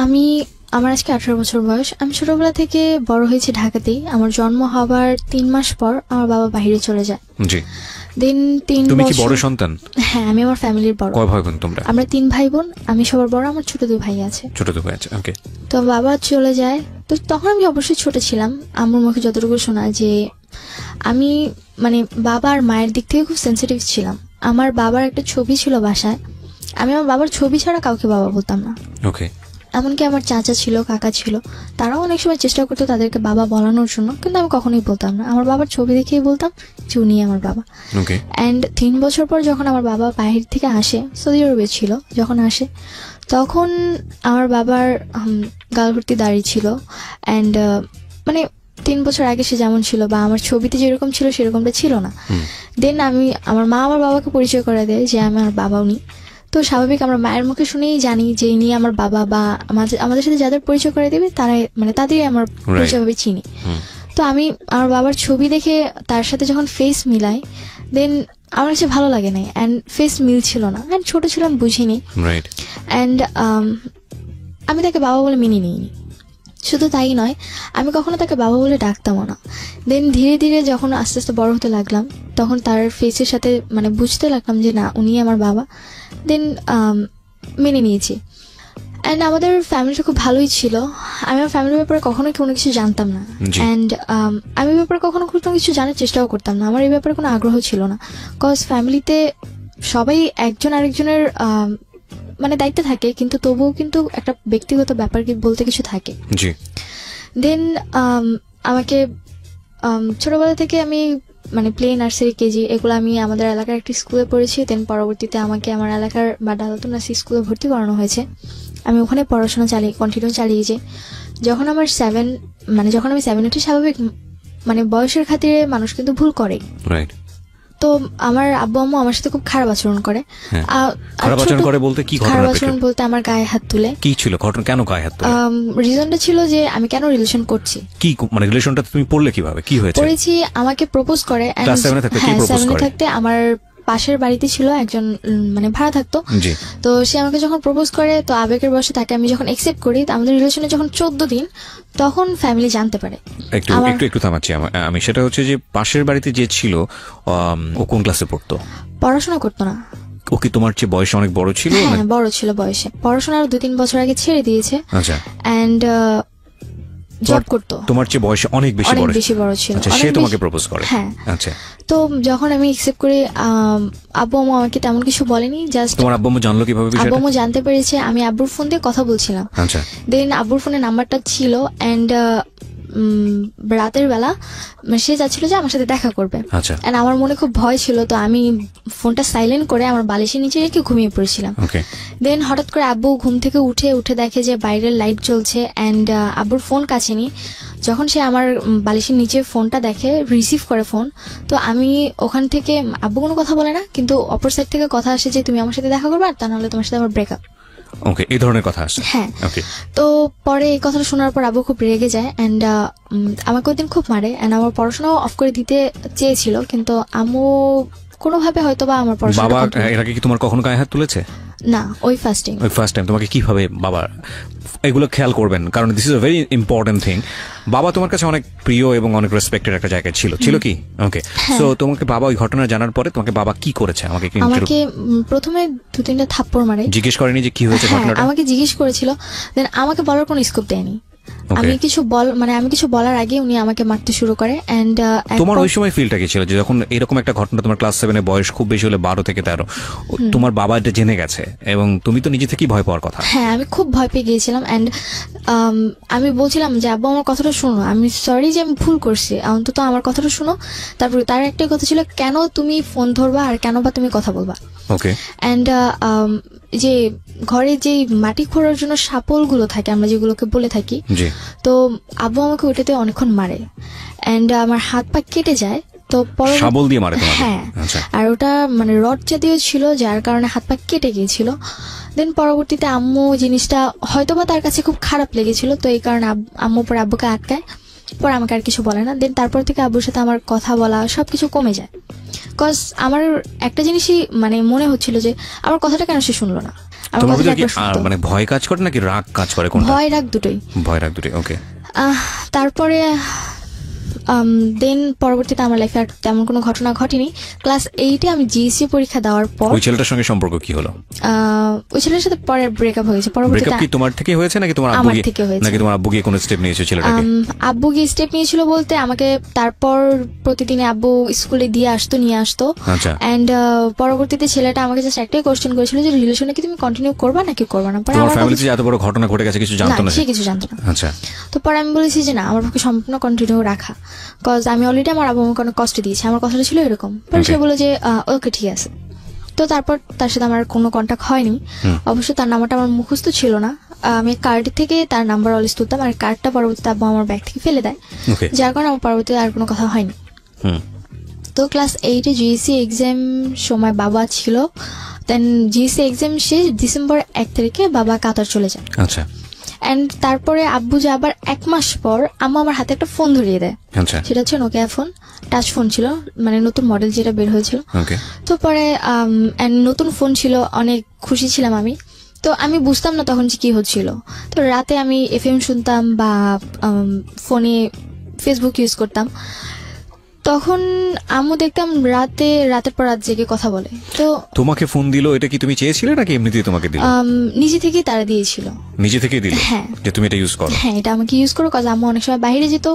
আমি আমার আজকে 18 বছর বয়স। আমি ছোটবেলা থেকে বড় হয়েছি ঢাকাতেই। আমার জন্ম হবার 3 মাস পর আমার বাবা বাইরে চলে যায়। জি। দেন 3 বছর। তুমি কি বড় সন্তান? হ্যাঁ, আমি আমার ফ্যামিলির বড়। কয় ভাই বোন তোমরা? আমরা 3 ভাই বোন। আমি সবার বড়, আমার ছোট 2 ভাই আছে। ছোট 2 ভাই আছে, ওকে। তো বাবা চলে যায়, তো তখন আমি অবশ্যই ছোট ছিলাম। আমার মুখে যতটুকু শোনা যে আমি মানে বাবা আর মায়ের দিক থেকে খুব সেন্সিটিভ ছিলাম। আমার বাবার একটা ছবি ছিল বাসায়, আমি আমার বাবার ছবি ছাড়া কাউকে বাবা বলতাম না। ওকে। এমনকি আমার চাচা ছিল, কাকা ছিল, তারাও অনেক সময় চেষ্টা করতো তাদেরকে বাবা বলানোর জন্য, কিন্তু আমি কখনোই বলতাম না। আমার বাবার ছবি দেখেই বলতাম যে উনি আমার বাবা। ওকে। অ্যান্ড 3 বছর পর যখন আমার বাবা বাইরে থেকে আসে, সৌদি আরবে ছিল যখন আসে, তখন আমার বাবার গাল ভর্তি দাড়ি ছিল। অ্যান্ড মানে 3 বছর আগে সে যেমন ছিল বা আমার ছবিতে যেরকম ছিল সেরকমটা ছিল না। দেন আমার মা আমার বাবাকে পরিচয় করে দেয় যে আমার বাবা উনি। তো স্বাভাবিক আমরা মায়ের মুখে শুনেই জানি যে ইনি আমার বাবা, বা আমাদের সাথে যাদের পরিচয় করে দেবে তারাই মানে তাদেরই আমার পরিচয়ভাবে চিনি। তো আমি আমার বাবার ছবি দেখে তার সাথে যখন ফেস মিলাই, দেন আমার কাছে ভালো লাগে নাই, অ্যান্ড ফেস মিল ছিল না, অ্যান্ড ছোট ছিলাম বুঝিনি। অ্যান্ড আমি তাকে বাবা বলে মেনে নিইনি। শুধু তাই নয়, আমি কখনো তাকে বাবা বলে ডাকতামও না। দেন ধীরে ধীরে যখন আস্তে আস্তে বড় হতে লাগলাম, তখন তার ফেসের সাথে মানে বুঝতে লাগলাম যে না, উনি আমার বাবা। দেন মেনে নিয়েছি। অ্যান্ড আমাদের ফ্যামিলিটা খুব ভালোই ছিল। আমি আমার ফ্যামিলির ব্যাপারে কখনোই কোনো কিছু জানতাম না, অ্যান্ড আমি এই ব্যাপারে কখনো কোনো কিছু জানার চেষ্টাও করতাম না। আমার এই ব্যাপারে কোনো আগ্রহ ছিল না, কজ ফ্যামিলিতে সবাই একজন আরেকজনের মানে দায়িত্বে থাকে, কিন্তু তবুও কিন্তু একটা ব্যক্তিগত ব্যাপার বলতে কিছু থাকে। দেন আমাকে ছোটবেলা থেকে আমি মানে প্লে, নার্সারি, কেজি এগুলো আমি আমাদের এলাকার একটি স্কুলে পড়েছি। দেন পরবর্তীতে আমাকে আমার এলাকার বা ডালতন নার্সারি স্কুলে ভর্তি করানো হয়েছে। আমি ওখানে পড়াশোনা কন্টিনিউ চালিয়েছি। যখন আমার যখন আমি 7 উঠি, স্বাভাবিক মানে বয়সের খাতিরে মানুষ কিন্তু ভুল করে। তো আমার আব্বু আম্মু আমার সাথে খুব খারাপ আচরণ করে। খারাপ আচরণ করে বলতে কি ঘটনা? খারাপ আচরণ বলতে আমার গায়ে হাত তুলে। কি ছিল ঘটনা? কেন গায়ে হাত তুলে? রিজনটা ছিল যে আমি কেন রিলেশন করছি। কি মানে রিলেশনটা তুমি পড়লে কিভাবে? কি হয়েছে? পড়েছি, আমাকে প্রপোজ করে। ক্লাস 7 এ থাকতে কি প্রপোজ করে? থাকতে আমার পাশের বাড়িতে ছিল একজন মানে ভাড়া থাকতো। তো সে আমাকে যখন প্রপোজ করে, তো আবেগের বশে তাকে আমি যখন অ্যাকসেপ্ট করি, আমাদের রিলেশনে যখন 14 দিন, তখন ফ্যামিলি জানতে পারে। একটু থামাচ্ছি আমি। সেটা হচ্ছে যে পাশের বাড়িতে যে ছিল, ও কোন ক্লাসে পড়তো? পড়াশোনা করতো না। ও কি তোমার চেয়ে বয়সে অনেক বড় ছিল? হ্যাঁ, বড় ছিল বয়সে। পড়াশোনা আরো 2-3 বছর আগে ছেড়ে দিয়েছে। আচ্ছা। এন্ড জব করতো। তোমার চেয়ে বয়সে অনেক বেশি বড় ছিল। আচ্ছা, সে তোমাকে প্রপোজ করে? হ্যাঁ। আচ্ছা। তো যখন আমি অ্যাকসেপ্ট করি, আব্বু আম্মু আমাকে তেমন কিছু বলেনি। জাস্ট তোমার আব্বু আম্মু জানলো কিভাবে বিষয়টা? আব্বু আম্মু জানতে পেরেছে আমি আব্বুর ফোন দিয়ে কথা বলছিলাম। আচ্ছা। দেন আব্বুর ফোনে নাম্বারটা ছিল, এন্ড রাতের বেলা সে চাচ্ছিল যে আমার সাথে দেখা করবে। আচ্ছা। এন্ড আমার মনে খুব ভয় ছিল, তো আমি ফোনটা সাইলেন্ট করে আমার বালিশের নিচে রেখে ঘুমিয়ে পড়েছিলাম। দেন হঠাৎ করে আব্বু ঘুম থেকে উঠে দেখে যে বাইরের লাইট জ্বলছে, এন্ড আব্বুর ফোন কাছে নি। যখন সে আমার বালিশের নিচে ফোনটা দেখে, রিসিভ করে ফোন, তো আমি ওখান থেকে, আব্বু কোনো কথা বলে না, কিন্তু অপর সাইড থেকে কথা আসে যে তুমি আমার সাথে দেখা করবে, আর তা নাহলে তোমার সাথে আমার ব্রেকআপ। ওকে, এই ধরনের কথা আসে? হ্যাঁ। তো পরে এই কথাটা শোনার পর আব্বু খুব রেগে যায়, এন্ড আমাকে ওই দিন খুব মারে। এন্ড আমার পড়াশোনাও অফ করে দিতে চেয়েছিল, কিন্তু আম্মু কোনোভাবে হয়তো বা আমার পড়াশোনা। বাবা এর আগে কি তোমার কখনো গায়ে হাত তুলেছে? না, ওই ফার্স্ট টাইম। তোমাকে কিভাবে বাবা এগুলো খেয়াল করবেন, কারণ this is a very important thing. বাবা তোমার কাছে অনেক প্রিয় এবং অনেক রেসপেক্টেড একটা জায়গায় ছিল কি? ওকে। সো তোমাকে বাবা ওই ঘটনা জানার পরে তোমাকে বাবা কি করেছে? আমাকে প্রথমে 2-3টা থাপ্পড় মারে। জিজ্ঞেস করেনি যে কি হয়েছে ঘটনাটা? আমাকে জিজ্ঞেস করেছিল, দেন আমাকে বলার কোনো স্কোপ দেয়নি। আমি কিছু বলার আগে উনি আমাকে মারতে শুরু করে। এন্ড তোমার ওই সময় ফিলটা কি ছিল যে যখন এরকম একটা ঘটনা, তোমার ক্লাস 7 এ বয়স, খুব বেশি হলে 12 থেকে 13, তোমার বাবা এটা জেনে গেছে এবং তুমি তো নিজে থেকেই ভয় পাওয়ার কথা? হ্যাঁ, আমি খুব ভয় পেয়ে গিয়েছিলাম। এন্ড আমি বলছিলাম যে আব্বু আমার কথাটা শোনো, আমি সরি যে আমি ভুল করছি, অন্তত আমার কথাটা শোনো। তারপরে তার একটাই কথা ছিল, কেন তুমি ফোন ধরবা আর কেন বা তুমি কথা বলবা। ওকে। এন্ড যে ঘরে যে মাটি খোঁড়ার জন্য শাপল গুলো থাকে, আমরা যেগুলোকে বলে থাকি, তো আব্বু আমাকে ওটাতে অনেকক্ষণ মারে, এন্ড আমার হাত পা কেটে যায়। তো শাবল দিয়ে মারে তোমাকে? হ্যাঁ। আর ওটা মানে রড জাতীয় ছিল, যার কারণে হাত পা কেটে গিয়েছিল। দেন পরবর্তীতে আম্মু জিনিসটা হয়তোবা তার কাছে খুব খারাপ লেগেছিল, তো এই কারণে আম্মু পরে আব্বুকে আটকায়, পরে আমাকে আর কিছু বলে না। দেন তারপর থেকে আব্বুর সাথে আমার কথা বলা সবকিছু কমে যায়, কজ আমার একটা জিনিসই মানে মনে হচ্ছিল যে আমার কথাটা কেন সে শুনলো না। আমার তোমার কথাটা ভিতরে কি একবার শুনতো। মানে ভয় কাজ করে নাকি রাগ কাজ করে, কোনটা? ভয় রাগ দুটোই। ভয় রাগ দুটোই, ওকে। তারপরে দেন পরবর্তীতে আমার লাইফে আর তেমন কোনো ঘটনা ঘটেনি। ক্লাস 8-এ আমি জিএসসি পরীক্ষা দেওয়ার পর ওই ছেলেটার সঙ্গে সম্পর্ক কি হলো? ওই ছেলের সাথে পরে ব্রেকআপ হয়েছে। ব্রেকআপ পরবর্তীতে কি তোমার থেকে হয়েছে নাকি তোমার আব্বু আমার গিয়ে, থেকে হয়েছে। নাকি তোমার আব্বু গিয়ে কোনো স্টেপ নিয়েছে ছেলেটাকে? আব্বু গিয়ে স্টেপ নিয়েছিল বলতে আমাকে তারপর প্রতিদিন আব্বু স্কুলে দিয়ে আসতো, নিয়ে আসতো। আচ্ছা। এন্ড পরবর্তীতে ছেলেটা আমাকে জাস্ট একটাই কোশ্চেন করেছিল যে রিলেশনে কি তুমি কন্টিনিউ করবা নাকি করবা না। পরে তোমার আমার ফ্যামিলিতে যে এত বড় ঘটনা ঘটে গেছে কিছু জানতো না সে কিছু জানতো না। আচ্ছা। তো পরে আমি বলেছি যে না, আমার পক্ষে সম্পূর্ণ কন্টিনিউ রাখা, কজ আমি অলরেডি আমার আব্বু আমাকে অনেক কষ্ট দিয়েছি। আমার কথাটা ছিল এরকম। পরে সে বললো যে ওকে ঠিক আছে। তো তারপর তার সাথে আমার কোনো কন্ট্যাক্ট হয়নি। অবশ্য তার নাম্বারটা আমার মুখস্থ ছিল না। আমি কার্ড থেকে তার নাম্বার অলওয়েজ তুলতাম, আর কার্ডটা পরবর্তীতে আব্বু আমার ব্যাগ থেকে ফেলে দেয়, যার কারণে আমার পরবর্তীতে আর কোনো কথা হয়নি। তো ক্লাস 8-এ জিএসসি এক্সাম সময় বাবা ছিল। দেন জিএসসি এক্সাম শেষ ডিসেম্বর 1 তারিখে বাবা কাতার চলে যায়। আচ্ছা। এন্ড তারপরে আব্বু যে আবার 1 মাস পর আম্মু আমার হাতে একটা ফোন ধরিয়ে দেয়। আচ্ছা। সেটা হচ্ছে নোকিয়া ফোন, টাচ ফোন ছিল, মানে নতুন মডেল যেটা বের হয়েছিল। তো পরে নতুন ফোন ছিল, অনেক খুশি ছিলাম আমি। তো আমি বুঝতাম না তখন যে কি হচ্ছিল। তো রাতে আমি এফএম শুনতাম বা ফোনে ফেসবুক ইউজ করতাম। তখন আম্মু দেখতাম রাতের পর রাত জেগে কথা বলে। তো তোমাকে ফোন দিল, এটা কি তুমি চেয়েছিলে নাকি এমনিতেই তোমাকে দিল? নিজে থেকেই তারা দিয়েছিল। নিজে থেকেই দিল? হ্যাঁ, যে তুমি এটা ইউজ করো। হ্যাঁ, এটা আমাকে ইউজ করো, কাজ আম্মু অনেক সময় বাইরে যেত,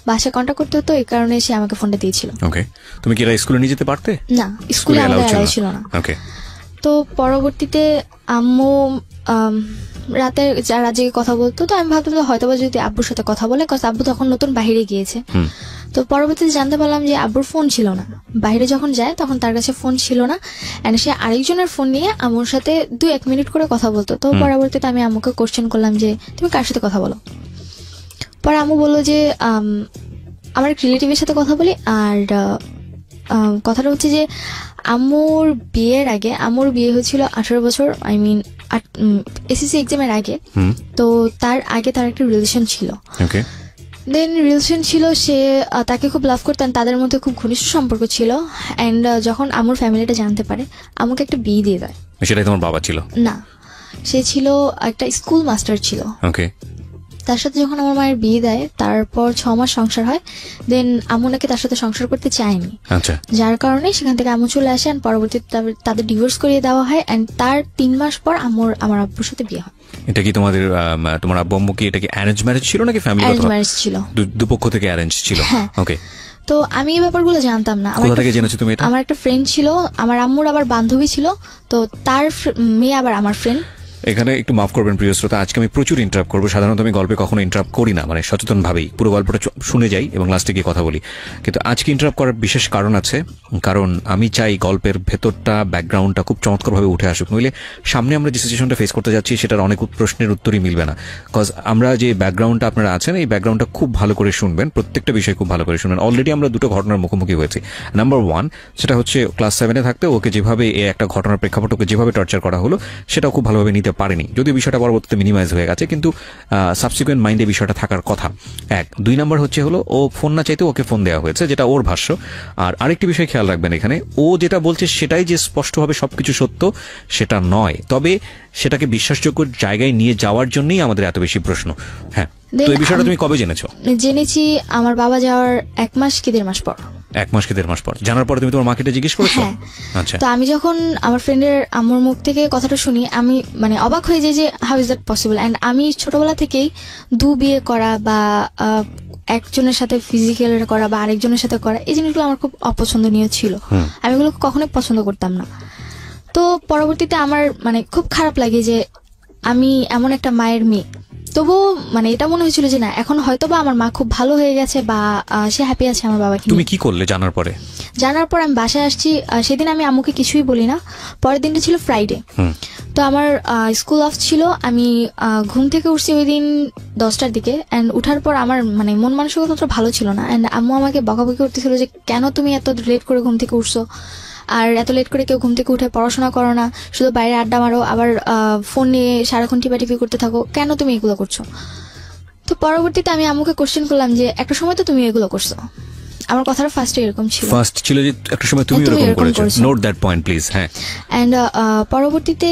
বাসায় কন্ট্যাক্ট করতে হতো, এই কারণে সে আমাকে ফোনটা দিয়েছিল। ওকে। তুমি কি এটা স্কুলে নিয়ে যেতে পারতে? না, স্কুলে আমাদের অ্যালাউ ছিল না। ওকে। তো পরবর্তীতে আম্মু রাতে জেগে কথা বলতো। তো আমি ভাবতাম হয়তো বা যদি আব্বুর সাথে কথা বলে, কারণ আব্বু তখন নতুন বাইরে গিয়েছে। তো পরবর্তীতে জানতে পারলাম যে আব্বুর ফোন ছিল না। বাইরে যখন যায় তখন তার কাছে ফোন ছিল না, এন্ড সে আরেকজনের ফোন নিয়ে আম্মুর সাথে 2-1 মিনিট করে কথা বলতো। তো পরবর্তীতে আমি আম্মুকে কোশ্চেন করলাম যে তুমি কার সাথে কথা বলো। পরে আম্মু বললো যে আমার এক রিলেটিভের সাথে কথা বলি। আর কথাটা হচ্ছে যে আম্মুর বিয়ের আগে, আম্মুর বিয়ে হয়েছিল 18 বছর, আই মিন এসএসসি এক্সামের আগে। তো তার আগে তার একটা রিলেশন ছিল। দেন রিলেশন ছিল, সে তাকে খুব লাভ করতেন, তাদের মধ্যে খুব ঘনিষ্ঠ সম্পর্ক ছিল। এন্ড যখন আম্মুর ফ্যামিলিটা জানতে পারে, আমাকে একটা বিয়ে দিয়ে দেয়। সেটাই তোমার বাবা ছিল? না, সে ছিল একটা স্কুল মাস্টার ছিল। ওকে। তার সাথে যখন আমার মায়ের বিয়ে দেয়, তারপর 6 মাস সংসার হয়। দেন আম্মু নাকি তার সাথে সংসার করতে চায়নি, যার কারণে সেখান থেকে আম্মু চলে আসে। পরবর্তীতে তাদের ডিভোর্স করিয়ে দেওয়া হয়। এন্ড তার 3 মাস পর আমার আব্বুর সাথে বিয়ে হয়। এটা কি তোমার আব্বু আম্মু কি এটা কি অ্যারেঞ্জ ম্যারেজ ছিল নাকি ফ্যামিলি? অ্যারেঞ্জ ম্যারেজ ছিল, দুপক্ষ থেকে অ্যারেঞ্জ ছিল। ওকে। তো আমি এই ব্যাপারগুলো জানতাম না। কোথা থেকে জেনেছো তুমি এটা? আমার একটা ফ্রেন্ড ছিল, আমার আম্মুর আবার বান্ধবী ছিল, তো তার মেয়ে আবার আমার ফ্রেন্ড। এখানে একটু মাফ করবেন প্রিয় শ্রোতা, আজকে আমি প্রচুর ইন্টারাপ্ট করবো। সাধারণত আমি গল্পে কখনো ইন্টারাপ্ট করি না, মানে সচেতন ভাবেই পুরো গল্পটা শুনে যাই এবং লাস্টে গিয়ে কথা বলি। কিন্তু আজকে ইন্টারাপ্ট করার বিশেষ কারণ আছে, কারণ আমি চাই গল্পের ভেতরটা, ব্যাকগ্রাউন্ডটা খুব চমৎকারভাবে উঠে আসুক। নইলে সামনে আমরা যে সিচুয়েশনটা ফেস করতে যাচ্ছি সেটার অনেক প্রশ্নের উত্তরই মিলবে না। কজ আমরা যে ব্যাকগ্রাউন্ডটা আপনারা আছেন, এই ব্যাকগ্রাউন্ডটা খুব ভালো করে শুনবেন, প্রত্যেকটা বিষয় খুব ভালো করে শুনবেন। অলরেডি আমরা দুটো ঘটনার মুখোমুখি হয়েছি। নাম্বার 1, সেটা হচ্ছে ক্লাস 7-এ থাকতে ওকে যেভাবে একটা ঘটনার প্রেক্ষাপট ওকে যেভাবে টর্চার করা হলো, সেটাও খুব ভালোভাবে নিতে পারেনি, যদিও বিষয়টা পরবর্তীতে মিনিমাইজ হয়ে গেছে, কিন্তু সাবসিকুয়েন্ট মাইন্ডে বিষয়টা থাকার কথা। 2 নাম্বার হচ্ছে হলো ও ফোন না চাইতে ওকে ফোন দেওয়া হয়েছে, যেটা ওর ভাষ্য। আর আরেকটি বিষয় খেয়াল রাখবেন, এখানে ও যেটা বলছে সেটাই যে স্পষ্টভাবে সবকিছু সত্য সেটা নয়, তবে সেটাকে বিশ্বাসযোগ্য জায়গায় নিয়ে যাওয়ার জন্যই আমাদের এত বেশি প্রশ্ন। হ্যাঁ, তো এই বিষয়টা তুমি কবে জেনেছো? জেনেছি আমার বাবা যাওয়ার 1 মাস কি 1.5 মাস পর। 1 মাস কি 1.5 মাস পর জানার পরে তুমি তোমার মাকে জিজ্ঞেস করেছো? আচ্ছা। তো আমি যখন আমার ফ্রেন্ডের আম্মুর মুখ থেকে কথাটা শুনি, আমি মানে অবাক হয়ে যাই যে how is that possible. And আমি ছোটবেলা থেকেই বিয়ে করা বা একজনের সাথে ফিজিক্যাল করা বা আরেকজনের সাথে করা, এই জিনিসগুলো আমার খুব অপছন্দনীয় ছিল। আমি এগুলো কখনোই পছন্দ করতাম না। তো পরবর্তীতে আমার মানে খুব খারাপ লাগে যে আমি এমন একটা মায়ের মেয়ে। তবু মানে এটা মনে হয়েছিল যে না, এখন হয়তো বা আমার মা খুব ভালো হয়ে গেছে বা সে হ্যাপি আছে আমার বাবাকে। তুমি কি করলে জানার পরে? জানার পর আমি বাসায় আসছি। সেদিন আমি আম্মুকে কিছুই বলি না। পরের দিনটা ছিল ফ্রাইডে। তো আমার স্কুল অফ ছিল। আমি ঘুম থেকে উঠছি ওই দিন 10টার দিকে। অ্যান্ড উঠার পর আমার মানে মন মানসিকতা ভালো ছিল না। অ্যান্ড আম্মু আমাকে বকাবকি করতেছিল যে কেন তুমি এত লেট করে ঘুম থেকে উঠছো, আর এত লেট করে কেউ ঘুম থেকে উঠে পড়াশোনা করো না, শুধু বাইরে আড্ডা মারো, আবার ফোন নিয়ে সারাক্ষণ টিপাটিপি করতে থাকো, কেন তুমি এগুলো করছো? তো পরবর্তীতে আমি আম্মুকে কোশ্চেন করলাম যে একটা সময় তো তুমি এগুলো করছো, আমার কথাটা ফার্স্টে এরকম ছিল, ফার্স্ট ছিল যে একটা সময় তুমি তুমি এরকম এরকম করেছো, করেছো। Note that point please. হ্যাঁ, অ্যান্ড পরবর্তীতে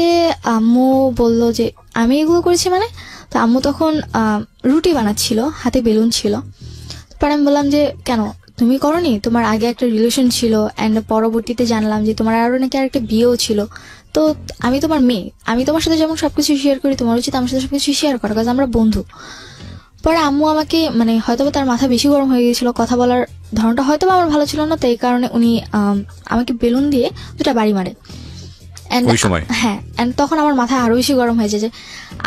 আম্মু বলল যে আমি এগুলো করেছি মানে, তো আম্মু তখন রুটি বানাচ্ছিল, হাতে বেলুন ছিল। পরে আমি বললাম যে কেন তুমি করনি, তোমার আগে একটা রিলেশন ছিল, অ্যান্ড পরবর্তীতে জানলাম যে তোমার আরো নাকি আরেকটা বিয়েও ছিল, তো আমি তোমার মেয়ে, আমি তোমার সাথে যেমন সবকিছু শেয়ার করি, তোমার উচিত আমার সাথে সবকিছু শেয়ার করা, কারণ আমরা বন্ধু। পরে আম্মু আমাকে মানে হয়তো তার মাথা বেশি গরম হয়ে গিয়েছিল, কথা বলার ধরনটা হয়তো আমার ভালো ছিল না, তো এই কারণে উনি আমাকে বেলুন দিয়ে 2টা বাড়ি মারে। And ওই সময়? হ্যাঁ, এন্ড তখন আমার মাথায় আরো বেশি গরম হয়েছে যে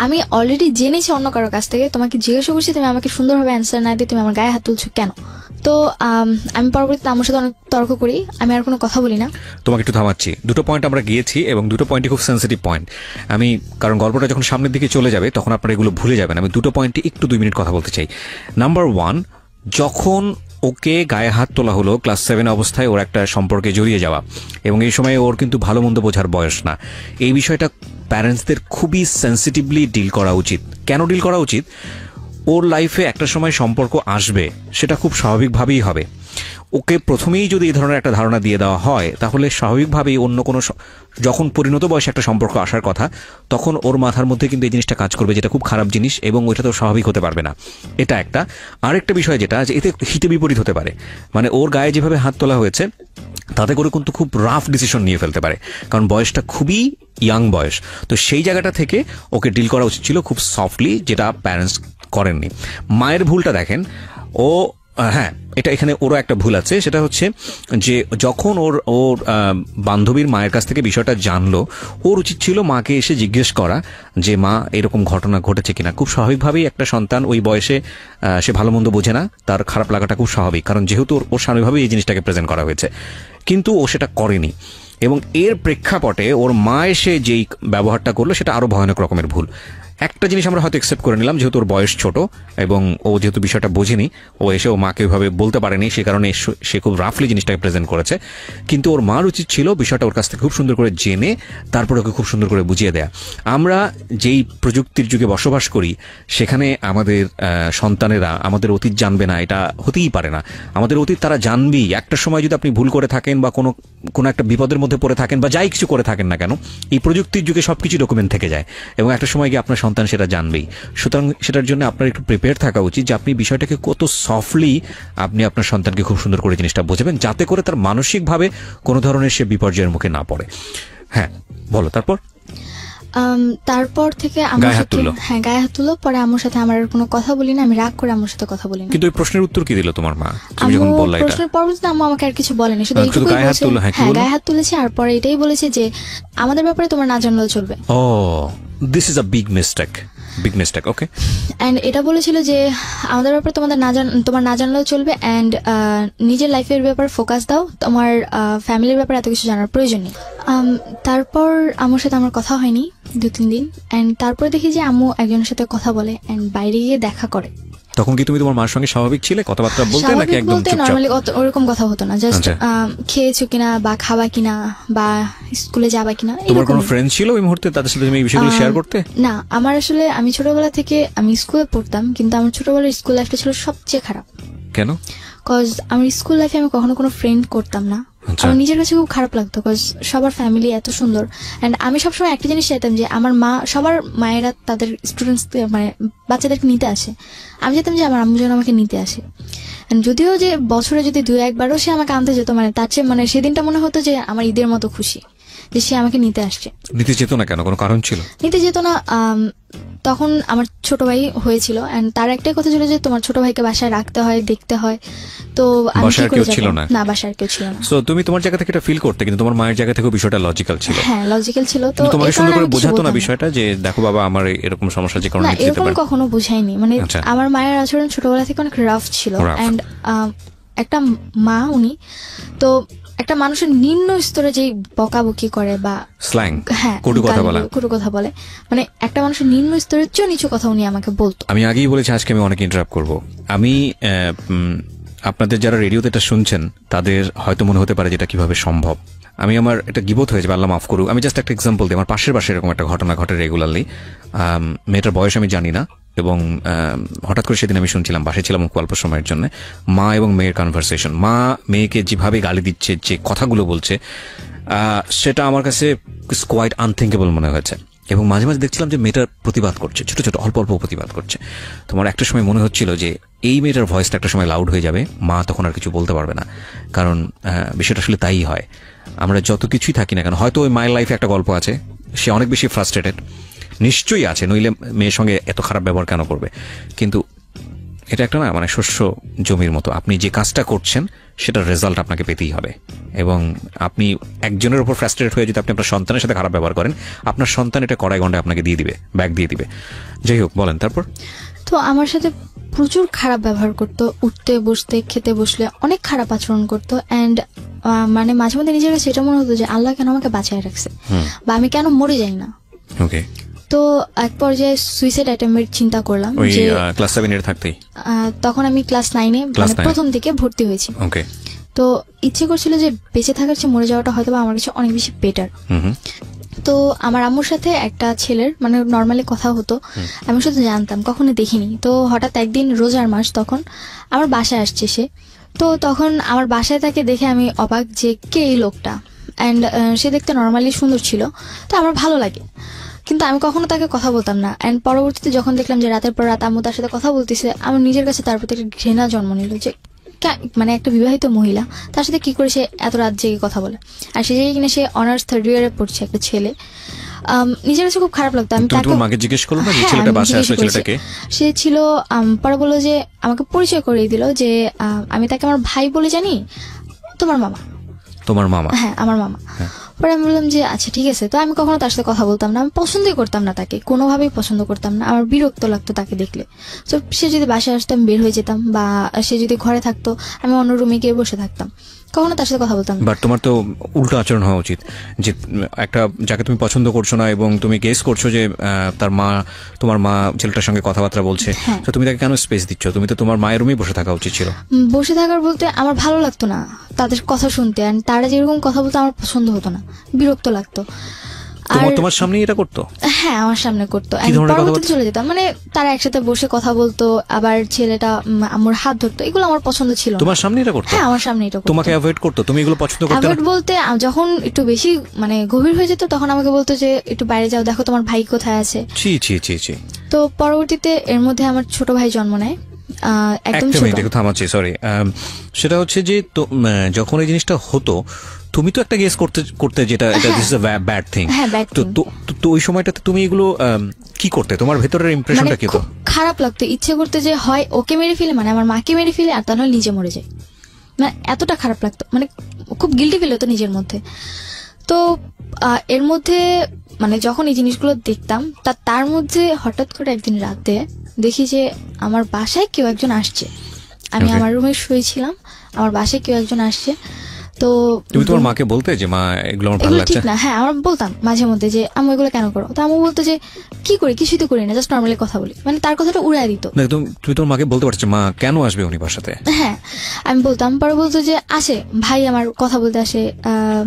আমি অলরেডি জেনেছি অন্য কারোর কাছ থেকে, তোমাকে জিজ্ঞাসা করছি, তুমি আমাকে সুন্দরভাবে অ্যান্সার না দিয়ে তুমি আমার গায়ে হাত তুলছো কেন। তো আমি পরবর্তীতে আমার সাথে অনেক তর্ক করি, আমি আর কোনো কথা বলি না। তোমাকে একটু থামাচ্ছি, দুটো পয়েন্ট আমরা গিয়েছি এবং দুটো পয়েন্টই খুব সেন্সিটিভ পয়েন্ট। আমি কারণ গল্পটা যখন সামনের দিকে চলে যাবে তখন আপনারা এগুলো ভুলে যাবেন, আমি দুটো পয়েন্টে একটু 2 মিনিট কথা বলতে চাই। নাম্বার 1, যখন ওকে গায়ে হাত তোলা হলো ক্লাস 7 অবস্থায়, ওর একটা সম্পর্কে জড়িয়ে যাওয়া, এবং এই সময় ওর কিন্তু ভালো মন্দ বোঝার বয়স না, এই বিষয়টা প্যারেন্টসদের খুবই সেন্সিটিভলি ডিল করা উচিত। কেন ডিল করা উচিত? ওর লাইফে একটা সময় সম্পর্ক আসবে, সেটা খুব স্বাভাবিকভাবেই হবে। ওকে প্রথমেই যদি এই ধরনের একটা ধারণা দিয়ে দেওয়া হয়, তাহলে স্বাভাবিকভাবেই অন্য কোনো যখন পরিণত বয়সে একটা সম্পর্ক আসার কথা, তখন ওর মাথার মধ্যে কিন্তু এই জিনিসটা কাজ করবে, যেটা খুব খারাপ জিনিস, এবং ওইটা তো স্বাভাবিক হতে পারবে না। এটা একটা। আরেকটা বিষয় যেটা, যে এতে হিতে বিপরীত হতে পারে, মানে ওর গায়ে যেভাবে হাত তোলা হয়েছে তাতে করে কিন্তু খুব রাফ ডিসিশন নিয়ে ফেলতে পারে, কারণ বয়সটা খুবই ইয়াং বয়স। তো সেই জায়গাটা থেকে ওকে ডিল করা উচিত ছিল খুব সফটলি, যেটা প্যারেন্টস করেননি। মায়ের ভুলটা দেখেন, ও হ্যাঁ, এটা এখানে ওরও একটা ভুল আছে, সেটা হচ্ছে যে যখন ওর বান্ধবীর মায়ের কাছ থেকে বিষয়টা জানলো, ওর উচিত ছিল মাকে এসে জিজ্ঞেস করা যে মা এরকম ঘটনা ঘটেছে কিনা। খুব স্বাভাবিকভাবেই একটা সন্তান ওই বয়সে সে ভালো মন্দ বোঝে না, তার খারাপ লাগাটা খুব স্বাভাবিক, কারণ যেহেতু ওর স্বাভাবিকভাবেই এই জিনিসটাকে প্রেজেন্ট করা হয়েছে, কিন্তু ও সেটা করেনি। এবং এর প্রেক্ষাপটে ওর মা এসে যেই ব্যবহারটা করলো সেটা আরো ভয়ানক রকমের ভুল। একটা জিনিস আমরা হয়তো অ্যাকসেপ্ট করে নিলাম, যেহেতু ওর বয়স ছোট এবং ও যেহেতু বিষয়টা বোঝেনি, ও এসে ও মাকে ওইভাবে বলতে পারেনি, সে কারণে সে খুব রাফলি জিনিসটাকে প্রেজেন্ট করেছে। কিন্তু ওর মার উচিত ছিল বিষয়টা ওর কাছ থেকে খুব সুন্দর করে জেনে তারপরে ওকে খুব সুন্দর করে বুঝিয়ে দেয়া। আমরা যেই প্রযুক্তির যুগে বসবাস করি, সেখানে আমাদের সন্তানেরা আমাদের অতীত জানবে না, এটা হতেই পারে না। আমাদের অতীত তারা জানবেই। একটা সময় যদি আপনি ভুল করে থাকেন বা কোনো একটা বিপদের মধ্যে পড়ে থাকেন বা যাই কিছু করে থাকেন না কেন, এই প্রযুক্তির যুগে সবকিছু ডকুমেন্ট থেকে যায়, এবং একটা সময় গিয়ে আপনার সন্তান সেটা জানবেই। সুতরাং সেটার জন্য আপনার একটু প্রিপেয়ার থাকা উচিত যে আপনি বিষয়টাকে কত সফটলি আপনি আপনার সন্তানকে খুব সুন্দর করে জিনিসটা বোঝাবেন, যাতে করে তার মানসিকভাবে কোনো ধরনের সে বিপর্যয়ের মুখে না পড়ে। হ্যাঁ, বলো তারপর। তারপর থেকে আমার সাথে হ্যাঁ গায়ে হাত তুলো। পরে আমার সাথে আমার আর কোনো কথা বলি না, আমি রাগ করে আমার সাথে কথা বলি না। কিন্তু এই প্রশ্নের উত্তর কি দিল তোমার মা তুমি যখন বললা এটা? প্রশ্নের পরবর্তীতে আম্মু আমাকে আর কিছু বলেনি, শুধু এইটুকুই গায়ে হাত বলেছে, তুলো। হ্যাঁ, গায়ে হাত তুলেছে, আর পরে এটাই বলেছে যে আমাদের ব্যাপারে তোমার না জানলেও চলবে। Oh, this is a big mistake, big mistake. Okay. And এটা বলেছিল যে আমাদের ব্যাপারে তোমার না জানলেও চলবে, এন্ড নিজের লাইফের ব্যাপারে ফোকাস দাও, তোমার ফ্যামিলির ব্যাপারে এত কিছু জানার প্রয়োজন নেই। তারপর আম্মুর সাথে আমার কথা হয়নি 2-3 দিন, এন্ড তারপরে দেখি যে আম্মু একজনের সাথে কথা বলে এন্ড বাইরে গিয়ে দেখা করে। তখন কি তুমি তোমার মার সঙ্গে স্বাভাবিক ছিলে, কথাবার্তা বলতে, নাকি একদম চুপচাপ? নরমালি ওরকম কথা হতো না, জাস্ট খেয়েছো কিনা বা খাবা কিনা বা স্কুলে যাবা কিনা। তোমার কোনো ফ্রেন্ড ছিল ওই মুহূর্তে তাদের সাথে তুমি এই বিষয়গুলো শেয়ার করতে? না, আমার আসলে আমি ছোটবেলা থেকে আমি স্কুলে পড়তাম, কিন্তু আমার ছোটবেলার স্কুল লাইফটা ছিল সবচেয়ে খারাপ। কেন? কজ আমার স্কুল লাইফে আমি কখনো কোনো ফ্রেন্ড করতাম না। আমার নিজের কাছে খুব খারাপ লাগতো, কজ সবার ফ্যামিলি এত সুন্দর, এন্ড আমি সবসময় একটা জিনিস চাইতাম যে আমার সবার মায়েরা তাদের স্টুডেন্টস মানে বাচ্চাদেরকে নিতে আসে, আমি চাইতাম যে আমার আম্মু যেন আমাকে নিতে আসে। যদিও যে বছরে যদি 2-1বারও সে আমাকে আনতে যেত, মানে তার চেয়ে মানে সেদিনটা মনে হতো যে আমার ঈদের মতো খুশি যে সে আমাকে নিতে আসছে। নিতে যেত না কেন? কোনো কারণ ছিল? নিতে যেত না, তখন আমার ছোট ভাই হয়েছিল, এন্ড তার একটাই কথা ছিল যে তোমার ছোট ভাইকে বাসায় রাখতে হয়, দেখতে হয়। তো বাসায় কেউ ছিল না? না, বাসায় কেউ ছিল না। সো তুমি তোমার জায়গা থেকে এটা ফিল করতে, কিন্তু তোমার মায়ের জায়গা থেকে বিষয়টা লজিক্যাল ছিল। হ্যাঁ, লজিক্যাল ছিল। তো তোমাকে সুন্দর করে বোঝাতো না বিষয়টা যে দেখো বাবা আমার এরকম সমস্যা, যে কারণে নিতে যেতে পারে? কখনো বুঝাইনি, মানে আমার মায়ের আচরণ ছোটবেলা থেকে অনেক রাফ ছিল, এন্ড একটা মা উনি তো একটা মানুষের নিম্ন স্তরে যে বকাবকি করে বা স্ল্যাং, হ্যাঁ কটু কথা বলে, মানে একটা মানুষের নিম্ন স্তরের চেয়ে নিচু কথা উনি আমাকে বলতো। আমি আগেই বলেছি আজকে আমি অনেক ইন্টারাপ্ট করব। আমি আপনাদের যারা রেডিওতে এটা শুনছেন তাদের হয়তো মনে হতে পারে যে এটা কিভাবে সম্ভব। আমি আমার এটা গিবত হয়ে যাবে, আল্লাহ মাফ করুক। আমি জাস্ট একটা এক্সাম্পল দিই। আমার পাশের বাসায় এরকম একটা ঘটনা ঘটে রেগুলারলি। মেয়েটার বয়স আমি জানি না, এবং হঠাৎ করে সেদিন আমি শুনছিলাম, বাসায় ছিলাম অল্প সময়ের জন্য, মা এবং মেয়ের কনভারসেশন। মা মেয়েকে যেভাবে গালি দিচ্ছে, যে কথাগুলো বলছে, সেটা আমার কাছে কোয়াইট আনথিঙ্কেবল মনে হয়েছে। এবং মাঝে মাঝে দেখছিলাম যে মেয়েটার প্রতিবাদ করছে, ছোট ছোট অল্প অল্প প্রতিবাদ করছে। তোমার একটা সময় মনে হচ্ছিল যে এই মেয়েটার ভয়েসটা একটা সময় লাউড হয়ে যাবে, মা তখন আর কিছু বলতে পারবে না। কারণ বিষয়টা আসলে তাই হয়, আমরা যত কিছুই থাকি না কেন, হয়তো ওই মায়ের লাইফে একটা গল্প আছে, সে অনেক বেশি ফ্রাস্ট্রেটেড, নিশ্চয়ই আছে, নইলে মেয়ের সঙ্গে এত খারাপ ব্যবহার কেন করবে। কিন্তু এটা একটা না, মানে শস্য জমির মতো, আপনি যে কাজটা করছেন সেটার রেজাল্ট আপনাকে পেতেই হবে। এবং আপনি একজনের উপর ফ্রাস্ট্রেটেড হয়ে যদি আপনি আপনার সন্তানের সাথে খারাপ ব্যবহার করেন, আপনার সন্তান এটা কড়াই গন্ডায় আপনাকে দিয়ে দিবে, ব্যাগ দিয়ে দিবে। যাই হোক, বলেন তারপর। তো আমার সাথে প্রচুর খারাপ ব্যবহার করতো, উঠতে বসতে খেতে বসলে অনেক খারাপ আচরণ করতো। অ্যান্ড মানে মাঝে মধ্যে নিজের কাছে এটা মনে হতো যে আল্লাহ কেন আমাকে বাঁচায় রাখছে, বা আমি কেন মরে যাই না। ওকে। তো এক পর্যায়ে সুইসাইড অ্যাটেম্পের চিন্তা করলাম, যে ক্লাস 7 এর থাকতেই, তখন আমি ক্লাস 9-এ প্রথম দিকে ভর্তি হয়েছি। ওকে। তো ইচ্ছে করছিল যে বেঁচে থাকার চেয়ে মরে যাওয়াটা হয়তো আমার কাছে অনেক বেশি বেটার। তো আমার আম্মুর সাথে একটা ছেলের মানে নর্মালি কথা হতো, আমি শুধু জানতাম, কখনো দেখিনি। তো হঠাৎ একদিন রোজার মাস, তখন আমার বাসায় আসছে সে। তো তখন আমার বাসায় তাকে দেখে আমি অবাক যে কে এই লোকটা। অ্যান্ড সে দেখতে নর্মালি সুন্দর ছিল, তো আমার ভালো লাগে, কিন্তু আমি কখনো তাকে কথা বলতাম না। অ্যান্ড পরবর্তীতে যখন দেখলাম যে রাতের পর রাত আম্মু তার সাথে কথা বলতেছে, আমার নিজের কাছে তার প্রতি একটা ঘৃণা জন্ম নিল, যে মানে একটা বিবাহিত মহিলা তার সাথে কি করে সে এত রাত জেগে কথা বলে। আর সে জায়গায় কিনা সে অনার্স 3rd ইয়ারে পড়ছে, একটা ছেলে। নিজের কাছে খুব খারাপ লাগতো। আমি তাকে মাকে জিজ্ঞেস করলাম যে ছেলেটা বাসায় আসলে ছেলেটাকে, সে ছিল, পরে বললো যে আমাকে পরিচয় করিয়ে দিল যে আমি তাকে আমার ভাই বলে জানি, তোমার মামা। তোমার মামা? হ্যাঁ, আমার মামা। পরে আমি বললাম যে আচ্ছা ঠিক আছে। তো আমি কখনো তার সাথে কথা বলতাম না, আমি পছন্দই করতাম না তাকে, কোনোভাবেই পছন্দ করতাম না, আমার বিরক্ত লাগতো তাকে দেখলে। তো সে যদি বাসায় আসতো আমি বের হয়ে যেতাম, বা সে যদি ঘরে থাকতো আমি অন্য রুমে গিয়ে বসে থাকতাম, কখনো তার সাথে কথা বলতাম না। বাট তোমার তো উল্টো আচরণ হওয়া উচিত, যে একটা যাকে তুমি পছন্দ করছো না এবং তুমি গেস করছো যে তার মা, তোমার মা ছেলেটার সঙ্গে কথাবার্তা বলছে, তো তুমি তাকে কেন স্পেস দিচ্ছ? তুমি তো তোমার মায়ের রুমেই বসে থাকা উচিত ছিল। বসে থাকার বলতে আমার ভালো লাগতো না তাদের কথা শুনতে, আর তারা যেরকম কথা বলতো আমার পছন্দ হতো না, বিরক্ত লাগতো। তোমার সামনেই এটা করতো? হ্যাঁ, আমার সামনে করতো। পরবর্তীতে চলে যেতাম, মানে তারা একসাথে বসে কথা বলতো, আবার ছেলেটা আম্মুর হাত ধরতো, এগুলো আমার পছন্দ ছিল না। তোমার সামনে এটা করতো? হ্যাঁ, আমার সামনে এটা করতো। তোমাকে অ্যাভয়েড করতো? তুমি এগুলো পছন্দ করতে? অ্যাভয়েড বলতে যখন একটু বেশি মানে গভীর হয়ে যেত তখন আমাকে বলতো যে একটু বাইরে যাও, দেখো তোমার ভাই কোথায় আছে। ছি ছি ছি ছি। তো পরবর্তীতে এর মধ্যে আমার ছোট ভাই জন্ম নেয়, একদম ছোট। একটু থামাচ্ছি, সরি। সেটা হচ্ছে যে যখন এই জিনিসটা হতো, তুমি তো একটা গেস করতে যেটা এটা this is a bad thing. তো ওই সময়টাতে তুমি এগুলো কি করতে? তোমার ভেতরের ইমপ্রেশনটা কি? তো খারাপ লাগতো, ইচ্ছে করতে যে হয় ওকে মেরে ফেলে, মানে আমার মাকে মেরে ফেলে, আর তাহলে নিজে মরে যায়। মানে এতটা খারাপ লাগতো, মানে খুব গিল্টি ফিল হতো নিজের মধ্যে। তো এর মধ্যে মানে যখন এই জিনিসগুলো দেখতাম, তার মধ্যে হঠাৎ করে একদিন রাতে দেখি যে আমার বাসায় কেউ একজন আসছে। আমি আমার রুমে শুয়েছিলাম, আমার বাসায় কেউ একজন আসছে। তো তুমি তোমার মাকে বলতে যে মা এগুলো আমার ভালো লাগছে ঠিক না? হ্যাঁ, আমরা বলতাম মাঝে মধ্যে যে আম্মু এগুলো কেন করো। তো আম্মু বলতো যে কি করি, কিছুই তো করি না, জাস্ট নর্মালি কথা বলি, মানে তার কথাটা উড়াই দিত। তুমি তোমার মাকে বলতে পারছো মা কেন আসবে উনি বাসাতে? হ্যাঁ, আমি বলতাম। পরে বলতো যে আসে ভাই, আমার কথা বলতে আসে,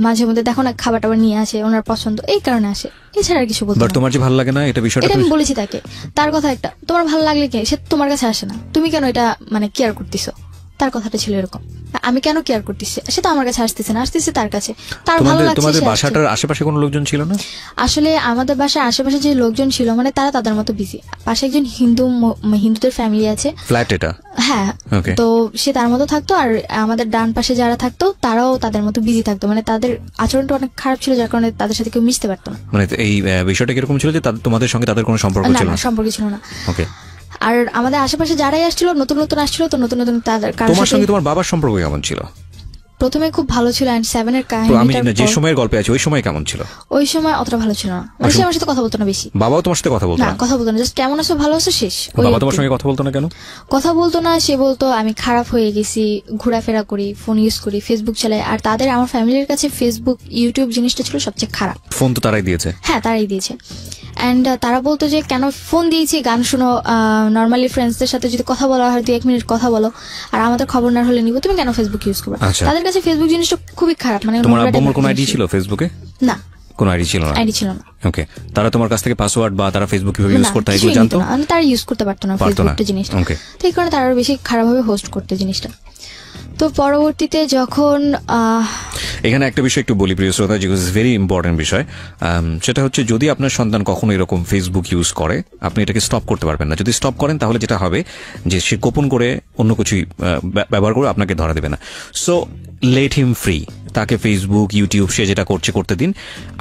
মাঝে মধ্যে দেখো না খাবার টাবার নিয়ে আসে, ওনার পছন্দ, এই কারণে আসে, এছাড়া আর কিছু বলতো না। তোমার যে ভালো লাগে না এটা বিষয়টা আমি বলেছি তাকে, তার কথা একটা, তোমার ভালো লাগলে কি সে তোমার কাছে আসে না, তুমি কেন এটা মানে কেয়ার করতেছো? তার কথাটা ছিল এরকম, আমি কেন কেয়ার করতেছি, সে তো আমার কাছে আসতেছে না, আসতেছে তার কাছে, তার ভালো লাগছে। তোমাদের বাসাটার আশেপাশে কোনো লোকজন ছিল না? আসলে আমাদের বাসার আশেপাশে যে লোকজন ছিল মানে তারা তাদের মতো বিজি। পাশে একজন হিন্দুদের ফ্যামিলি আছে, ফ্ল্যাট এটা। হ্যাঁ, তো সে তার মতো থাকতো, আর আমাদের ডান পাশে যারা থাকতো তারাও তাদের মতো বিজি থাকতো, মানে তাদের আচরণটা অনেক খারাপ ছিল, যার কারণে তাদের সাথে কেউ মিশতে পারতো না। মানে এই বিষয়টা কিরকম ছিল যে তোমাদের সঙ্গে তাদের কোনো সম্পর্ক ছিল না? সম্পর্ক ছিল না। ওকে। আর আমাদের আশেপাশে যারাই আসছিল নতুন নতুন আসছিল, তো নতুন নতুন তাদের। তোমার সঙ্গে তোমার বাবার সম্পর্ক কেমন ছিল? প্রথমে খুব ভালো ছিল, এন্ড 7 এর কাহিনীটা আমি যে সময়ের গল্পে আছে ওই সময় কেমন ছিল? ওই সময় অতটা ভালো ছিল না, মানে সে আমার সাথে কথা বলতো না বেশি। বাবাও তোমার সাথে কথা বলতো না? কথা বলতো না, জাস্ট কেমন আছো ভালো আছো শেষ। বাবা তোমার সঙ্গে কথা বলতো না কেন? কথা বলতো না, সে বলতো আমি খারাপ হয়ে গেছি, ঘোরাফেরা করি, ফোন ইউজ করি, ফেসবুক চালাই। আর তাদের, আমার ফ্যামিলির কাছে ফেসবুক ইউটিউব জিনিসটা ছিল সবচেয়ে খারাপ। ফোন তো তারাই দিয়েছে? হ্যাঁ, তারাই দিয়েছে। অ্যান্ড তারা বলতো যে কেন ফোন দিয়েছি, গান শুনো, নর্মালি ফ্রেন্ডসদের সাথে যদি কথা বলা হয় 2-1 মিনিট কথা বলো, আর আমাদের খবর না হলে নিব, তুমি কেন ফেসবুক ইউজ করবে? তাদের কাছে ফেসবুক জিনিসটা খুবই খারাপ। মানে তোমার আব্বুর কোনো আইডি ছিল ফেসবুকে? না, কোনো আইডি ছিল না? আইডি ছিল না। ওকে, তারা তোমার কাছ থেকে পাসওয়ার্ড বা তারা ফেসবুক কিভাবে ইউজ না, করতে হয় কিছুই এগুলো জানতো? নিত না। তারা ইউজ করতে পারতো না ফেসবুকটা জিনিসটা। ওকে, তো এই কারণে তারা আরো বেশি খারাপভাবে হোস্ট করতে জিনিসটা। তো পরবর্তীতে যখন এখানে একটা বিষয় একটু বলি প্রিয় শ্রোতা, যেগুলো ভেরি ইম্পর্টেন্ট বিষয়, সেটা হচ্ছে যদি আপনার সন্তান কখনো এরকম ফেসবুক ইউজ করে, আপনি এটাকে স্টপ করতে পারবেন না। যদি স্টপ করেন তাহলে যেটা হবে যে সে গোপন করে অন্য কিছুই ব্যবহার করে আপনাকে ধরা দেবে না। সো লেট হিম ফ্রি, তাকে ফেসবুক ইউটিউব সে যেটা করছে করতে দিন।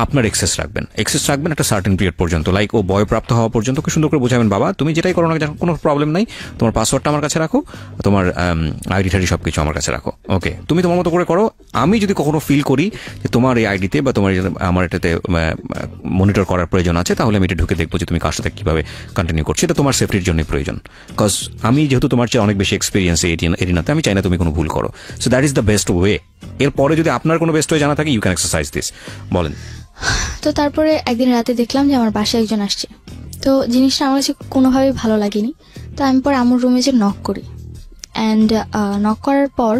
আপনার এক্সেস রাখবেন একটা সার্টেন পিরিয়ড পর্যন্ত, লাইক ও বয়প্রাপ্ত হওয়া পর্যন্ত খুব সুন্দর করে বোঝাবেন, বাবা তুমি যেটাই করো না কোনো প্রবলেম নাই, তোমার পাসওয়ার্ডটা আমার কাছে রাখো, তোমার আইডি টাইডি সবকিছু আমার কাছে রাখো। ওকে, তুমি তোমার মতো করে করো। আমি যদি কখনো ফিল করি যে তোমার এই আইডিতে বা তোমার আমার এটাতে মনিটর করার প্রয়োজন আছে, তাহলে আমি এটা ঢুকে দেখবো যে তুমি কার সাথে কিভাবে কন্টিনিউ করছো। এটা তোমার সেফটির জন্য প্রয়োজন, বিকজ আমি যেহেতু তোমার চেয়ে অনেক বেশি এক্সপিরিয়েন্স এরিনাতে, আমি চাই না তুমি কোনো ভুল করো। So that is the best way. এরপরে যদি আপনার কোনো বেস্ট ওয়ে জানা থাকে, ইউ ক্যান এক্সারসাইজ দিস। বলেন। তো তারপরে একদিন রাতে দেখলাম যে আমার বাসায় একজন আসছে। তো জিনিসটা আমার কাছে কোনোভাবেই ভালো লাগেনি। তো আমি পরে আমার রুমে যে নক করি, অ্যান্ড নক করার পর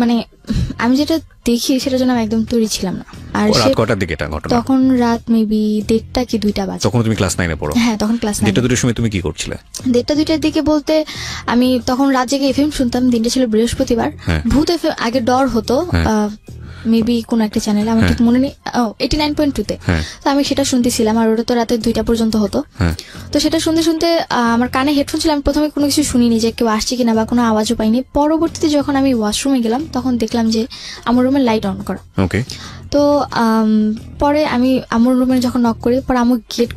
মানে আমি যেটা দেখি সেটার জন্য আমি একদম তৈরি ছিলাম না। আর রাত কটার দিকে এটা ঘটনা? তখন রাত মেবি 1:30 কি 2টা বাজে। তখন তুমি ক্লাস 9 এ পড়ো? হ্যাঁ, তখন ক্লাস 9। 1:30-2টার সময় তুমি কি করছিলে? 1:30-2টার দিকে বলতে আমি তখন রাত জেগে এফএম শুনতাম। দিনটা ছিল বৃহস্পতিবার। ভূত এফএম আগে ডর হতো, মেবি কোন একটা চ্যানেলে, আমার ঠিক মনে নেই, 89.2-তে। তো আমি সেটা শুনতেছিলাম, আর ওটা তো রাতে 2টা পর্যন্ত হতো। তো সেটা শুনতে শুনতে আমার কানে হেডফোন ছিল। আমি প্রথমে কোনো কিছু শুনিনি যে কেউ আসছে কিনা বা কোনো আওয়াজও পাইনি। পরবর্তীতে যখন আমি ওয়াশরুমে গেলাম, তখন দেখলাম যে আমার রুমের লাইট অন করা। ওকে। তো পরে আমি আমার রুমে যখন নক করি, পরে আমার গেট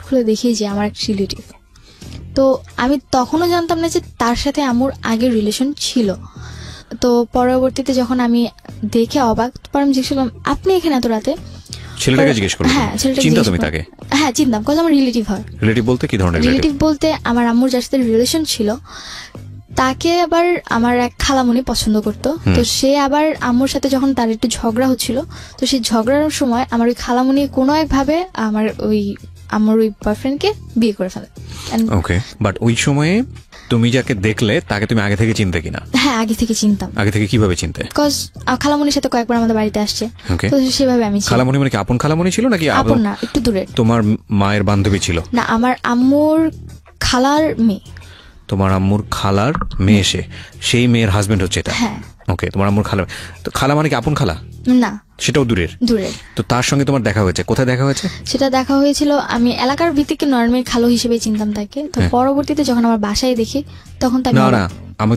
খুলে দেখি যে আমার এক রিলেটিভ। তো আমি তখনও জানতাম না যে তার সাথে আমার আগের রিলেশন ছিল। তো পরবর্তীতে যখন আমি দেখে অবাক, পরে আমি জিজ্ঞেস করলাম, আপনি এখানে এত রাতে? ছেলেটাকে জিজ্ঞেস করলাম। হ্যাঁ, ছেলেটাকে চিন্তা তুমি তাকে? হ্যাঁ, চিনতাম, কারণ আমার রিলেটিভ হয়। রিলেটিভ বলতে কি ধরনের রিলেটিভ? বলতে আমার আম্মুর যার সাথে রিলেশন ছিল, তাকে আবার আমার এক খালামণি পছন্দ করতো। তো সে আবার আম্মুর সাথে যখন তার একটু ঝগড়া হচ্ছিল, তো সেই ঝগড়ার সময় আমার ওই খালামণি কোনো একভাবে আমার ওই বয়ফ্রেন্ডকে বিয়ে করে ফেলে। ওকে, বাট ওই সময়ে তুমি যাকে দেখলে তাকে তুমি আগে থেকে চিনতে কিনা? হ্যাঁ, আগে থেকে চিনতাম। আগে থেকে কিভাবে চিনতে? বিকজ খালামণির সাথে কয়েকবার আমাদের বাড়িতে আসছে, তো সেভাবে আমি চিনি। খালামণি মানে কি আপন খালামণি ছিল নাকি? আপন না, একটু দূরের। তোমার মায়ের বান্ধবী ছিল? না, আমার আম্মুর খালার মেয়ে। তোমার আম্মুর খালার মেয়ে, সেই মেয়ের হাজবেন্ড হচ্ছে এটা? হ্যাঁ। ওকে, তোমার আম্মুর খালা। তো খালা মানে কি আপন খালা? না, সেটাও দূরের? দূরের। তো তার সঙ্গে তোমার দেখা হয়েছে, কোথায় দেখা হয়েছে? সেটা দেখা হয়েছিল, আমি এলাকার ভিত্তিকে নর্মাল খালো হিসেবে চিনতাম তাকে। তো পরবর্তীতে যখন আমার বাসায় দেখি, তখন তাকে না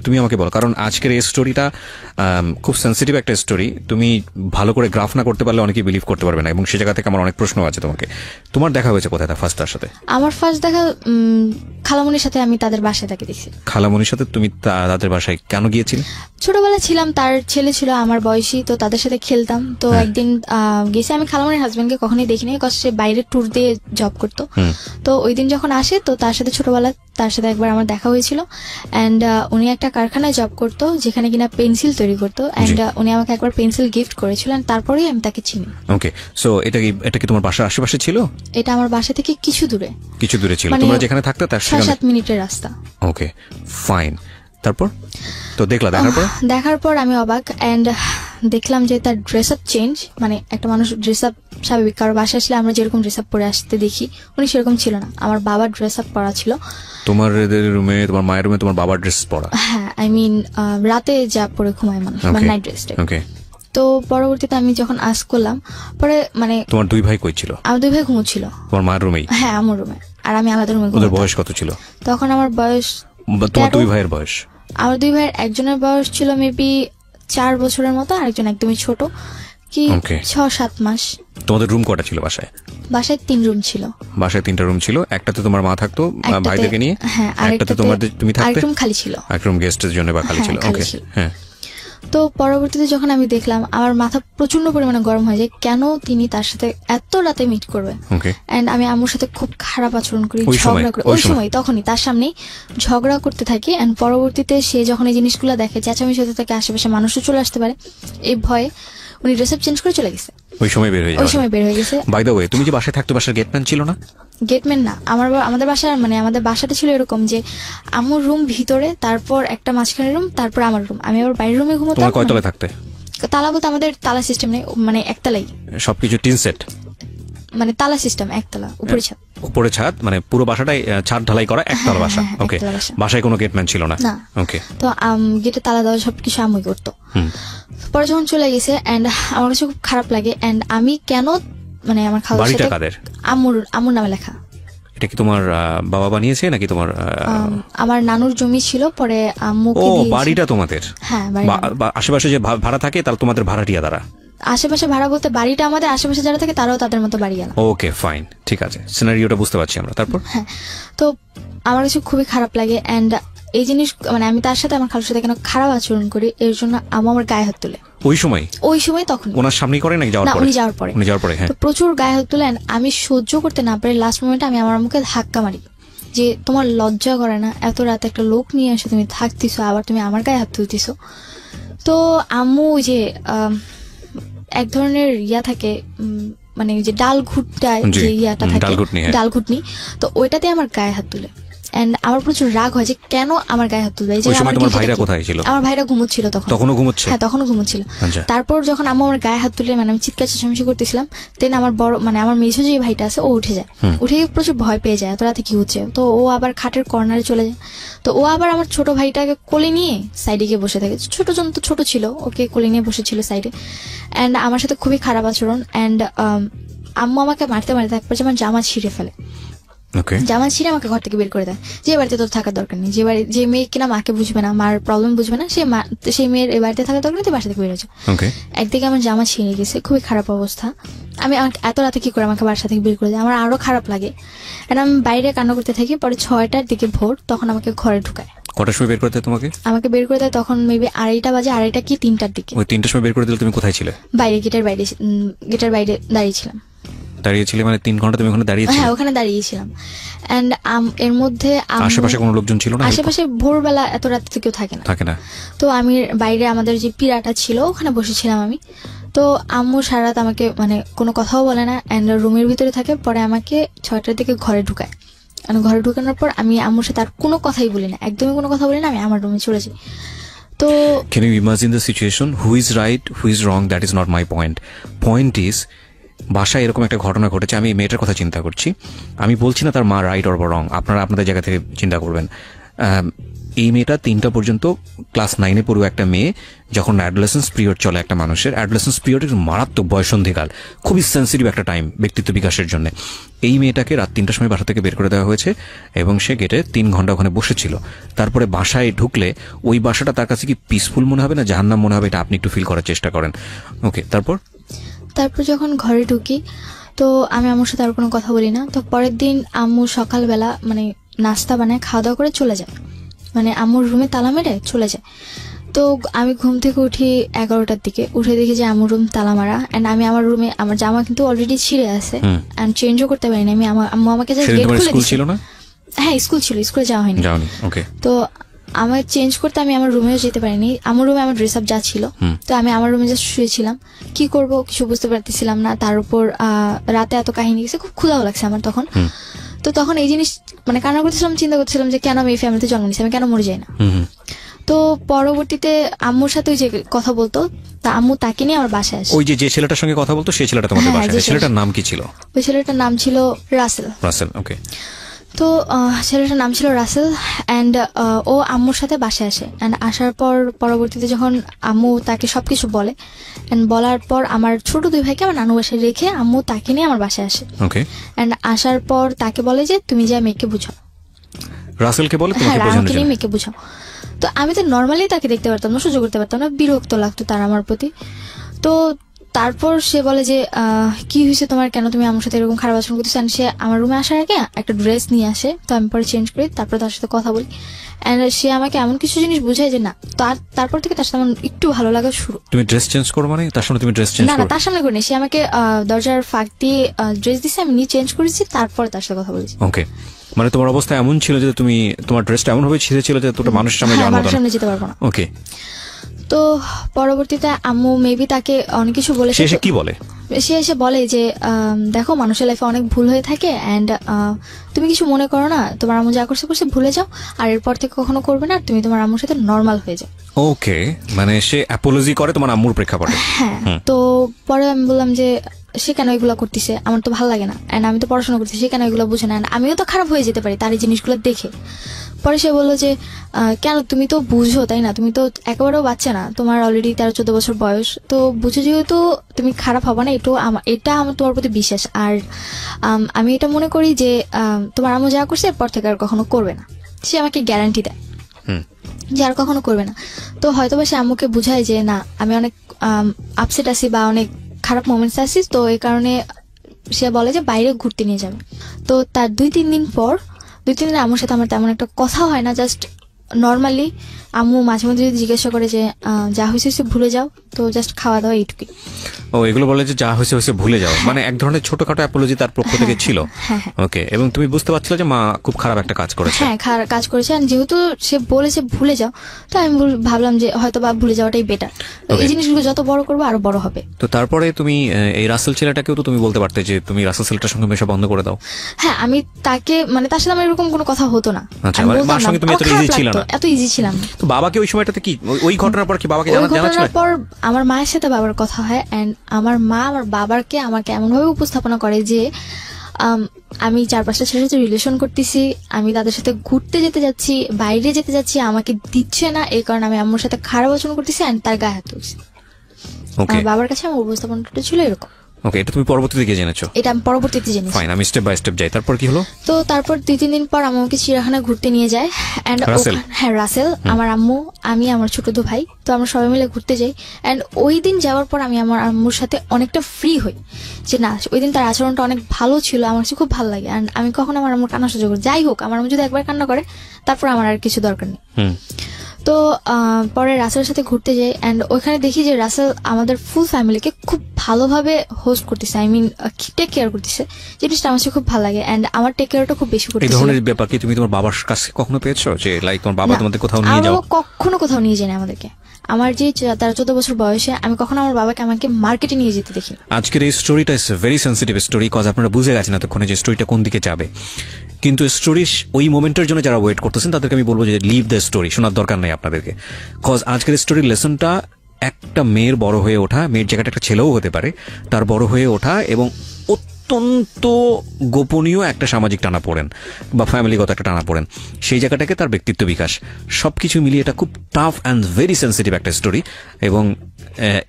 তুমি আমাকে বলো, কারণ আজকের এই স্টোরিটা খুব সেন্সিটিভ একটা স্টোরি। তুমি ভালো করে গ্রাফ না করতে পারলে অনেকেই বিলিভ করতে পারবে না, এবং সে জায়গা থেকে আমার অনেক প্রশ্ন আছে তোমাকে। তোমার দেখা হয়েছে কোথায় ফার্স্ট তার সাথে? আমার ফার্স্ট দেখা খালামণির সাথে, আমি তাদের বাসায় তাকে দেখছি। খালামণির সাথে তুমি তাদের বাসায় কেন গিয়েছিলে? ছোটবেলা ছিলাম, তার ছেলে ছিল আমার বয়সী, তো তাদের সাথে খেলতাম। তো একদিন গেছি, আমি খালামণির হাজবেন্ডকে কখনোই দেখিনি, বিকজ সে বাইরে ট্যুর দিয়ে জব করতো। তো ওই দিন যখন আসে, তো তার সাথে ছোটবেলা তার সাথে একবার আমার দেখা হয়েছিল। অ্যান্ড উনি একটা কারখানায় জব করতো, যেখানে কিনা পেন্সিল তৈরি করতো। অ্যান্ড উনি আমাকে একবার পেন্সিল গিফট করেছিলেন, তারপরেই আমি তাকে চিনি। ওকে, সো এটা কি তোমার বাসার আশেপাশে ছিল? এটা আমার বাসা থেকে কিছু দূরে ছিল। তোমরা যেখানে থাকতে তার 7 মিনিটের রাস্তা। ওকে, ফাইন। তারপর তো দেখার পর আমি অবাক। অ্যান্ড দেখলাম যে তার ড্রেস আপ চেঞ্জ, মানে একটা মানুষ ড্রেস আপ স্বাভাবিক, কারো বাসায় আসলে আমরা যেরকম ড্রেস আপ পরে আসতে দেখি, উনি সেরকম ছিল না। আমার বাবার ড্রেস আপ পরা ছিল। তোমার রুমে, তোমার মায়ের রুমে তোমার বাবার ড্রেস পরা? হ্যাঁ, আই মিন রাতে যা পরে ঘুমায় মানুষ, মানে নাইট ড্রেসটা। ওকে। তো পরবর্তীতে আমি যখন আস্ক করলাম, পরে মানে তোমার 2 ভাই কই ছিল? আমার 2 ভাই ঘুমোচ্ছিল তোমার মায়ের রুমেই? হ্যাঁ, আমার রুমে, আর আমি আলাদা রুমে ঘুমাতাম। ওদের বয়স কত ছিল তখন? আমার বয়স, তোমার 2 ভাইয়ের বয়স? আমার 2 ভাইয়ের একজনের বয়স ছিল মেবি 4 বছরের মতো, আরেকজন একদমই ছোট, কি 6-7 মাস। তোমাদের রুম কটা ছিল বাসায়? বাসায় 3 রুম ছিল। বাসায় 3টা রুম ছিল, একটাতে তোমার মা থাকতো ভাইদেরকে নিয়ে, হ্যাঁ, একটাতে তুমি থাকতে, আরেক রুম খালি ছিল, এক রুম গেস্টের জন্য বা খালি ছিল। ওকে, হ্যাঁ। তো পরবর্তীতে যখন আমি দেখলাম, আমার মাথা প্রচন্ড পরিমাণে গরম হয়ে যায়, কেন তিনি তার সাথে এত রাতে মিট করবে। এন্ড আমি আম্মুর সাথে খুব খারাপ আচরণ করি, ঝগড়া করি ওই সময়, তখনই তার সামনেই ঝগড়া করতে থাকি। এন্ড পরবর্তীতে সে যখন এই জিনিসগুলো দেখে, চেঁচামেচি হতে থাকে, আশেপাশে মানুষও চলে আসতে পারে, এই ভয়ে উনি ড্রেস আপ চেঞ্জ করে চলে গেছে। ওই সময় বের হয়ে গেছে। বাই দ্য ওয়ে, তুমি যে বাসায় থাকতো, বাসার গেটম্যান ছিল না? গেটম্যান না, আমাদের বাসার, মানে আমাদের বাসাটা ছিল এরকম যে আমার রুম ভিতরে, তারপর একটা মাঝখানে রুম, তারপর আমার রুম, আমি আবার বাইরের রুমে ঘুমাতাম। তোমার কয়তলায় থাকতে? তালা বলতে আমাদের তালা সিস্টেম নেই, মানে একতলাই, সবকিছু টিন সেট। মানে তালা সিস্টেম, একতলা, উপরে ছাদ। উপরে ছাদ মানে পুরো বাসাটাই ছাদ ঢালাই করা একতলা বাসা। ওকে, একতলা বাসা। বাসায় কোনো গেটম্যান ছিল না? না। ওকে, তো গেটে তালা দেওয়া সবকিছু আম্মুই করতো। পরে যখন চলে গেছে এন্ড আমার কাছে খুব খারাপ লাগে, এন্ড আমি কেন মানে আমার খাওয়ার বাড়িটা সাথে কাদের? আম্মুর নামে লেখা। এটা কি তোমার বাবা বানিয়েছে নাকি তোমার? আমার নানুর জমি ছিল, পরে আম্মুকে ও, দিয়েছি। বাড়িটা তোমাদের? হ্যাঁ, বাড়ি আশেপাশে যে ভাড়া থাকে তাহলে তোমাদের ভাড়াটিয়া দ্বারা? আশেপাশে ভাড়া বলতে বাড়িটা আমাদের, আশেপাশে যারা থাকে তারাও তাদের মতো বাড়ি গেল। ওকে, ফাইন, ঠিক আছে, সিনারিওটা বুঝতে পারছি আমরা। তারপর? হ্যাঁ, তো আমার কাছে খুবই খারাপ লাগে, এন্ড এই জিনিস মানে আমি তার সাথে আমার খালুর সাথে কেন খারাপ আচরণ করি এর জন্য আম্মু আমার গায়ে হাত তুলে। ওই সময় তখন ওনার সামনেই করে নাকি যাওয়ার না, পরে? উনি যাওয়ার পরে। হ্যাঁ। তো প্রচুর গায়ে হাত তুলে, আমি সহ্য করতে না পারি লাস্ট মোমেন্টে আমি আমার মুখে ধাক্কা মারি যে তোমার লজ্জা করে না, এত রাতে একটা লোক নিয়ে এসে তুমি থাকতেছো, আবার তুমি আমার গায়ে হাত তুলতেছো। তো আম্মু ওই যে এক ধরনের ইয়া থাকে, মানে যে ডাল ঘুটটায় যে ইয়াটা থাকে, ডাল ঘুটনি, তো ওইটাতে আমার গায়ে হাত তুলে। এন্ড আমার প্রচুর রাগ হয় যে কেন আমার গায়ে হাত তুলবে। তোমার ভাইরা কোথায় ছিল? আমার ভাইরা ঘুমোচ্ছিল তখনও ঘুমোচ্ছে? হ্যাঁ, তখনও ঘুমোচ্ছিল। তারপর যখন আম্মু আমার গায়ে হাত তুলে মানে আমি চিৎকার চেঁচামেচি করতেছিলাম, দেন আমার বড় মানে আমার মেঝো যে ভাইটা আছে ও উঠে যায়, উঠে প্রচুর ভয় পেয়ে যায় এত রাতে কি হচ্ছে। তো ও আবার খাটের কর্নারে চলে যায়। তো ও আবার আমার ছোট ভাইটাকে কোলে নিয়ে সাইডে গিয়ে বসে থাকে। ছোট ছিল, ওকে কোলে নিয়ে বসেছিল সাইডে। এন্ড আমার সাথে খুবই খারাপ আচরণ। এন্ড আম্মু আমাকে মারতে এক পর্যায়ে আমার জামা ছিঁড়ে ফেলে। জামা ছিঁড়ে আমাকে ঘর থেকে বের করে দেয়, যে বাড়িতে তোর থাকার দরকার নেই, যে মেয়ে কিনা মাকে বুঝবে না, মার প্রবলেম বুঝবে না, সেই মেয়ের এই বাড়িতে থাকার দরকার নেই, তুই বাসা থেকে বেরোচ্ছে। একদিকে আমার জামা ছিঁড়ে গেছে, খুবই খারাপ অবস্থা। আমি এত রাতে কি করে আমাকে বাসা থেকে বের করে দেয়, আমার আরো খারাপ লাগে। আর আমি বাইরে কান্না করতে থাকি। পরে 6টার দিকে ভোর, তখন আমাকে ঘরে ঢুকায়। কটার সময় বের করতে তোমাকে? আমাকে বের করে দেয় তখন মেবি 2:30 বাজে, 2:30 কি 3টার দিকে। ওই 3টার সময় বের করে দিলে তুমি কোথায় ছিলে? বাইরে, গেটের বাইরে দাঁড়িয়েছিলাম। দাঁড়িয়েছিলে মানে 3 ঘন্টা তুমি ওখানে দাঁড়িয়েছিলে? হ্যাঁ, ওখানে দাঁড়িয়েছিলাম। এন্ড এর মধ্যে আশেপাশে কোনো লোকজন ছিল না? আশেপাশে ভোরবেলা এত রাত থেকে কেউ থাকে না। তো আমি বাইরে আমাদের যে পিড়াটা ছিল ওখানে বসেছিলাম আমি। তো আম্মু সারা রাত আমাকে মানে কোনো কথাও বলে না, এন্ড রুমের ভিতরে থাকে। পরে আমাকে 6টার দিকে ঘরে ঢুকায়। ঘরে ঢুকানোর পর আমি আম্মুর সাথে আর কোনো কথাই বলি না, একদমই কোনো কথা বলি না, আমি আমার রুমে চলে যাই। তো can you imagine the situation? Who is right, who is wrong? That is not my point. Point is, বাসায় এরকম একটা ঘটনা ঘটেছে, আমি মেয়েটার কথা চিন্তা করছি, আমি বলছি না তার মা রাইট অর রং, আপনারা আপনাদের জায়গা থেকে চিন্তা করবেন। এই মেয়েটা 3টা পর্যন্ত ক্লাস 9-এ পড়ুয়া একটা মেয়ে, যখন অ্যাডোলেসেন্স পিরিয়ড চলে একটা মানুষের, অ্যাডোলেসেন্স পিরিয়ড একটু মারাত্মক বয়সন্ধিকাল, খুবই সেন্সিটিভ একটা টাইম ব্যক্তিত্ব বিকাশের জন্য। এই মেয়েটাকে রাত 3টার সময় বাসা থেকে বের করে দেওয়া হয়েছে এবং সে গেটে 3 ঘন্টা ওখানে বসেছিল। তারপরে বাসায় ঢুকলে ওই বাসাটা তার কাছে কি পিসফুল মনে হবে না জাহান্নাম মনে হবে, এটা আপনি একটু ফিল করার চেষ্টা করেন। ওকে, তারপর যখন ঘরে ঢুকি তো আমি আম্মুর সাথে আর কোনো কথা বলি না। তো পরের দিন আম্মু সকালবেলা মানে নাস্তা বানায় খাওয়া দাওয়া করে চলে যায়, মানে আম্মুর রুমে তালা মেরে চলে যায়। তো আমি ঘুম থেকে উঠি 11টার দিকে, উঠে দেখি যে আম্মুর রুম তালা মারা। এন্ড আমি আমার রুমে, আমার জামা কিন্তু অলরেডি ছিঁড়ে আছে, এন্ড চেঞ্জও করতে পারিনি আমি। আম্মু আমাকে জাস্ট গেট খুলে দিয়েছিল। হ্যাঁ, স্কুল ছিল, স্কুলে যাওয়া হয়নি। তো আমার চেঞ্জ করতে আমি আমার রুমেও যেতে পারিনি। আমার রুমে আমার ড্রেস আপ যা ছিল, তো আমি আমার রুমে জাস্ট শুয়েছিলাম। কি করব কিছু বুঝতে পারতেছিলাম না। তার উপর রাতে এত কাহিনী গেছে, খুব ক্ষুধাও লাগছে আমার তখন। তো তখন এই জিনিস মানে কান্না করতেছিলাম, চিন্তা করতেছিলাম যে কেন আমি এই ফ্যামিলিতে জন্ম নিয়েছি, আমি কেন মরে যাই না। তো পরবর্তীতে আম্মুর সাথে ওই যে কথা বলতো, তা আম্মু তাকে নিয়ে আমার বাসায় আসে। ওই যে ছেলেটার সঙ্গে কথা বলতো সেই ছেলেটা তোমাদের বাসায়? ছেলেটার নাম কি ছিল? ওই ছেলেটার নাম ছিল রাসেল। ওকে। তো ছেলেটার নাম ছিল রাসেল। অ্যান্ড ও আম্মুর সাথে বাসায় আসে। অ্যান্ড আসার পর পরবর্তীতে যখন আম্মু তাকে সবকিছু বলে, অ্যান্ড বলার পর আমার ছোট 2 ভাইকে আমার নানু বাসায় রেখে আম্মু তাকে নিয়ে আমার বাসায় আসে। অ্যান্ড আসার পর তাকে বলে যে তুমি যা মেয়েকে বুঝাও। রাসেলকে বলে হ্যাঁ, আমাকে নিয়ে মেয়েকে বুঝাও। তো আমি তো নর্মালি তাকে দেখতে পারতাম না, সহ্য করতে পারতাম না, বিরক্ত লাগতো তার আমার প্রতি। তো তারপর সে বলে যে কি হয়েছে তোমার, কেন তুমি আমার সাথে এরকম খারাপ আচরণ করতেছো। সে আমার রুমে আসার আগে একটা ড্রেস নিয়ে আসে, তো আমি পরে চেঞ্জ করি, তারপর তার সাথে কথা বলি। এন্ড সে আমাকে এমন কিছু জিনিস বুঝায় যে না, তারপর থেকে তার সাথে আমার একটু ভালো লাগা শুরু। তুমি ড্রেস চেঞ্জ করো মানে তার সামনে তুমি ড্রেস চেঞ্জ করো? না, তার সামনে করিনি, সে আমাকে দরজার ফাঁক দিয়ে ড্রেস দিছে, আমি নিয়ে চেঞ্জ করেছি, তারপর তার সাথে কথা বলেছি। ওকে, মানে তোমার অবস্থা এমন ছিল যে তুমি তোমার ড্রেসটা এমন ভাবে ছিঁড়েছিল যে তোটা মানুষের সামনে সামনে যেতে পারবো না। ওকে। তো পরবর্তীতে আম্মু মেবি তাকে অনেক কিছু বলে। সে কি বলে? সে এসে বলে যে দেখো মানুষের লাইফে অনেক ভুল হয়ে থাকে, এন্ড তুমি কিছু মনে করো না, তোমার আম্মু যা করছে ভুলে যাও, আর এরপর থেকে কখনো করবে না, তুমি তোমার আম্মুর সাথে নর্মাল হয়ে যাও। ওকে, মানে সে অ্যাপোলজি করে তোমার আম্মুর প্রেক্ষাপটে। হ্যাঁ। তো পরে আমি বললাম যে সে কেন এগুলো করতেছে, আমার তো ভালো লাগে না, এন্ড আমি তো পড়াশোনা করতেছি, সে কেন এগুলো বুঝে না, and আমিও তো খারাপ হয়ে যেতে পারি তার এই জিনিসগুলো দেখে। পরে সে বললো যে কেন, তুমি তো বুঝো তাই না, তুমি তো একেবারেও বাচ্চা না, তোমার অলরেডি 13-14 বছর বয়স, তো বুঝো যেহেতু তুমি খারাপ হবে না, এটা আমার তোমার প্রতি বিশ্বাস। আর আমি এটা মনে করি যে তোমার আম্মু যা করছে এরপর থেকে আর কখনো করবে না, সে আমাকে গ্যারান্টি দেয় যে আর কখনো করবে না। তো হয়তো বা সে আম্মুকে বুঝায় যে না, আমি অনেক আপসেট আছি বা অনেক খারাপ মোমেন্টস আছি, তো এই কারণে সে বলে যে বাইরে ঘুরতে নিয়ে যাবে। তো তার 2-3 দিন পর, 2-3 দিন আম্মুর সাথে আমার তেমন একটা কথা হয় না, জাস্ট নর্মালি আম্মু মাঝে মধ্যে যদি জিজ্ঞাসা করে যে যা হয়েছে ভুলে যাও, তো জাস্ট খাওয়া দাওয়া এইটুকুই। ও, এগুলো বলে যে যা হয়েছে ভুলে যাও, মানে এক ধরনের ছোটখাটো অ্যাপোলজি তার পক্ষ থেকে ছিল। ওকে, এবং তুমি বুঝতে পারছিলে যে মা খুব খারাপ একটা কাজ করেছে। হ্যাঁ, কাজ করেছে, আর যেহেতু সে বলেছে ভুলে যাও, তো আমি ভাবলাম যে হয়তো বা ভুলে যাওয়াটাই বেটার, এই জিনিসগুলো যত বড় করবো আরো বড় হবে। তো তারপরে তুমি এই রাসেল ছেলেটাকেও তো তুমি বলতে পারতে যে তুমি রাসেল ছেলেটার সঙ্গে মেশা বন্ধ করে দাও। হ্যাঁ, আমি তাকে মানে তার সাথে আমার এরকম কোনো কথা হতো না। আচ্ছা, মার সঙ্গে তুমি এত ইজি ছিল না, এত ইজি ছিলাম। তো বাবাকে ওই সময়টাতে কি, ওই ঘটনার পর কি বাবাকে জানাচ্ছিল? পর আমার মায়ের সাথে বাবার কথা হয়, এন্ড আমার মা আমার বাবাকে আমাকে এমন ভাবে উপস্থাপনা করে যে আমি 4-5টা ছেলের সাথে রিলেশন করতেছি, আমি তাদের সাথে ঘুরতে যেতে যাচ্ছি, বাইরে যেতে যাচ্ছি, আমাকে দিচ্ছে না, এই কারণে আমি আম্মুর সাথে খারাপ আচরণ করতেছি, এন্ড তার গায়ে হাত তুলছি। আমার বাবার কাছে আমার উপস্থাপনাটা ছিল এরকম। ওকে, এটা তুমি পরবর্তীতে গিয়ে জেনেছো? এটা আমি পরবর্তীতে জেনেছি। ফাইন, আমি স্টেপ বাই স্টেপ যাই। তারপর কি হলো? তো তারপর 2-3 দিন পর আমাকে চিড়িয়াখানা ঘুরতে নিয়ে যায়, এন্ড হ্যাঁ রাসেল, আমার আম্মু, আমি, আমার ছোট দু ভাই, তো আমরা সবাই মিলে ঘুরতে যাই। এন্ড ওই দিন যাওয়ার পর আমি আমার আম্মুর সাথে অনেকটা ফ্রি হই, যে না ওই দিন তার আচরণটা অনেক ভালো ছিল, আমার কাছে খুব ভালো লাগে। এন্ড আমি কখনো আমার আম্মুর কান্না সহ্য করি, যাই হোক আমার আম্মু যদি একবার কান্না করে তারপর আমার আর কিছু দরকার নেই। তো পরে রাসেলের সাথে ঘুরতে যাই, এন্ড ওইখানে দেখি যে রাসেল আমাদের ফুল ফ্যামিলিকে খুব ভালোভাবে হোস্ট করতেছে, আই মিন টেক কেয়ার করতেছে, জিনিসটা আমার খুব ভালো লাগে। এন্ড আমার টেক কেয়ারটা খুব বেশি করতেছে। এই ধরনের ব্যাপার কি তুমি তোমার বাবার কাছে কখনো পেয়েছো, যে লাইক তোমার বাবা তোমাদের কোথাও নিয়ে যাও? কখনো কোথাও নিয়ে যায় না আমাদেরকে। আমার যে 13-14 বছর বয়সে আমি কখনো আমার বাবাকে আমাকে মার্কেটে নিয়ে যেতে দেখি। আজকের এই স্টোরিটা is very sensitive story, cause আপনারা বুঝে গেছেন এতক্ষণে যে স্টোরিটা কোন দিকে যাবে। কিন্তু স্টোরি ওই মোমেন্টের জন্য যারা ওয়েট করতেছেন তাদেরকে আমি বলবো যে লিভ দ্য স্টোরি, শোনার দরকার নেই আপনাদেরকে। কজ আজকের স্টোরির লেসনটা একটা মেয়ের বড় হয়ে ওঠা, মেয়ের জায়গাটা একটা ছেলেও হতে পারে, তার বড় হয়ে ওঠা এবং অত্যন্ত গোপনীয় একটা সামাজিক টানাপোড়েন বা ফ্যামিলিগত একটা টানাপোড়েন, সেই জায়গাটাকে তার ব্যক্তিত্ব বিকাশ, সবকিছু মিলিয়ে এটা খুব টাফ অ্যান্ড ভেরি সেন্সিটিভ একটা স্টোরি। এবং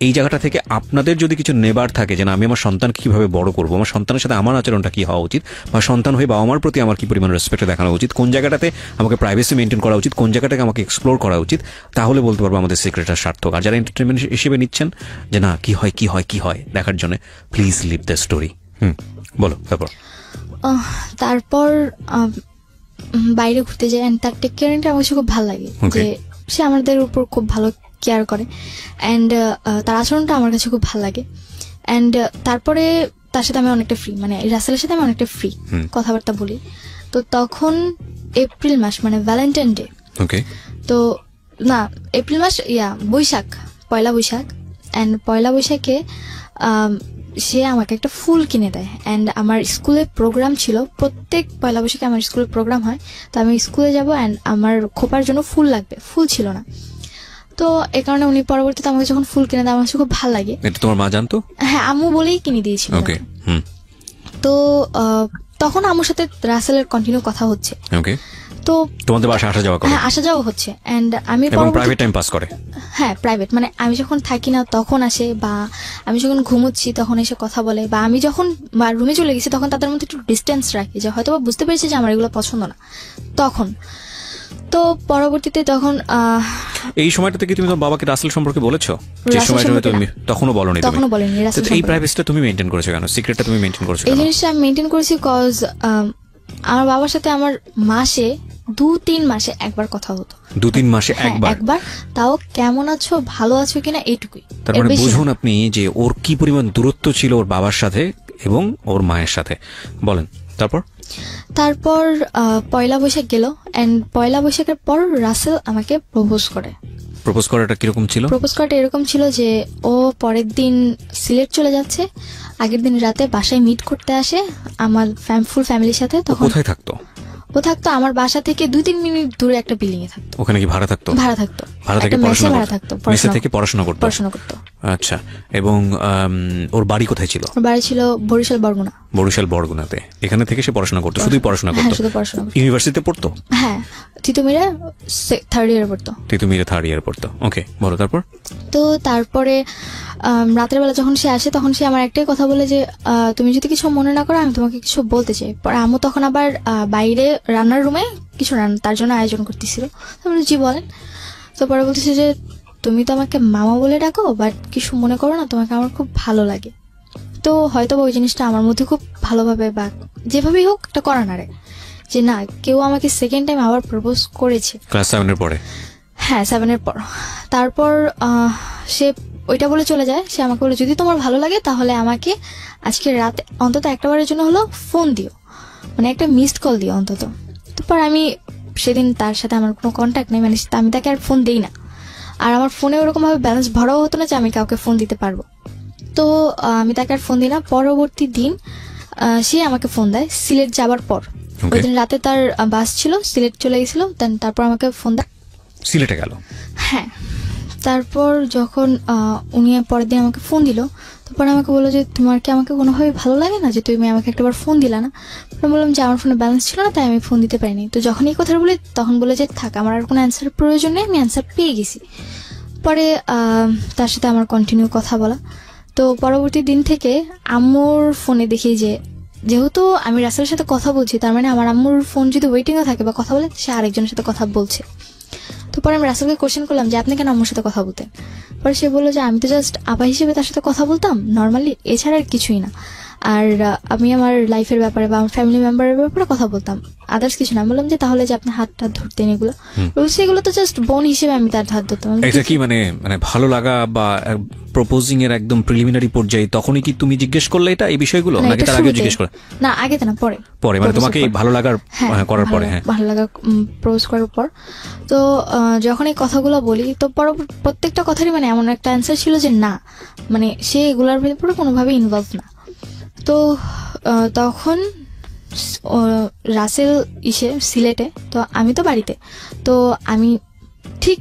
এই জায়গাটা থেকে আপনাদের যদি কিছু নেবার থাকে যে না আমি আমার সন্তানকে কিভাবে বড় করবো, আমার সন্তানের সাথে আমার আচরণটা কি হওয়া উচিত, বা সন্তান হয়ে বাবা মার প্রতি আমার কি পরিমাণ রেসপেক্ট দেখানো উচিত, কোন জায়গাটাতে আমাকে প্রাইভেসি মেনটেন করা উচিত, কোন জায়গাটাকে আমাকে এক্সপ্লোর করা উচিত, তাহলে বলতে পারবো আমাদের সিক্রেটটা সার্থক। আর যারা এন্টারটেনমেন্ট হিসেবে নিচ্ছেন যে না কি হয় দেখার জন্য, প্লিজ লিভ দ্য স্টোরি। বলো তারপর বাইরে ঘুরতে যাই, তার টেক কেয়ারিংটা আমার খুব ভালো লাগে, যে সে আমাদের উপর খুব ভালো কেয়ার করে, এন্ড তার আচরণটা আমার কাছে খুব ভালো লাগে। এন্ড তারপরে তার সাথে আমি অনেকটা ফ্রি, মানে রাসেলের সাথে আমি অনেকটা ফ্রি কথাবার্তা বলি। তো তখন এপ্রিল মাস, মানে ভ্যালেন্টাইন ডে, তো না এপ্রিল মাস বৈশাখ, পয়লা বৈশাখ, এন্ড পয়লা বৈশাখে সে আমাকে একটা ফুল কিনে দেয়। এন্ড আমার স্কুলে প্রোগ্রাম ছিল, প্রত্যেক পয়লা বৈশাখে আমার স্কুলে প্রোগ্রাম হয়, তো আমি স্কুলে যাব, এন্ড আমার খোপার জন্য ফুল লাগবে, ফুল ছিল না, তো এ কারণে উনি পরবর্তীতে আমাকে যখন ফুল কিনে দেয় আমার খুব ভালো লাগে। এটা তোমার মা জানতো? হ্যাঁ, আম্মু বলেই কিনে দিয়েছিল। তো তখন আম্মুর সাথে রাসেলের কন্টিনিউ কথা হচ্ছে, তো তোমাদের বাসা আসা যাওয়া করে? হ্যাঁ, আসা যাওয়া হচ্ছে। এন্ড আমি প্রাইভেট টাইম পাস করে? হ্যাঁ, প্রাইভেট, মানে আমি যখন থাকি না তখন আসে, বা আমি যখন ঘুমোচ্ছি তখন এসে কথা বলে, বা আমি যখন রুমে চলে গেছি তখন তাদের মধ্যে একটু ডিস্টেন্স রাখি, যে হয়তো বুঝতে পেরেছি যে আমার এগুলো পছন্দ না তখন। তো পরবর্তীতে তখন এই সময়টা থেকে তুমি তোমার বাবাকে রাসেল সম্পর্কে বলেছো? যে সময়টা তুমি তখনও বলনি? তখনও বলিনি। এই প্রাইভেসিটা তুমি মেইনটেইন করেছো কেন? সিক্রেটটা তুমি মেইনটেইন করেছো কেন? এই জিনিসটা আমি মেইনটেইন করেছি কজ আমার বাবার সাথে আমার মাসে 2-3 মাসে একবার কথা হতো। 2-3 মাসে একবার? তাও কেমন আছো, ভালো আছো কিনা, এইটুকুই। তার মানে বুঝুন আপনি যে ওর কি পরিমাণ দূরত্ব ছিল ওর বাবার সাথে এবং ওর মায়ের সাথে। বলেন তারপর পয়লা বৈশাখ গেল, এন্ড পয়লা বৈশাখের পর রাসেল আমাকে প্রপোজ করে। প্রপোজ করাটা কিরকম ছিল? প্রপোজ করাটা এরকম ছিল যে ও পরের দিন সিলেট চলে যাচ্ছে, আগের দিন রাতে বাসায় মিট করতে আসে আমার ফুল ফ্যামিলির সাথে। তখন কোথায় থাকতো? ও থাকতো আমার বাসা থেকে 2-3 মিনিট দূরে একটা বিল্ডিং এ থাকতো। ওখানে কি ভাড়া থাকতো? ভাড়া থাকতো, ভাড়া থেকে পড়াশোনা করতো। মেসে থেকে পড়াশোনা করতো। আচ্ছা, এবং ওর বাড়ি কোথায় ছিল? ওর বাড়ি ছিল বরিশাল বরগুনা। বরিশাল বরগুনাতে। এখানে থেকে সে পড়াশোনা করতো, শুধুই পড়াশোনা হ্যাঁ, করতো? শুধু পড়াশোনা করতো। ইউনিভার্সিটিতে পড়তো? হ্যাঁ, তিতুমিরে 3rd ইয়ারে পড়তো। তিতুমিরে 3rd ইয়ার পড়তো। ওকে, বলো তারপর। তো তারপরে রাতের বেলা যখন সে আসে তখন সে আমার একটাই কথা বলে যে তুমি যদি কিছু মনে না করো আমি তোমাকে কিছু বলতে চাই। পরে আম্মু তখন আবার বাইরে রান্নার রুমে কিছু তার জন্য আয়োজন করতেছিল। তারপরে জি বলেন। তো পরে বলতেছে যে তুমি তো আমাকে মামা বলে ডাকো, বাট কিছু মনে করো না, তোমাকে আমার খুব ভালো লাগে। তো হয়তো ওই জিনিসটা আমার মধ্যে খুব ভালোভাবে বা যেভাবেই হোক একটা করা নাড়ে যে না, কেউ আমাকে সেকেন্ড টাইম আবার প্রপোজ করেছে। ক্লাস 7 এর পরে? হ্যাঁ, 7 এর পর। তারপর সে ওইটা বলে চলে যায়। সে আমাকে বলে যদি তোমার ভালো লাগে তাহলে আমাকে আজকে রাতে অন্তত একটাবারের জন্য হলো ফোন দিও, মানে একটা মিসড কল দিও অন্তত। তারপর আমি সেদিন তার সাথে আমার কোনো কন্ট্যাক্ট নেই, মানে আমি তাকে আর ফোন দিই না। আর আমার ফোনে ওরকম ভাবে ব্যালেন্স ভরাও হতো না যে আমি কাউকে ফোন দিতে পারবো। তো আমি তাকে আর ফোন দিই না। পরবর্তী দিন সে আমাকে ফোন দেয় সিলেট যাবার পর। ওই দিন রাতে তার বাস ছিল, সিলেট চলে গেছিল। তারপর আমাকে ফোন দেয়। সিলেটে গেল? হ্যাঁ। তারপর যখন উনি পরের দিন আমাকে ফোন দিল, তারপর আমাকে বললো যে তোমার কি আমাকে কোনোভাবে ভালো লাগে না যে তুমি আমাকে একটাবার ফোন দিলা না? আমি বললাম যে আমার ফোনে ব্যালেন্স ছিল না, তাই আমি ফোন দিতে পারিনি। তো যখন এই কথা বলে তখন বলে যে থাক, আমার আর কোনো অ্যান্সার প্রয়োজন নেই, আমি অ্যান্সার পেয়ে গেছি। পরে তার সাথে আমার কন্টিনিউ কথা বলা। তো পরবর্তী দিন থেকে আম্মুর ফোনে দেখি যে যেহেতু আমি রাসেলের সাথে কথা বলছি, তার মানে আমার আম্মুর ফোন যদি ওয়েটিংয়ে থাকে বা কথা বলে, সে আরেকজনের সাথে কথা বলছে। তো পরে আমি রাসেলকে কোশ্চেন করলাম যে আপনি কেন আম্মুর সাথে কথা বলতেন? পরে সে বললো যে আমি তো জাস্ট আপা হিসেবে তার সাথে কথা বলতাম নর্মালি, এছাড়া আর কিছুই না। আর আমি আমার লাইফের ব্যাপারে বা আমার ফ্যামিলি মেম্বারের ব্যাপারে কথা বলতাম, আদার্স কিছু না। বললাম যে তাহলে যে আপনি হাতটা ধরতেন এগুলো, সেগুলো তো জাস্ট বোন হিসেবে আমি তার হাত ধরতাম। এটা কি মানে ভালো লাগা বা প্রপোজিং এর একদম প্রিলিমিনারি পর্যায়ে তখনই কি তুমি জিজ্ঞেস করলে এটা এই বিষয়গুলো, নাকি তার আগে জিজ্ঞেস করে? না, আগে তো না, পরে। পরে মানে তোমাকে ভালো লাগার করার পরে? হ্যাঁ, ভালো লাগা প্রপোজ করার পর। তো যখন এই কথাগুলো বলি তো প্রত্যেকটা কথারই মানে এমন একটা অ্যান্সার ছিল যে না, মানে সে এগুলোর ভিতরে কোনোভাবে ইনভলভ না। তো তখন রাসেল সিলেটে, তো আমি তো বাড়িতে। তো আমি ঠিক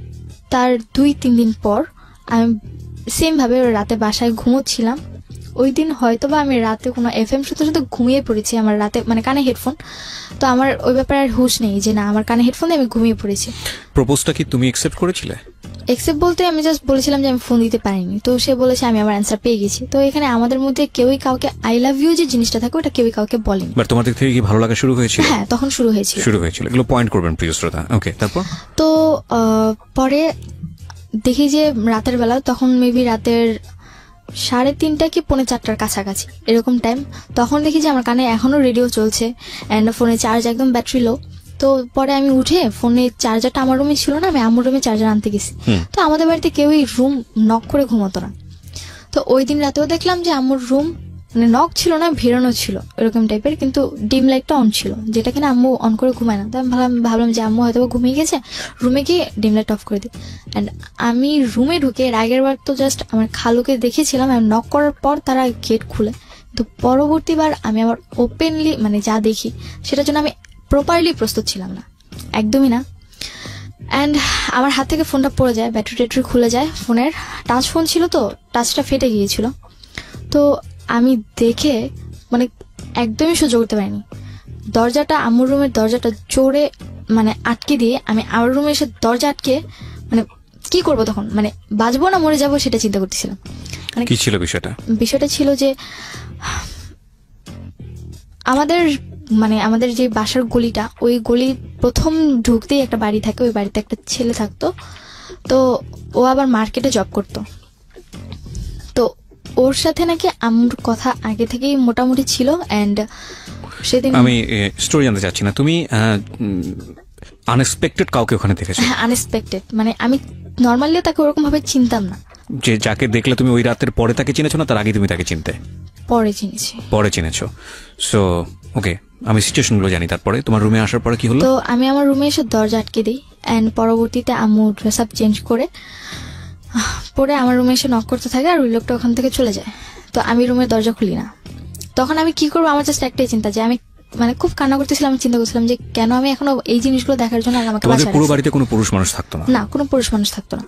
তার 2-3 দিন পর আমি সেম ভাবে রাতে বাসায় ঘুমোচ্ছিলাম। ওই দিন হয়তো বা আমি রাতে কোনো FM শুনতে শুনতে ঘুমিয়ে পড়েছি, আমার রাতে মানে কানে হেডফোন। তো আমার ওই ব্যাপারে আর হুঁশ নেই যে না, আমার কানে হেডফোন দিয়ে আমি ঘুমিয়ে পড়েছি। প্রপোজটা কি তুমি অ্যাকসেপ্ট করেছিলে? অ্যাকসেপ্ট বলতে আমি জাস্ট বলেছিলাম যে আমি ফোন দিতে পারিনি। তো সে বলেছে আমি আমার অ্যান্সার পেয়ে গেছি। তো এখানে আমাদের মধ্যে কেউই কাউকে আই লাভ ইউ যে জিনিসটা থাকে ওটা কেউই কাউকে বলেনি। বাট তোমার দিক থেকে কি ভালো লাগা শুরু হয়েছিল? হ্যাঁ, তখন শুরু হয়েছিল। এগুলো পয়েন্ট করবেন প্রিয় শ্রোতা। ওকে, তারপর? তো পরে দেখি যে রাতের বেলা, তখন মেবি রাতের 3:30 কি 4:45 কাছাকাছি এরকম টাইম। তখন দেখি যে আমার কানে এখনো রেডিও চলছে অ্যান্ড ফোনে চার্জ একদম ব্যাটারি লো। তো পরে আমি উঠে ফোনে চার্জারটা আমার রুমে ছিল না, আমি আম্মুর রুমে চার্জার আনতে গেছি। তো আমাদের বাড়িতে কেউই রুম নক করে ঘুমোতো না। তো ওই দিন রাতেও দেখলাম যে আম্মুর রুম মানে নক ছিল না, ভিড়ানো ছিল এরকম টাইপের, কিন্তু ডিম লাইটটা অন ছিল, যেটা কিনা আম্মু অন করে ঘুমায় না। তো আমি ভাবলাম যে আম্মু হয়তো ঘুমিয়ে গেছে, রুমে গিয়ে ডিম লাইট অফ করে দিই। অ্যান্ড আমি রুমে ঢুকে আগের বার তো জাস্ট আমার খালুকে দেখেছিলাম নক করার পর তারা গেট খুলে। তো পরবর্তীবার আমি আবার ওপেনলি মানে যা দেখি সেটার জন্য আমি প্রপারলি প্রস্তুত ছিলাম না, একদমই না। অ্যান্ড আমার হাত থেকে ফোনটা পড়ে যায়, ব্যাটারি খুলে যায় ফোনের। টাচ ফোন ছিল তো টাচটা ফেটে গিয়েছিল। তো আমি দেখে মানে একদমই সহ্য করতে পারিনি। দরজাটা আম্মুর রুমের দরজাটা জোরে মানে আটকে দিয়ে আমি আমার রুমে এসে দরজা আটকে মানে কি করব তখন, মানে বাঁচবো না মরে যাবো সেটা চিন্তা করতেছিলাম। মানে কি ছিল বিষয়টা? বিষয়টা ছিল যে আমাদের যে বাসার গলিটা, ওই গলি প্রথম ঢুকতেই একটা বাড়ি থাকে, ওই বাড়িতে একটা ছেলে থাকতো। তো ও আবার মার্কেটে জব করতো। তো ওর সাথে নাকি আম্মুর কথা আগে থেকেই মোটামুটি ছিল। এন্ড সেদিন আমি স্টোরি জানতে চাচ্ছি না, তুমি আনএক্সপেক্টেড কাউকে ওখানে দেখেছো? হ্যাঁ, আনএক্সপেক্টেড। মানে আমি নর্মালি তাকে ওরকম ভাবে চিনতাম না। যে যাকে দেখলে তুমি ওই রাতের পরে তাকে চিনেছো না তার আগে তুমি তাকে চিনতে? পরে চিনেছো। সো ওকে, আমি সিচুয়েশনগুলো জানি। তারপরে তোমার রুমে আসার পরে কি হলো? তো আমি আমার রুমে এসে দরজা আটকে দিই এন্ড পরবর্তীতে আম্মু ড্রেস আপ চেঞ্জ করে পরে আমার রুমে এসে নক করতে থাকে আর ওই লোকটা ওখান থেকে চলে যায়। তো আমি রুমের দরজা খুলি না। তখন আমি কি করবো, আমার জাস্ট একটাই চিন্তা যে আমি মানে খুব কান্না করতেছিলাম। আমি চিন্তা করছিলাম যে কেন আমি এখনো এই জিনিসগুলো দেখার জন্য আমাকে পুরো বাড়িতে কোনো পুরুষ মানুষ থাকতো না? না, কোনো পুরুষ মানুষ থাকতো না।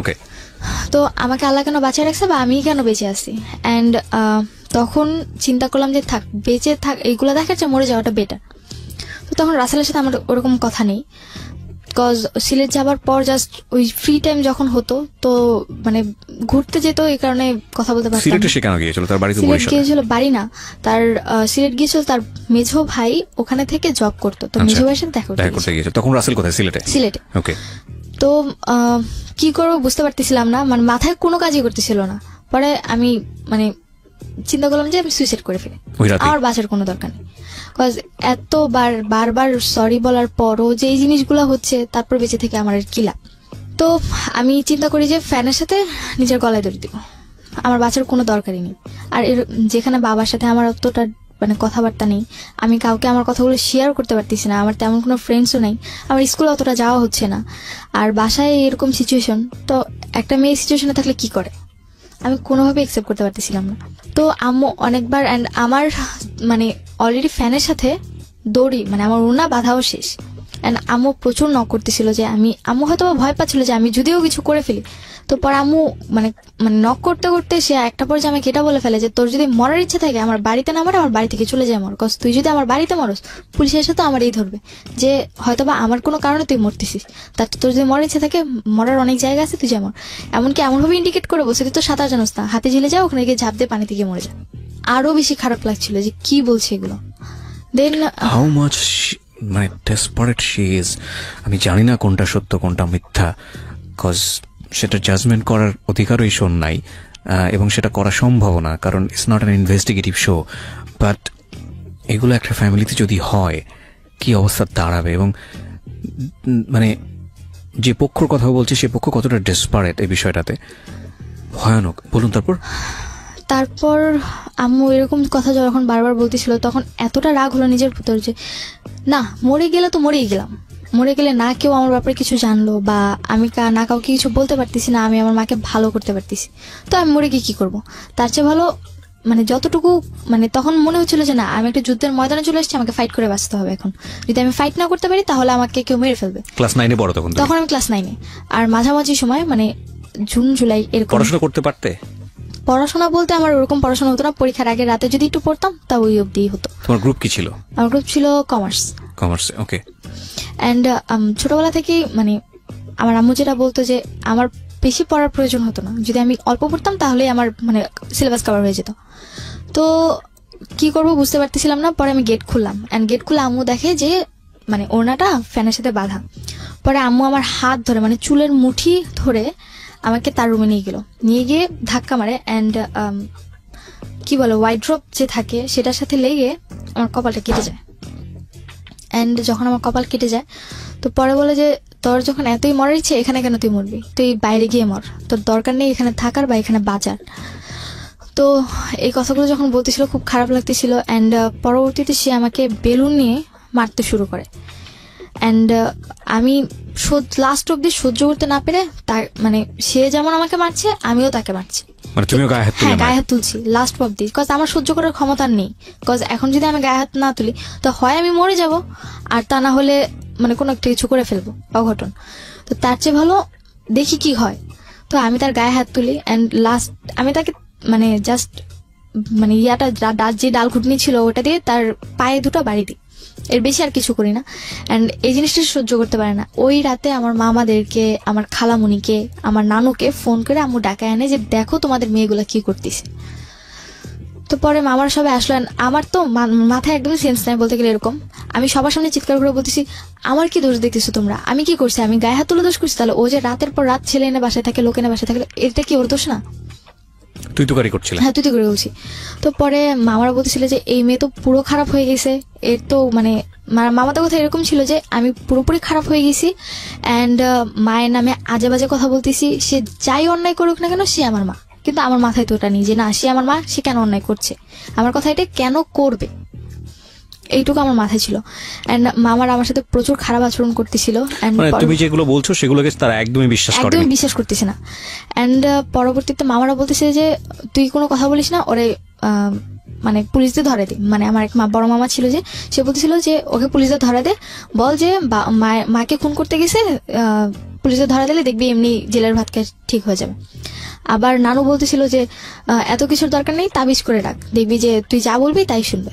ওকে, তো আমাকে আল্লাহ কেন বাঁচিয়ে রাখছে বা আমি কেন বেঁচে আছি। অ্যান্ড তখন চিন্তা করলাম যে থাক, বেঁচে থাক, এইগুলো দেখার চেয়ে মরে যাওয়াটা বেটার। তো তখন রাসেলের সাথে আমার ওরকম কথা নেই, বিকজ সিলেট যাবার পর জাস্ট ওই ফ্রি টাইম যখন হতো তো মানে ঘুরতে যেত, এই কারণে কথা বলতে পারতাম। সিলেটে সে কেন গিয়েছিল? তার বাড়ি তো সিলেট বরিশালে। গিয়েছিল, বাড়ি না তার, সিলেট গিয়েছিল তার মেঝো ভাই ওখানে থেকে জব করতো, তো মেঝো ভাইয়ের সাথে দেখা করতে গিয়েছিল। তখন রাসেল কোথায়? সিলেটে। সিলেটে। ওকে। তো কি করবো বুঝতে পারতেছিলাম না, মানে মাথায় কোনো কাজই করতেছিল না। পরে আমি মানে চিন্তা করলাম যে আমি সুইসাইড করে ফেলি, আমার বাঁচার কোনো দরকার নেই। কজ বারবার সরি বলার পরও যে এই জিনিসগুলো হচ্ছে, তারপর বেঁচে থেকে আমার আর কি লাভ। তো আমি চিন্তা করি যে ফ্যানের সাথে নিজের গলায় দড়ি দিব, আমার বাঁচার কোনো দরকারই নেই। আর যেখানে বাবার সাথে আমার অতটা মানে কথাবার্তা নেই, আমি কাউকে আমার কথাগুলো শেয়ার করতে পারতেছি না, আমার তেমন কোনো ফ্রেন্ডসও নাই, আমার স্কুলে অতটা যাওয়া হচ্ছে না, আর বাসায় এরকম সিচুয়েশন। তো একটা মেয়ে সিচুয়েশনে থাকলে কি করে আমি কোনোভাবে একসেপ্ট করতে পারতেছিলাম না। তো আম্মু অনেকবার, অ্যান্ড আমার মানে অলরেডি ফ্যানের সাথে দড়ি মানে আমার ওনা বাঁধাও শেষ, অ্যান্ড আম্মু প্রচুর নক করতেছিল যে আম্মু হয়তো ভয় পাচ্ছিল যে আমি যদিও কিছু করে ফেলি। তো পরে আম্মু মানে নক করতে করতে সে একটা পর্যায়ে আমাকে এটা বলে ফেলে যে তোর যদি মরার ইচ্ছা থাকে আমার বাড়িতে না মরে আমার বাড়ি থেকে চলে যায় মর, কজ তুই যদি আমার বাড়িতে মরস পুলিশ এসে তো আমারই ধরবে যে হয়তোবা আমার কোনো কারণে তুই মরতেছিস, তার তোর যদি মরার ইচ্ছা থাকে মরার অনেক জায়গা আছে, তুই যা মর। এমনকি এমনভাবে ইন্ডিকেট করে বলছে তুই তো সাঁতার জানোস না, হাতে ঝিলে যাও, ওখানে গিয়ে ঝাঁপ দিয়ে পানিতে গিয়ে মরে যা। আরো বেশি খারাপ লাগছিল যে কি বলছে এগুলো। দেন হাউ মাচ মানে ডেসপারেট শি ইজ। আমি জানি না কোনটা সত্য কোনটা মিথ্যা, কজ সেটা জাজমেন্ট করার অধিকারও এই শো নাই, এবং সেটা করা সম্ভব না, কারণ it's not an investigative show. But এগুলো একটা ফ্যামিলিতে যদি হয় কি অবস্থা দাঁড়াবে, এবং মানে যে পক্ষর কথা বলছে সে পক্ষ কতটা ডেসপারেট এই বিষয়টাতে, ভয়ানক। বলুন তারপর আম্মু এরকম কথা যখন বারবার বলতেছিল তখন এতটা রাগ হলো নিজের ভিতর যে না, মরে গেলে তো মরেই গেলাম, মরে গেলে না কেউ আমার ব্যাপারে কিছু জানলো বা আমি না কাউকে কিছু বলতে পারতেছি না, আমি আমার মাকে ভালো করতে পারতেছি, তো আমি মরে গিয়ে কি করবো? তার চেয়ে ভালো মানে যতটুকু মানে তখন মনে হচ্ছিল যে না আমি একটা যুদ্ধের ময়দানে চলে এসেছি, আমাকে ফাইট করে বাঁচতে হবে। এখন যদি আমি ফাইট না করতে পারি তাহলে আমাকে কেউ মেরে ফেলবে। ক্লাস 9-এ পড়ো তখন আমি ক্লাস 9-এ, আর মাঝামাঝি সময় মানে জুন জুলাই এরকম। পড়াশোনা করতে পারতে? পড়াশোনা বলতে আমার ওরকম পড়াশোনা হতো না, পরীক্ষার আগে রাতে যদি একটু পড়তাম তা ওই অবধি হতো। তোমার গ্রুপ কি ছিল? আমার গ্রুপ ছিল কমার্স। ওকে। অ্যান্ড ছোটবেলা থেকেই মানে আমার আম্মু যেটা বলতো যে আমার বেশি পড়ার প্রয়োজন হতো না, যদি আমি অল্প পড়তাম তাহলে আমার মানে সিলেবাস কভার হয়ে যেত। তো কি করবো বুঝতে পারতেছিলাম না। পরে আমি গেট খুললাম, অ্যান্ড গেট খুলে আম্মু দেখে যে মানে ওড়নাটা ফ্যানের সাথে বাঁধা। পরে আম্মু আমার হাত ধরে মানে চুলের মুঠি ধরে আমাকে তার রুমে নিয়ে গিয়ে ধাক্কা মারে, অ্যান্ড কি বলে ওয়াইড্রপ যে থাকে সেটার সাথে লেগে আমার কপালটা কেটে যায়। অ্যান্ড যখন আমার কপাল কেটে যায় তো পরে বলে যে তোর যখন এতই মরার ইচ্ছে এখানে কেন তুই মরবি, তুই বাইরে গিয়ে মর, তোর দরকার নেই এখানে থাকার বা এখানে বাঁচার। তো এই কথাগুলো যখন বলতেছিল খুব খারাপ লাগতেছিল। অ্যান্ড পরবর্তীতে সে আমাকে বেলুন নিয়ে মারতে শুরু করে, অ্যান্ড আমি লাস্ট অব্দি সহ্য করতে না পেরে তার মানে সে যেমন আমাকে মারছে আমিও তাকে মারছি, মানে তুমিও গায়ে হাত তুলছি লাস্ট অব্দি, বিকজ আমার সহ্য করার ক্ষমতা নেই। বিকজ এখন যদি আমি গায়ে হাত না তুলি তো হয় আমি মরে যাব, আর তা না হলে মানে কোনো একটা কিছু করে ফেলবো অঘটন। তো তার চেয়ে ভালো দেখি কি হয়। তো আমি তার গায়ে হাত তুলি, অ্যান্ড লাস্ট আমি তাকে মানে জাস্ট মানে যে ডাল ঘুটনি ছিল ওটা দিয়ে তার পায়ে দুটো বাড়ি দিই, এর বেশি আর কিছু করি না। অ্যান্ড এই জিনিসটা সহ্য করতে পারে না। ওই রাতে আমার মামাদেরকে, আমার খালামুনিকে, আমার নানুকে ফোন করে আম্মু ডাকায় আনে যে দেখো তোমাদের মেয়েগুলা কি করতেছে। তো পরে মামার সবাই আসলেন, আমার তো মাথায় একদমই সেন্স নাই বলতে গেলে। এরকম আমি সবার সামনে চিৎকার করে বলতেছি আমার কি দোষ দেখতেছো তোমরা, আমি কি করছি, আমি গায়ে হাত তুলে দোষ করছি? তাহলে ও যে রাতের পর রাত ছেলে এনে বাসায় থাকে, লোক এনে বাসায় থাকে, এটা কি ওর দোষ না? তুই তো গাড়ি করছিস? হ্যাঁ, তুই তো করে বলছি। তো পরে মামারা বলতেছিল যে এই মেয়ে তো পুরো খারাপ হয়ে গেছে, এর তো মানে মামাদের কথা এরকম ছিল যে আমি পুরোপুরি খারাপ হয়ে গেছি, অ্যান্ড মায়ের নামে আজে বাজে কথা বলতেছি, সে যাই অন্যায় করুক না কেন সে আমার মা। কিন্তু আমার মাথায় তো ওটা নেই যে না সে আমার মা, সে কেন অন্যায় করছে, আমার কথা এটা কেন করবে, এইটুকু আমার মাথায় ছিল। এন্ড মামার আমার সাথে প্রচুর খারাপ আচরণ করতেছিল। তুমি যেগুলো বলছো সেগুলোকে তারা একদমই বিশ্বাস করতেছে না। এন্ড পরবর্তীতে মামারা বলতেছে যে তুই কোনো কথা বলিস না, ওরে মানে পুলিশদের ধরে দে, মানে আমার এক বড় মামা ছিল যে সে বলতেছিল যে ওকে পুলিশদের ধরে দে, বল যে মাকে খুন করতে গেছে, পুলিশদের ধরা দিলে দেখবি এমনি জেলের ভাত খেয়ে ঠিক হয়ে যাবে। আবার নানু বলতেছিল যে এত কিছুর দরকার নেই, তাবিজ করে রাখ, দেখবি যে তুই যা বলবি তাই শুনবে।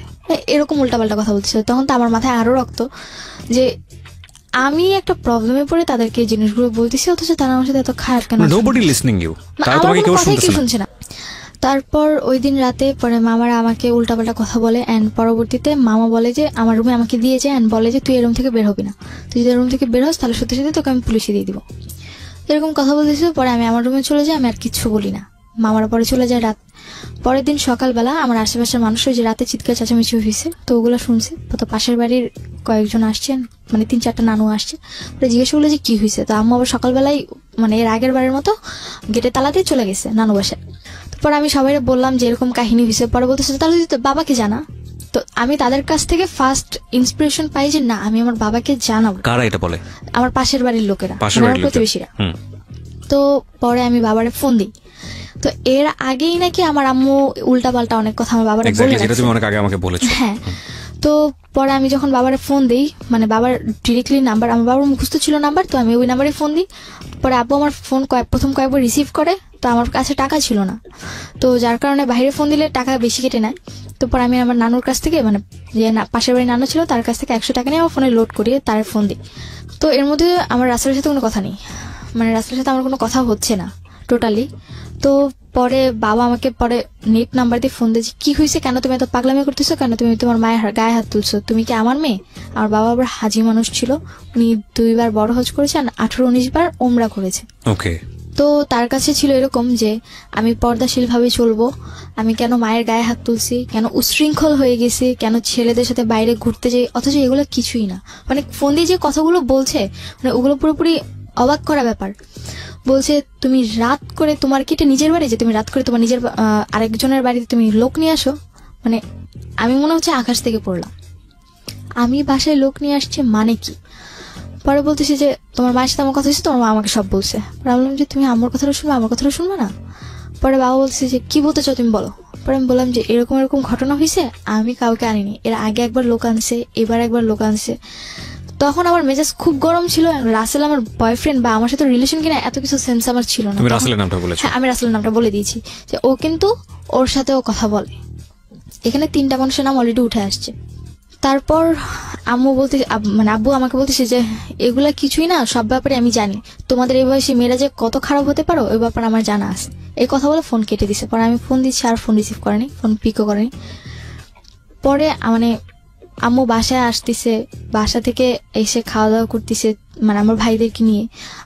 এরকম উল্টাপাল্টা কথা বলতেছিল। তখন তো আমার মাথায় আরো রক্ত যে আমি একটা প্রবলেমে পড়ে তাদেরকে এই জিনিসগুলো বলতেছি, অথচ তারা আমার সাথে এত খারাপ কেন, নোবডি লিসনিং ইউ, তারা আমার তোমাকে কোনো কেউ কথাই কেউ শুনতেছে না। শুনছে না। তারপর ওই দিন রাতে পরে মামারা আমাকে উল্টাপাল্টা কথা বলে, অ্যান্ড পরবর্তীতে মামা বলে যে আমার রুমে আমাকে দিয়েছে অ্যান্ড বলে যে তুই এই রুম থেকে বের হবি না, তুই যদি রুম থেকে বের হস তাহলে সত্যি সত্যি তোকে আমি পুলিশে দিয়ে দিব। এরকম কথা বলতেছিল। পরে আমি আমার রুমে চলে যাই, আমি আর কিচ্ছু বলি না। মামারা পরে চলে যায়। রাত পরের দিন সকালবেলা আমার আশেপাশের মানুষ যে রাতে চিৎকার চেঁচামেচি হয়েছে তো ওগুলো শুনছে। তো পাশের বাড়ির কয়েকজন আসছেন, মানে 3-4টা নানু আসছে, জিজ্ঞেস করলো যে কি হয়েছে। তো আম্মু আবার সকালবেলায় মানে এর আগের বারের মতো গেটে তালা দিয়ে চলে গেছে নানু বাসায়। পরে আমি সবাই বললাম যে এরকম কাহিনী হয়েছে। পরে বলতেছে তাহলে তো বাবাকে জানা। তো আমি তাদের কাছ থেকে ফার্স্ট ইন্সপিরেশন পাই যে না আমি আমার বাবাকে জানাবো। কারা এটা বলে? আমার পাশের বাড়ির লোকেরা, আমার প্রতিবেশীরা। তো পরে আমি বাবারে ফোন দিই। তো এর আগেই নাকি আমার আম্মু উল্টাপাল্টা অনেক কথা আমার বাবারে বলে যেটা তুমি অনেক আগে আমাকে বলেছো। হ্যাঁ। তো পরে আমি যখন বাবারে ফোন দিই, মানে বাবার ডিরেক্টলি নাম্বার, আমার বাবার মুখস্থ ছিল নাম্বার, তো আমি ওই নাম্বারে ফোন দিই। পরে আব্বু আমার ফোন প্রথম কয়েকবার রিসিভ করে, তো আমার কাছে টাকা ছিল না, তো যার কারণে বাইরে ফোন দিলে টাকা বেশি কেটে নেয়। তো পরে আমি আমার নানুর কাছ থেকে, মানে যে পাশের বাড়ির নানু ছিল তার কাছ থেকে 100 টাকা নিয়ে আমার ফোনে লোড করিয়ে তার ফোন দিই। তো এর মধ্যে আমার রাসেলের সাথে কোনো কথা নেই, মানে রাসেলের সাথে আমার কোনো কথা হচ্ছে না টোটালি। তো পরে বাবা আমাকে পরে নেট নাম্বার দিয়ে ফোন দিয়েছে, কি হয়েছে, কেন তুমি এত পাগলামি করতেছো, কেন তুমি তোমার মায়ের গায়ে হাত তুলছো, তুমি কি আমার মেয়ে? আমার বাবা আবার হাজি মানুষ ছিল, উনি 2 বার বড় হজ করেছে আর 18-19 বার ওমরা করেছে। ওকে। তো তার কাছে ছিল এরকম যে আমি পর্দাশীল ভাবে চলবো, আমি কেন মায়ের গায়ে হাত তুলছি, কেন উশৃঙ্খল হয়ে গেছি, কেন ছেলেদের সাথে বাইরে ঘুরতে যাই, অথচ এগুলো কিছুই না। মানে ফোন দিয়ে যে কথাগুলো বলছে, মানে ওগুলো পুরোপুরি অবাক করা ব্যাপার। বলছে তুমি রাত করে তোমার কি এটা নিজের বাড়ি যে তুমি রাত করে তোমার নিজের আরেকজনের বাড়িতে তুমি লোক নিয়ে আসো? মানে আমি মনে হচ্ছে আকাশ থেকে পড়লাম, আমি বাসায় লোক নিয়ে আসছি মানে কি? পরে বলতেছি যে তোমার মায়ের সাথে আমার কথা হয়েছে, তোমার মা আমাকে সব বলছে। পরে আমি বললাম যে তুমি আমার কথাটা শুনবে, আমার কথাটা শুনবে না? পরে বাবা বলছে যে কি বলতে চাও তুমি বলো। পরে আমি বললাম যে এরকম এরকম ঘটনা হয়েছে, আমি কাউকে আনিনি, এর আগে একবার লোক আনছে, এবার একবার লোক আনছে। তখন আমার মেজাজ খুব গরম ছিল। রাসেল আমার বয়ফ্রেন্ড বা আমার সাথে রিলেশন কিনা এত কিছু সেন্স আমার ছিল না। তুমি রাসেলের নামটা বলেছো? হ্যাঁ, আমি রাসেলের নামটা বলে দিয়েছি যে ও কিন্তু ওর সাথেও কথা বলে। এখানে 3টা মানুষের নাম অলরেডি উঠে আসছে। তারপর আম্মু বলতে, মানে আব্বু আমাকে বলতেছে যে এগুলা কিছুই না, সব ব্যাপারে আমি জানি, তোমাদের এই বয়সে মেয়েরা যে কত খারাপ হতে পারো ওই ব্যাপারে আমার জানা আছে। এই কথা বলে ফোন কেটে দিছে। পরে আমি ফোন দিচ্ছি আর ফোন রিসিভ করেনি, ফোন পিকও করেনি। পরে মানে আম্মু বাসায় আসতেছে, বাসা থেকে এসে খাওয়া দাওয়া করতেছে, মানে আমার ভাইদেরকে নিয়ে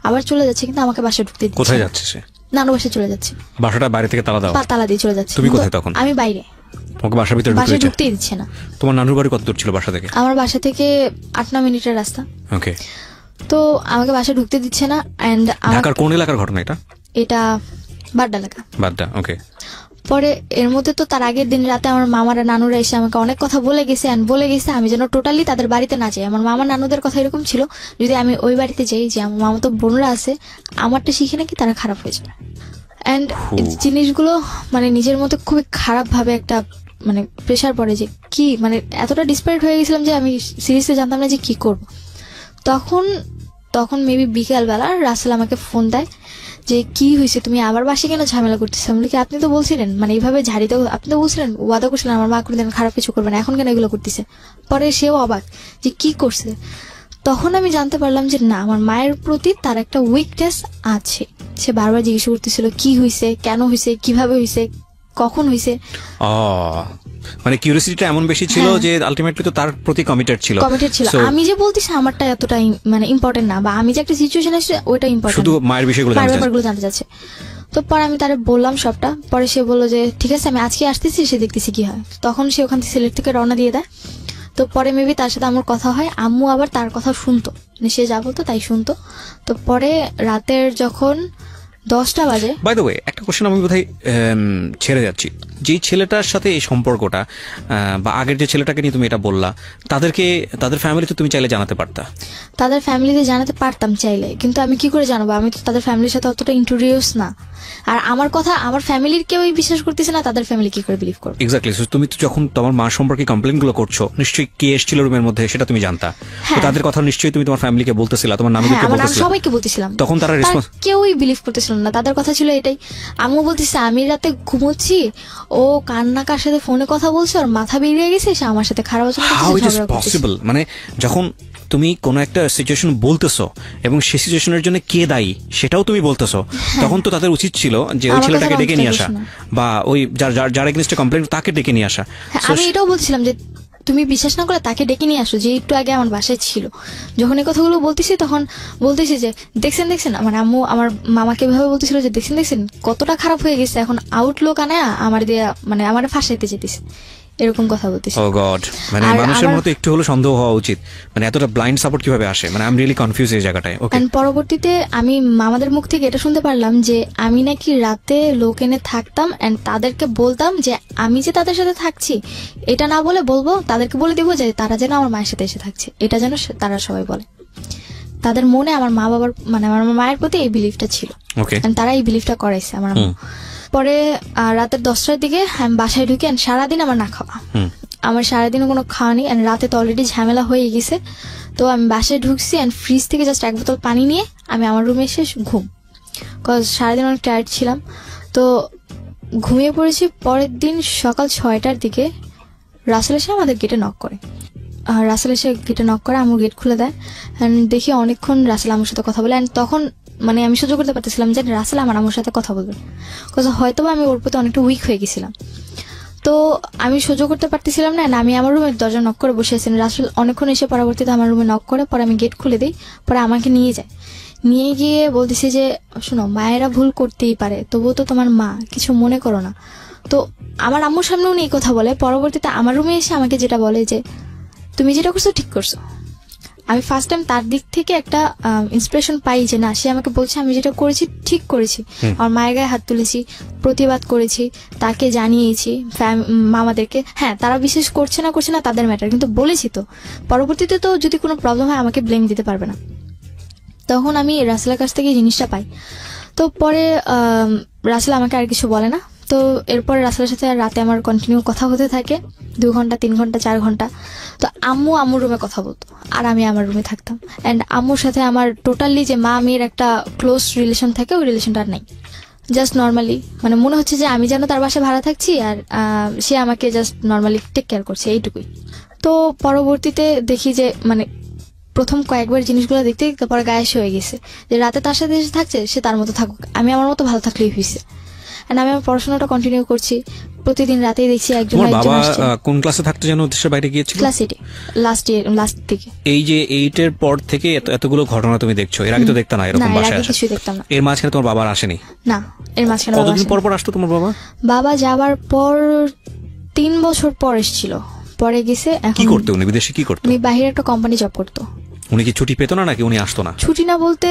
আবার চলে যাচ্ছে, কিন্তু আমাকে বাসায় ঢুকতে দিচ্ছে। কোথায় যাচ্ছে সে? নানু বাসায় চলে যাচ্ছে। বাসাটা বাইরে থেকে তালা দাও? তালা দিয়ে চলে যাচ্ছে। তুমি কোথায় তখন? আমি বাইরে। তোমাকে বাসার ভিতরে ঢুকতে দিচ্ছে না। তোমার নানুর বাড়ি কত দূর ছিল বাসা থেকে? আমার বাসা থেকে 8-9 মিনিটের রাস্তা। ওকে। তো আমাকে বাসায় ঢুকতে দিচ্ছে না। এন্ড ঢাকার কোন এলাকার ঘটনা এটা? এটা বাড্ডা এলাকা। বাড্ডা, ওকে। পরে এর মধ্যে তো তার আগের দিন রাতে আমার মামারা নানুরা এসে আমাকে অনেক কথা বলে গেছে, বলে গেছে আমি যেন টোটালি তাদের বাড়িতে না যাই। আমার মামা নানুদের কথা এরকম ছিল, যদি আমি ওই বাড়িতে যাই, যে আমার মামা তো বোনরা আছে, আমারটা শিখে নাকি তারা খারাপ হয়ে যাবে। অ্যান্ড জিনিসগুলো মানে নিজের মধ্যে খুবই খারাপ ভাবে একটা মানে প্রেশার পড়ে যে কি, মানে এতটা ডিসপারেট হয়ে গেছিলাম যে আমি সিরিয়াসলি জানতাম না যে কি করব। তখন মেবি বিকালবেলা রাসেল আমাকে ফোন দেয় যে কি হয়েছে, তুমি আবার বাসে কেন ঝামেলা করতেছো? আমি বলি আপনি তো বলছিলেন, মানে এইভাবে ঝাড়িতে আপনি তো বলছিলেন, ওয়াদা করছিলেন আমার মা কোনোদিন খারাপ কিছু করবে না, এখন কেন এগুলো করতেছে? পরে সেও অবাক যে কি করছে। তখন আমি জানতে পারলাম যে না, আমার মায়ের প্রতি তার একটা উইকনেস আছে। সে বারবার জিজ্ঞেস করতেছিল কি হয়েছে, কেন হয়েছে, কিভাবে হয়েছে, কখন হয়েছে। মানে কিউরিওসিটিটা এমন বেশি ছিল যে আলটিমেটলি তো তার প্রতি কমিটেড ছিল। আমি যে বলতেছি আমারটা এতটা মানে ইম্পর্টেন্ট না, বা আমি যে একটা সিচুয়েশন আছে ওইটা ইম্পর্টেন্ট, শুধু মায়ের ব্যাপারগুলো জানতে চাচ্ছে। তো পরে আমি তারে বললাম সবটা। পরে সে বললো যে ঠিক আছে আমি আজকে আসতেছি, সে দেখতেছি কি হয়। তখন সে ওখান থেকে সিলেট থেকে রওনা দিয়ে দেয়। তো পরে মেবি তার সাথে আমার কথা হয়, আম্মু আবার তার কথা শুনতো, মানে সে যা বলতো তাই শুনতো। তো পরে রাতের যখন 10টা বাজে, বাই দ্য ওয়ে একটা একটা কোশ্চেন আমি বোধহয় ছেড়ে যাচ্ছি, যেই ছেলেটার সাথে এই সম্পর্কটা বা আগের যে ছেলেটাকে নিয়ে তুমি এটা বললা, তাদের ফ্যামিলিতে তুমি চাইলে জানাতে পারতা? তাদের ফ্যামিলিতে জানাতে পারতাম চাইলে, কিন্তু আমি কি করে জানাবো? আমি তো তাদের ফ্যামিলির সাথে অতটা ইন্ট্রোডিউস না, আর আমার কথা আমার ফ্যামিলির কেউই বিশ্বাস করতেছে না, তাদের ফ্যামিলি কি করে বিলিভ করবে? এক্স্যাক্টলি। তুমি তো যখন তোমার মা সম্পর্কে কমপ্লেন গুলো করছো, নিশ্চয়ই কে এসেছিল রুমের মধ্যে সেটা তুমি জানতা, তো তাদের কথা নিশ্চয়ই তুমি তোমার ফ্যামিলিকে বলতেছিলা, তোমার নামীকে বলতেছিলা, সবাইকে বলতেছিলাম, তখন তারা রেসপন্স? কেউই বিলিভ করতেছিল না। তাদের কথা ছিল এটাই, আমিও বলতেছি আমি রাতে ঘুমোচ্ছি, ও কান্না কার সাথে ফোনে কথা বলছে, ওর মাথা বেরিয়ে গেছে, সে আমার সাথে খারাপ আচরণ করতেছে। How it is possible? মানে যখন তুমি কোন একটা সিচুয়েশন বলতেছো এবং সেই সিচুয়েশনের জন্য কে দায়ী সেটাও তুমি বলতেছো, তখন তো তাদের উচিত ছিল যে ওই ছেলেটাকে ডেকে নিয়ে আসা, বা ওই যার এগেইনস্টে কমপ্লেইন তাকে ডেকে নিয়ে আসা। আমি এটাও বলছিলাম যে তুমি বিশ্বাস না করে তাকে ডেকে নিয়ে আসো, যে একটু আগে আমার বাসায় ছিল। যখন এই কথাগুলো বলতেছি তখন বলতেছি যে দেখছেন, মানে আম্মু আমার মামাকে ভাবে বলতেছিল যে দেখছেন কতটা খারাপ হয়ে গেছে, এখন আউটলুক আনে আমার দিয়ে মানে আমার ফাঁসাইতে যেতেছে, এরকম কথা বলতেছি। ও গড, মানে মানুষের মতো একটু হলো সন্দেহ হওয়া উচিত, মানে এতটা ব্লাইন্ড সাপোর্ট কিভাবে আসে? মানে আই এম রিয়েলি কনফিউজ এই জায়গাটায়। ওকে, পরবর্তীতে আমি মামাদের মুখ থেকে এটা শুনতে পারলাম যে আমি নাকি রাতে লোক এনে থাকতাম, এন্ড তাদেরকে বলতাম যে আমি যে তাদের সাথে থাকছি এটা না বলবো তাদেরকে বলে দিব যে তারা যেন আমার মায়ের সাথে এসে থাকছে, এটা যেন তারা সবাই বলে। তাদের মনে আমার মা বাবার মানে আমার মায়ের প্রতি এই বিলিফটা ছিল, তারা এই বিলিফটা করাইছে আমার আম্মু। পরে রাতের 10টার দিকে আমি বাসায় ঢুকি, সারাদিন আমার না খাওয়া, আমার সারাদিনও কোনো খাওয়া নেই, রাতে তো অলরেডি ঝামেলা হয়ে গেছে। তো আমি বাসায় ঢুকছি এন্ড ফ্রিজ থেকে জাস্ট এক বোতল পানি নিয়ে আমি আমার রুমে এসে ঘুম, কজ সারাদিন অনেক টায়ার্ড ছিলাম। তো ঘুমিয়ে পড়েছি। পরের দিন সকাল 6টার দিকে রাসেল এসে আমাদের গেটে নক করে, আমার গেট খুলে দেয়, অ্যান্ড দেখি অনেকক্ষণ রাসেল আমার সাথে কথা বলে। অ্যান্ড তখন মানে আমি সহ্য করতে পারতেছিলাম যে রাসেল আমার সাথে কথা বলবে, কজ হয়তো আমি ওর প্রতি অনেকটা উইক হয়ে গেছিলাম। তো আমি সহ্য করতে পারতেছিলাম না, আমি আমার রুমের দরজা নক করে বসে আছেন। রাসেল অনেকক্ষণ এসে পরবর্তীতে আমার রুমে নক করে, পরে আমি গেট খুলে দিই, পরে আমাকে নিয়ে গিয়ে বলতেছে যে শোনো, মায়েরা ভুল করতেই পারে, তবুও তো তোমার মা, কিছু মনে করো না। তো আমার আম্মুর সামনে উনি এই কথা বলে, পরবর্তীতে আমার রুমে এসে আমাকে যেটা বলে যে তুমি যেটা করছো ঠিক করছো। আমি ফার্স্ট টাইম তার দিক থেকে একটা ইন্সপিরেশন পাই যে না, সে আমাকে বলছে আমি যেটা করেছি ঠিক করেছি। আমার মায়ের গায়ে হাত তুলেছি, প্রতিবাদ করেছি, তাকে জানিয়েছি মামাদেরকে। হ্যাঁ, তারা বিশ্বাস করছে না তাদের ম্যাটার, কিন্তু বলেছি তো। পরবর্তীতে তো যদি কোনো প্রবলেম হয় আমাকে ব্লেম দিতে পারবে না। তখন আমি রাসেলের কাছ থেকে জিনিসটা পাই। তো পরে রাসেল আমাকে আর কিছু বলে না। তো এরপর রাসেলের সাথে রাতে আমার কন্টিনিউ কথা হতে থাকে, 2 ঘন্টা 3 ঘন্টা 4 ঘন্টা। তো আম্মুর রুমে কথা বলতো আর আমি আমার রুমে থাকতাম, অ্যান্ড আম্মুর সাথে আমার টোটালি যে মা মেয়ের একটা ক্লোজ রিলেশন থাকে, ওই রিলেশনটা আর নাই। জাস্ট নর্মালি মানে মনে হচ্ছে যে আমি যেন তার বাসায় ভাড়া থাকছি, আর সে আমাকে জাস্ট নর্মালি টেক কেয়ার করছে, এইটুকুই। তো পরবর্তীতে দেখি যে মানে প্রথম কয়েকবার জিনিসগুলো দেখতে দেখতে পরে গায়ে এসে হয়ে গেছে যে রাতে তার সাথে এসে থাকছে, সে তার মতো থাকুক, আমি আমার মতো ভালো থাকলেই হয়েছে। আমি আমার পড়াশোনাটা কন্টিনিউ করছি, প্রতিদিন রাতেই দেখছি একজন আসছে। কোন ক্লাসে থাকতে যেন দেশের বাইরে গিয়েছিল? ক্লাস 8 লাস্ট থেকে। এই যে 8 এর পর থেকে এতগুলো ঘটনা তুমি দেখছো, এর আগে তো দেখতা না এরকম বাসায় আসে? কিছু দেখতাম না। এর মাঝখানে তোমার বাবা আসেনি? না, এর মাঝখানে কতদিন পর আসতো তোমার বাবা? বাবা যাবার পর 3 বছর পর এসেছিল, পরে গেছে। এখন কি করতে উনি বিদেশে? কি করতো? উনি বাইরে একটা কোম্পানি জব করতো। উনি কি ছুটি পেতো না নাকি উনি আসতো না? ছুটি না বলতে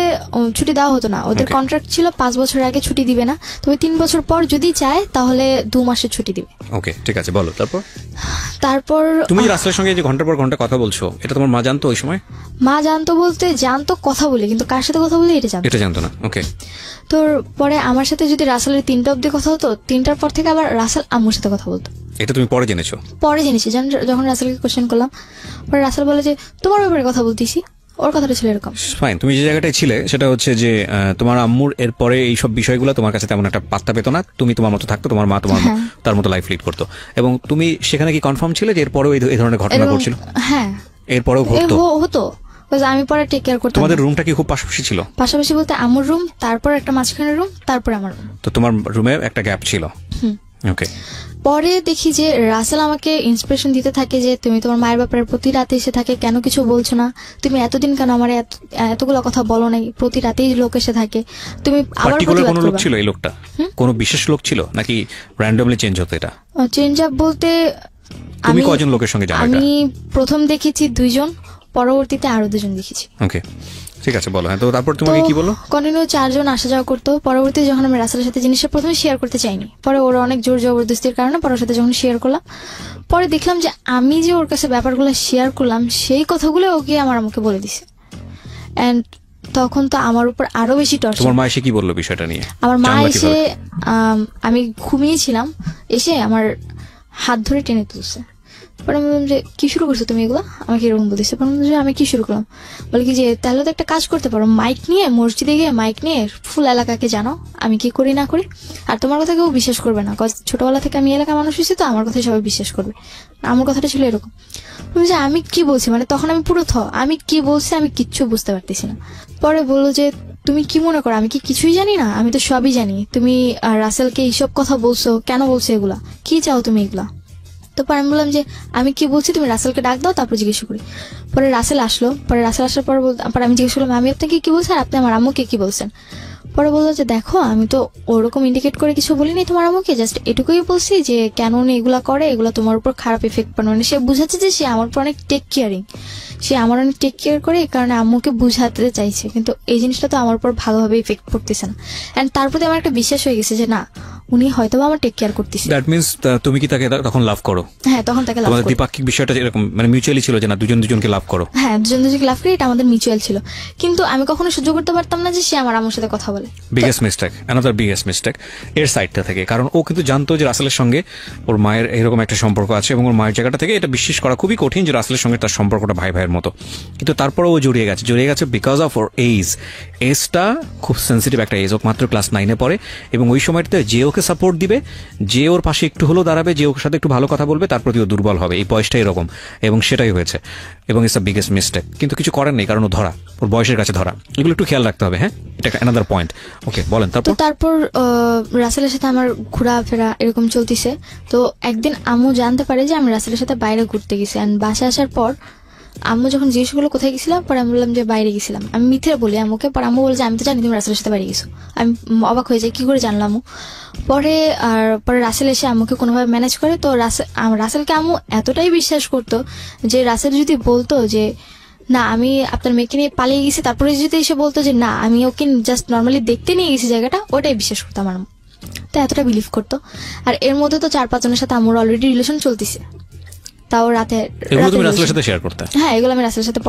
ছুটি দেওয়া হতো না, ওদের কন্ট্রাক্ট ছিল 5 বছর আগে ছুটি দিবে না, তবে 3 বছর পর যদি চায় তাহলে 2 মাসের ছুটি দিবে। ওকে, ঠিক আছে, বলো তারপর তুমি রাস্তার সঙ্গে যে ঘন্টার পর ঘন্টা কথা বলছো, এটা তোমার মা জানতো ওই সময়? মা জানতো বলতে জানতো কথা বলে, কিন্তু কার সাথে কথা বলে এটা জানতো না। ওকে। তো পরে আমার সাথে যদি রাসেলের 3টা অবধি কথা হতো, 3টার পর থেকে আবার রাসেল আম্মুর সাথে কথা বলতো। এটা তুমি পরে জেনেছো? পরে জেনেছি, যখন রাসেলকে কোশ্চেন করলাম, পরে রাসেল বলে যে তোমার ব্যাপারে কথা বলতেছি, ওর কথাটা ছিল এরকম। ফাইন, তুমি যে জায়গাটায় ছিলে সেটা হচ্ছে যে তোমার আম্মুর এরপরে এইসব বিষয়গুলো তোমার কাছে তেমন একটা পাত্তা পেতো না, তুমি তোমার মতো থাকতো, তোমার মা তার মতো লাইফ লিড করতো, এবং তুমি সেখানে কি কনফার্ম ছিলে যে এরপরেও এই ধরনের ঘটনা ঘটছিল? হ্যাঁ, এরপরেও হতো। আমি পরে টেক কেয়ার করতাম। তোমাদের রুমটা কি খুব পাশাপাশি ছিল? পাশাপাশি বলতে আম্মুর রুম, তারপর একটা মাঝখানের রুম, তারপর আমার রুম। তো তোমার রুমে একটা গ্যাপ ছিল। ওকে। পরে দেখি যে রাসেল আমাকে ইন্সপিরেশন দিতে থাকে যে তুমি তোমার মায়ের ব্যাপারে প্রতি রাতে এসে থাকে, কেন কিছু বলছো না, তুমি এতদিন কেন আমার এতগুলো কথা বলো নাই, প্রতি রাতেই লোক এসে থাকে, তুমি আবার কোনো লোক ছিল? এই লোকটা কোনো বিশেষ লোক ছিল নাকি র্যান্ডমলি চেঞ্জ হতো? এটা চেঞ্জ আপ বলতে তুমি কয়জন লোকের সঙ্গে জানো? আমি প্রথম দেখেছি 2 জন, পরবর্তীতে আরো 2 জন দেখেছি। ওকে। ঠিক আছে বলো। হ্যাঁ, তো তারপর তোমাকে কি বলো? কন্টিনিউ 4 জন আসা যাওয়া করতো। পরবর্তী যখন আমি রাসেলের সাথে জিনিসটা প্রথমে শেয়ার করতে চাইনি, পরে ওর অনেক জোর জবরদস্তির কারণে পরে ওর সাথে যখন শেয়ার করলাম, পরে দেখলাম যে আমি যে ওর কাছে ব্যাপারগুলো শেয়ার করলাম সেই কথাগুলো ওকে আমার আমাকে বলে দিছে। এন্ড তখন তো আমার উপর আরো বেশি টর্চার। তোমার মা এসে কি বললো বিষয়টা নিয়ে? আমার মা জানলা এসে কিভাবে? আমি ঘুমিয়েছিলাম, এসে আমার হাত ধরে টেনে তুলছে। পরে আমি বললাম যে কি শুরু করছো তুমি এগুলো, আমাকে এরকম বলতেছে। পরে আমি আমি কি শুরু করলাম, বলে কি যে তাহলে তো একটা কাজ করতে পারো, মাইক নিয়ে মসজিদে গিয়ে মাইক নিয়ে ফুল এলাকাকে জানো আমি কি করি না করি, আর তোমার কথা কেউ বিশ্বাস করবে না, ছোটবেলা থেকে আমি এলাকার মানুষ হয়েছি তো আমার কথা সবাই বিশ্বাস করবে। আমার কথাটা ছিল এরকম। যে আমি কি বলছি, মানে তখন আমি পুরো আমি কি বলছি আমি কিচ্ছু বুঝতে পারতেছি না। পরে বললো যে তুমি কি মনে করো আমি কি কিছুই জানি না, আমি তো সবই জানি, তুমি রাসেলকে এইসব কথা বলছো কেন, বলছো এগুলা কি চাও তুমি এগুলা। তো পরে আমি বললাম যে আমি কি বলছি তুমি রাসেলকে ডাক দাও তারপর জিজ্ঞেস করি। পরে রাসেল আসলো, পরে রাসেল আসার পর আমি জিজ্ঞেস করলাম আমি আপনাকে কি বলছি আর আপনি আমার আম্মুকে কি বলছেন। পরে বললো যে দেখো আমি তো ওরকম ইন্ডিকেট করে কিছু বলিনি তোমার আম্মুকে, জাস্ট এটুকুই বলছি যে কেন উনি এগুলা করে, এগুলো তোমার উপর খারাপ এফেক্ট পড়ে। মানে সে বুঝাচ্ছে যে সে আমার উপর অনেক টেক কেয়ারিং, সে আমার অনেক টেক কেয়ার করে, এই কারণে আম্মুকে বুঝাতে চাইছে, কিন্তু এই জিনিসটা তো আমার উপর ভালোভাবে ইফেক্ট পড়তেছে না। এন্ড তার প্রতি আমার একটা বিশ্বাস হয়ে গেছে যে না উনি হয়তো আমার টেক কেয়ার করতেছে। দ্যাট মিন্স তুমি কি তাকে তখন লাভ করো? হ্যাঁ তখন তাকে লাভ তোমাদের করি। দ্বিপাক্ষিক বিষয়টা এরকম মানে মিউচুয়ালি ছিল যে না দুজন দুজনকে লাভ করো? হ্যাঁ দুজন দুজনকে লাভ করি, এটা আমাদের মিউচুয়াল ছিল, কিন্তু আমি কখনো সহ্য করতে পারতাম না যে সে আমার আম্মুর সাথে কথা বলে। Biggest mistake, another biggest mistake এর সাইডটা থেকে, কারণ ও কিন্তু জানতো যে রাসেলের সঙ্গে ওর মায়ের এরকম একটা সম্পর্ক আছে এবং ওর মায়ের জায়গাটা থেকে এটা বিশ্বাস করা খুবই কঠিন যে রাসেলের সঙ্গে তার সম্পর্কটা ভাই ভাইয়ের মতো, কিন্তু তারপরে ও জড়িয়ে গেছে বিকজ অফ ওর এজটা খুব সেন্সিটিভ একটা এজ, ও মাত্র ক্লাস 9-এ পড়ে, এবং ওই সময়টাতে যে ওকে সাপোর্ট দিবে, যে ওর পাশে একটু হলেও দাঁড়াবে, যে ওর সাথে একটু ভালো কথা বলবে, তার প্রতি ও দুর্বল হবে, এই বয়সটা এরকম, এবং সেটাই হয়েছে, এবং ইটস আ বিগেস্ট মিস্টেক। কিন্তু কিছু করার নেই, কারণ ও ধরা, ওর বয়সের কাছে ধরা, এগুলো একটু খেয়াল রাখতে হবে। হ্যাঁ এটা অ্যানাদার পয়েন্ট। ওকে বলেন তারপর রাসেলের সাথে আমার ঘোরাফেরা এরকম চলতেছে। তো একদিন আম্মু জানতে পারে যে আমি রাসেলের সাথে বাইরে ঘুরতে গেছি, আর বাসায় আসার পর আম্মু যখন জিজ্ঞেস করলো কোথায় গেছিলাম, পরে আমি বললাম যে বাইরে গেছিলাম, আমি মিথ্যে বলি আম্মুকে। পরে আম্মু বলে যে আমি তো জানি তুমি রাসেলের সাথে বাইরে গেছো। আমি অবাক হয়ে যাই কি করে জানলাম। পরে রাসেল এসে আম্মুকে কোনোভাবে ম্যানেজ করে। তো রাসেলকে আম্মু এতটাই বিশ্বাস করতো যে রাসেল যদি বলতো যে না আমি আপনার মেয়েকে নিয়ে পালিয়ে গেছি, তারপরে যদি এসে বলতো যে না আমি ওকে জাস্ট নর্মালি দেখতে নিয়ে গেছি জায়গাটা, ওটাই বিশ্বাস করতো আমার আম্মু। তো এতটা বিলিভ করতো। আর এর মধ্যে তো 4-5 জনের সাথে আমার অলরেডি রিলেশন চলতেছে, তাও রাতে। এগুলো তুমি রাসেলের সাথে শেয়ার করতে? হ্যাঁ এগুলো আমি রাসেলের সাথে,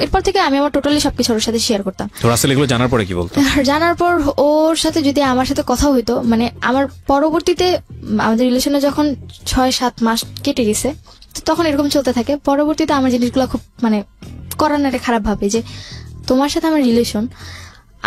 এরপর থেকে আমি আমার টোটালি সবকিছু ওর সাথে শেয়ার করতাম। তো রাসেল এগুলো জানার পরে কি বলতো? জানার পর ওর সাথে যদি আমার সাথে কথা হইতো, মানে আমার পরবর্তীতে আমাদের রিলেশনে যখন 6-7 মাস কেটে গেছে তখন এরকম চলতে থাকে। পরবর্তীতে আমার জিনিসগুলো খুব মানে করার না খারাপ ভাবে যে তোমার সাথে আমার রিলেশন,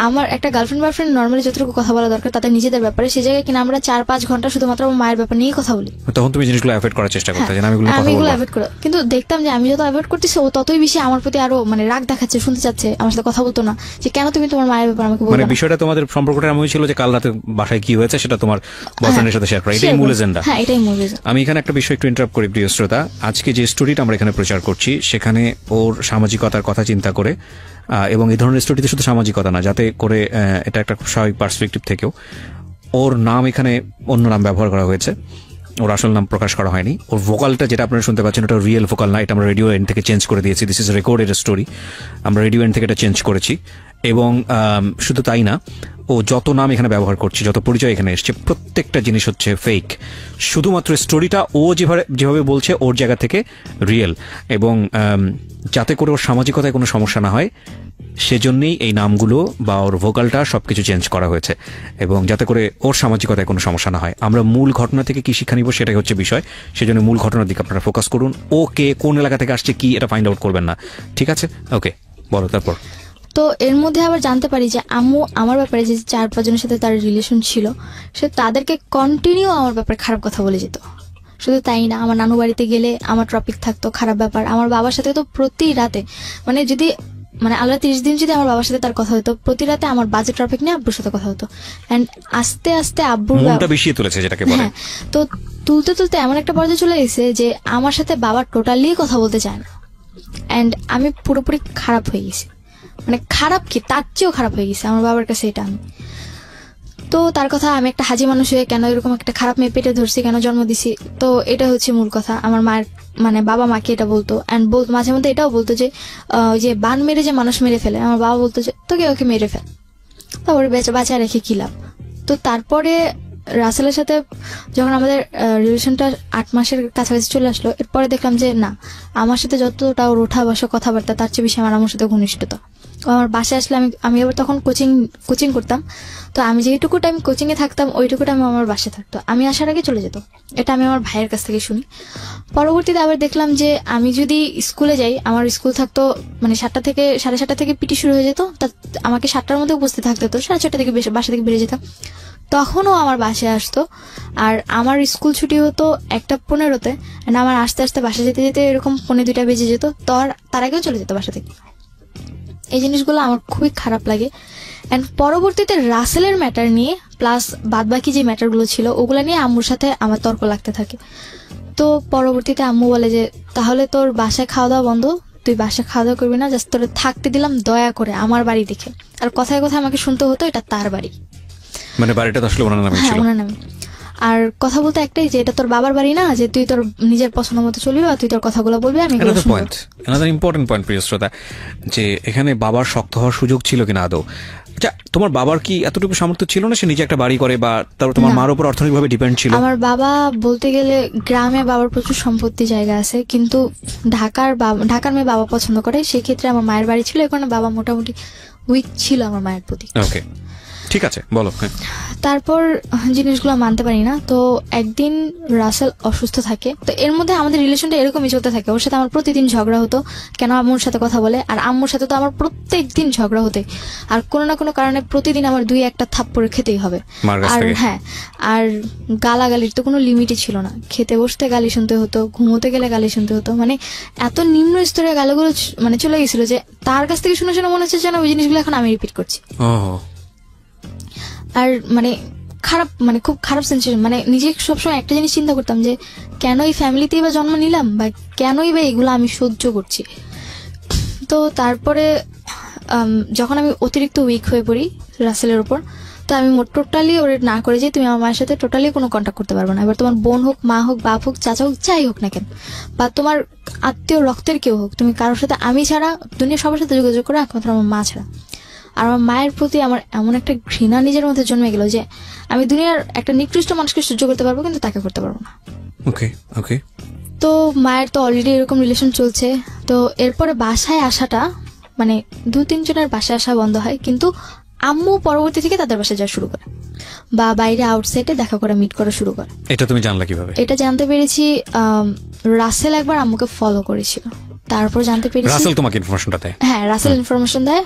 আমার একটা গার্লফ্রেন্ড বয়ফ্রেন্ড নর্মালি যতটুকু কথা বলা দরকার তাদের নিজেদের ব্যাপারে, সেই জায়গায় কিনা আমরা 4-5 ঘন্টা শুধুমাত্র আমার মায়ের ব্যাপার নিয়ে কথা বলি। তখন তুমি জিনিসগুলো অ্যাভয়েড করার চেষ্টা করতে, যে আমি এগুলো অ্যাভয়েড করি, কিন্তু দেখতাম যে আমি যত অ্যাভয়েড করতেছি ও ততই বেশি আমার প্রতি আরো মানে রাগ দেখাচ্ছে, শুনতে চাচ্ছে, আমার সাথে কথা বলতো না যে কেন তুমি তোমার মায়ের ব্যাপার আমাকে বলছো। মানে বিষয়টা তোমাদের সম্পর্কটা এমন ছিল যে কাল রাতে বাসায় কি হয়েছে সেটা তোমার বয়ফ্রেন্ডের সাথে শেয়ার করা, এটাই মূল এজেন্ডা। হ্যাঁ এটাই মূল এজেন্ডা। আমি এখানে একটা বিষয় একটু ইন্টারাপ্ট করি প্রিয় শ্রোতা। আজকে যে স্টোরিটা আমরা এখানে প্রচার করছি সেখানে ওর সামাজিকতার কথা চিন্তা করে, এবং এই ধরনের স্টোরিতে শুধু সামাজিকতা না, যাতে করে এটা একটা স্বাভাবিক পার্সপেক্টিভ থেকেও ওর নাম এখানে অন্য নাম ব্যবহার করা হয়েছে, ওর আসল নাম প্রকাশ করা হয়নি। ওর ভোকালটা যেটা আপনারা শুনতে পাচ্ছেন ওটা রিয়েল ভোকাল না, এটা আমরা রেডিও এন্ড থেকে চেঞ্জ করে দিয়েছি। দিস ইজ রেকর্ডেড স্টোরি, আমরা রেডিও এন্ড থেকে এটা চেঞ্জ করেছি। এবং শুধু তাই না, ও যত নাম এখানে ব্যবহার করছে, যত পরিচয় এখানে এসছে, প্রত্যেকটা জিনিস হচ্ছে ফেক। শুধুমাত্র স্টোরিটা ও যেভাবে বলছে ওর জায়গা থেকে রিয়েল, এবং যাতে করে ওর সামাজিকতায় কোনো সমস্যা না হয় সেজন্যই এই নামগুলো বা ওর ভোকালটা সবকিছু চেঞ্জ করা হয়েছে, এবং যাতে করে ওর সামাজিকতায় কোনো সমস্যা না হয়। আমরা মূল ঘটনা থেকে কি শিক্ষা নিব সেটাই হচ্ছে বিষয়, সেজন্য মূল ঘটনার দিকে আপনারা ফোকাস করুন। ও কে কোন এলাকা থেকে আসছে কি এটা ফাইন্ড আউট করবেন না, ঠিক আছে? ওকে বলো তারপর। তো এর মধ্যে আবার জানতে পারি যে আম্মু আমার ব্যাপারে যে 4-5 জনের সাথে তার রিলেশন ছিল, সে তাদেরকে কন্টিনিউ আমার ব্যাপারে খারাপ কথা বলে যেত। শুধু তাই না, আমার নানু বাড়িতে গেলে আমার টপিক থাকতো খারাপ ব্যাপার। আমার বাবার সাথে তো প্রতি রাতে মানে যদি মানে আল্লাহ 30 দিন যদি আমার বাবার সাথে তার কথা হতো, প্রতি রাতে আমার বাজে টপিক নিয়ে আব্বুর সাথে কথা হতো। এন্ড আস্তে আস্তে আব্বুর মনটা বেশি তুলেছে যেটাকে বলে। হ্যাঁ, তো তুলতে তুলতে এমন একটা পর্যায়ে চলে গেছে যে আমার সাথে বাবা টোটালি কথা বলতে চায় না। এন্ড আমি পুরোপুরি খারাপ হয়ে গেছি, মানে খারাপ কি তার চেয়েও খারাপ হয়ে গেছে আমার বাবার কাছে। এটা আমি তো তার কথা আমি একটা হাজি মানুষ হয়ে কেন এরকম একটা খারাপ মেয়ে পেটে ধরছি, কেন জন্ম দিছি, তো এটা হচ্ছে মূল কথা। আমার মায়ের মানে বাবা মাকে এটা বলতো, অ্যান্ড মাঝে মধ্যে এটাও বলতো যে ওই যে বান মেরে যে মানুষ মেরে ফেলে, আমার বাবা বলতো যে তোকে ওকে মেরে ফেল, তারপরে বাঁচা রেখে কি লাভ। তো তারপরে রাসেলের সাথে যখন আমাদের রিলেশনটা 8 মাসের কাছাকাছি চলে আসলো, এরপরে দেখলাম যে না, আমার সাথে যতটা ওর ওঠা বসা কথাবার্তা তার চেয়ে বেশি আমার সাথে ঘনিষ্ঠতা। আমার বাসায় আসলে আমি আবার তখন কোচিং করতাম, তো আমি যেটুকু টাইম কোচিং এ থাকতাম ওইটুকু টাইম আমার বাসায় থাকতো, আমি আসার আগে চলে যেত। এটা আমি আমার ভাইয়ের কাছ থেকে শুনি। পরবর্তীতে আবার দেখলাম যে আমি যদি স্কুলে যাই, আমার স্কুল থাকতো মানে 7টা থেকে 7:30 থেকে পিটি শুরু হয়ে যেত, তা আমাকে 7টার মধ্যে উপস্থিত থাকতে হতো, 6:30 থেকে বাসা থেকে বেরিয়ে যেতাম। তখনও আমার বাসায় আসতো, আর আমার স্কুল ছুটি হতো 1:15-তে, আমার আস্তে আস্তে বাসা যেতে যেতে এরকম 1:45 বেজে যেত, তার আগেও চলে যেত বাসা থেকে। এই জিনিসগুলো আমার খুবই খারাপ লাগে। অ্যান্ড পরবর্তীতে রাসেলের ম্যাটার নিয়ে প্লাস বাদবাকি যে ম্যাটারগুলো ছিল ওগুলো নিয়ে আম্মুর সাথে আমার তর্ক লাগতে থাকে। তো পরবর্তীতে আম্মু বলে যে তাহলে তোর বাসায় খাওয়া দাওয়া বন্ধ, তুই বাসায় খাওয়া দাওয়া করবি না, জাস্ট তোর থাকতে দিলাম দয়া করে আমার বাড়ি দেখে। আর কথায় কথায় আমাকে শুনতে হতো এটা তার বাড়ি, মানে বাড়িটা তো আসলে ওনার নামে ছিল। ওনার নামে। আর কথা বলতে একটাই যে এটা তোর বাবার বাড়ি না, যে তুই তোর নিজের পছন্দ মতো চলবি আর তুই তোর কথাগুলো বলবি, আমি এগুলো শুনবো। another important point প্রিয় শ্রোতা, যে এখানে বাবার শক্ত হওয়ার সুযোগ ছিল কিনা আদৌ? আচ্ছা, তোমার বাবার কি এতটুকু সামর্থ্য ছিল না সে নিজে একটা বাড়ি করে, বা তারপর তোমার মার উপর অর্থনৈতিকভাবে ডিপেন্ড ছিল? আমার বাবা বলতে গেলে গ্রামে বাবার প্রচুর সম্পত্তি জায়গা আছে, কিন্তু ঢাকার মেয়ে বাবা পছন্দ করে, সেক্ষেত্রে আমার মায়ের বাড়ি ছিল, এই কারণে বাবা মোটামুটি উইক ছিল আমার মায়ের প্রতি। ওকে, ঠিক আছে, বলো। তারপর জিনিসগুলো মানতে পারি না। তো একদিন রাসেল অসুস্থ থাকে, তো এর মধ্যে আমাদের রিলেশনটা এরকমই চলতে থাকে। ওর সাথে আমার প্রতিদিন ঝগড়া হতো, কেন আম্মুর সাথে কথা বলে, আর আম্মুর সাথে তো আমার প্রত্যেক দিন ঝগড়া হতে, আর কোনো না কোনো কারণে প্রতিদিন আমার 2-1টা থাপ্পড় খেতেই হবে। আর হ্যাঁ, আর গালাগালির তো কোনো লিমিটই ছিল না, খেতে বসতে গালি শুনতে হতো, ঘুমোতে গেলে গালি শুনতে হতো, মানে এত নিম্ন স্তরের গালিগুলো মানে চলে গেছিল যে তার কাছ থেকে শুনে শুনে মনে হচ্ছে যেন ওই জিনিসগুলো এখন আমি রিপিট করছি। আর মানে খারাপ, মানে খুব খারাপ সেন্সেশন, মানে নিজে সবসময় একটা জিনিস চিন্তা করতাম যে কেন এই ফ্যামিলিতেই বা জন্ম নিলাম, বা কেনই বা এগুলো আমি সহ্য করছি। তো তারপরে যখন আমি অতিরিক্ত উইক হয়ে পড়ি রাসেলের উপর, তো আমি টোটালি ওরে না করে যাই, তুমি আমার মায়ের সাথে টোটালি কোনো কন্ট্যাক্ট করতে পারবে না। এবার তোমার বোন হোক, মা হোক, বাপ হোক, চাচা হোক, যাই হোক না কেন, বা তোমার আত্মীয় রক্তের কেউ হোক, তুমি কারোর সাথে, আমি ছাড়া দুনিয়া সবার সাথে যোগাযোগ করে একমাত্র আমার মা ছাড়া। আর আমার মায়ের প্রতি আমার এমন একটা ঘৃণা নিজের মধ্যে জন্মে গেল যে আমি দুনিয়ার একটা নিকৃষ্ট মানুষকে সহ্য করতে পারবো, কিন্তু তাকে করতে পারবো না। ওকে ওকে। তো মায়ের তো অলরেডি এরকম রিলেশন চলছে। তো এরপরে বাসায় আসাটা মানে 2-3 জনের বাসায় আসা বন্ধ হয়, কিন্তু আম্মু পরবর্তী থেকে তাদের বাসায় যাওয়া শুরু করে, বা বাইরে আউটসাইডে দেখা করা, মিট করা শুরু করে। এটা তুমি জানলা কিভাবে? এটা জানতে পেরেছি রাসেল একবার আম্মুকে ফলো করেছিল, তারপর জানতে পেরেছি রাসেল তোমাকে ইনফরমেশনটা দেয়। হ্যাঁ, রাসেল ইনফরমেশন দেয়।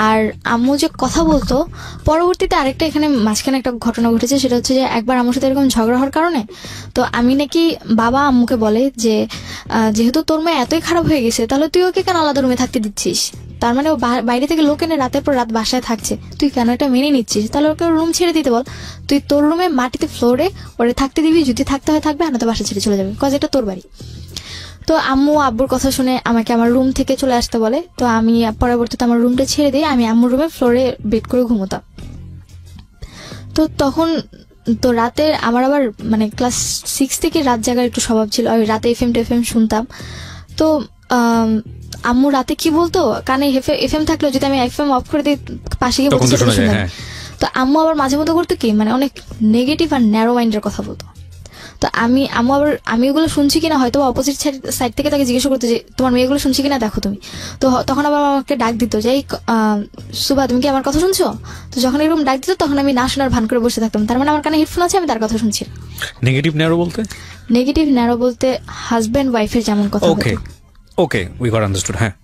আর আম্মু যে কথা বলতো, পরবর্তীতে আরেকটা এখানে মাঝখানে একটা ঘটনা ঘটেছে, সেটা হচ্ছে যে একবার আম্মুর সাথে এরকম ঝগড়া হওয়ার কারণে তো আমি নাকি, বাবা আম্মুকে বলে যে যেহেতু তোর মেয়ে এতই খারাপ হয়ে গেছে, তাহলে তুই ওকে কেন আলাদা রুমে থাকতে দিচ্ছিস? তার মানে ও বাইরে থেকে লোক এনে রাতের পর রাত বাসায় থাকছে, তুই কেন এটা মেনে নিচ্ছিস? তাহলে ওকে রুম ছেড়ে দিতে বল, তুই তোর রুমে মাটিতে ফ্লোরে ওরে থাকতে দিবি, যদি থাকতে হয় থাকবে, আর না তো বাসা ছেড়ে চলে যাবে, কজ এটা তোর বাড়ি। তো আম্মু আব্বুর কথা শুনে আমাকে আমার রুম থেকে চলে আসতে বলে। তো আমি পরবর্তীতে আমার রুমটা ছেড়ে দিয়ে আমি আম্মুর রুমে ফ্লোরে বেড করে ঘুমোতাম। তো তখন তো রাতে আমার আবার মানে ক্লাস 6 থেকে রাত জাগার একটু স্বভাব ছিল, আমি রাতে এফএম শুনতাম। তো আম্মু রাতে কি বলতো, কানে এফএম থাকলেও যদি আমি এফএম অফ করে দিই পাশে গিয়ে বলতে শুনতাম। তো আম্মু আবার মাঝে মধ্যে করতো কি, মানে অনেক নেগেটিভ আর ন্যারো মাইন্ডের কথা বলতো। তো আমি ওগুলো শুনছি কিনা, হয়তো অপোজিট সাইড থেকে তাকে জিজ্ঞেস করতে যে তোমার মেয়েগুলো শুনছি কিনা দেখো তুমি। তো তখন আবার আমাকে ডাক দিত যে সুবা তুমি কি আমার কথা শুনছো? তো যখন এরকম ডাক দিত তখন আমি না শোনার ভান করে বসে থাকতাম, তার মানে আমার কানে হেডফোন আছে, আমি তার কথা শুনছি। নেগেটিভ ন্যারো বলতে হাজবেন্ড ওয়াইফের যেমন কথা। Okay we got understood. হ্যাঁ,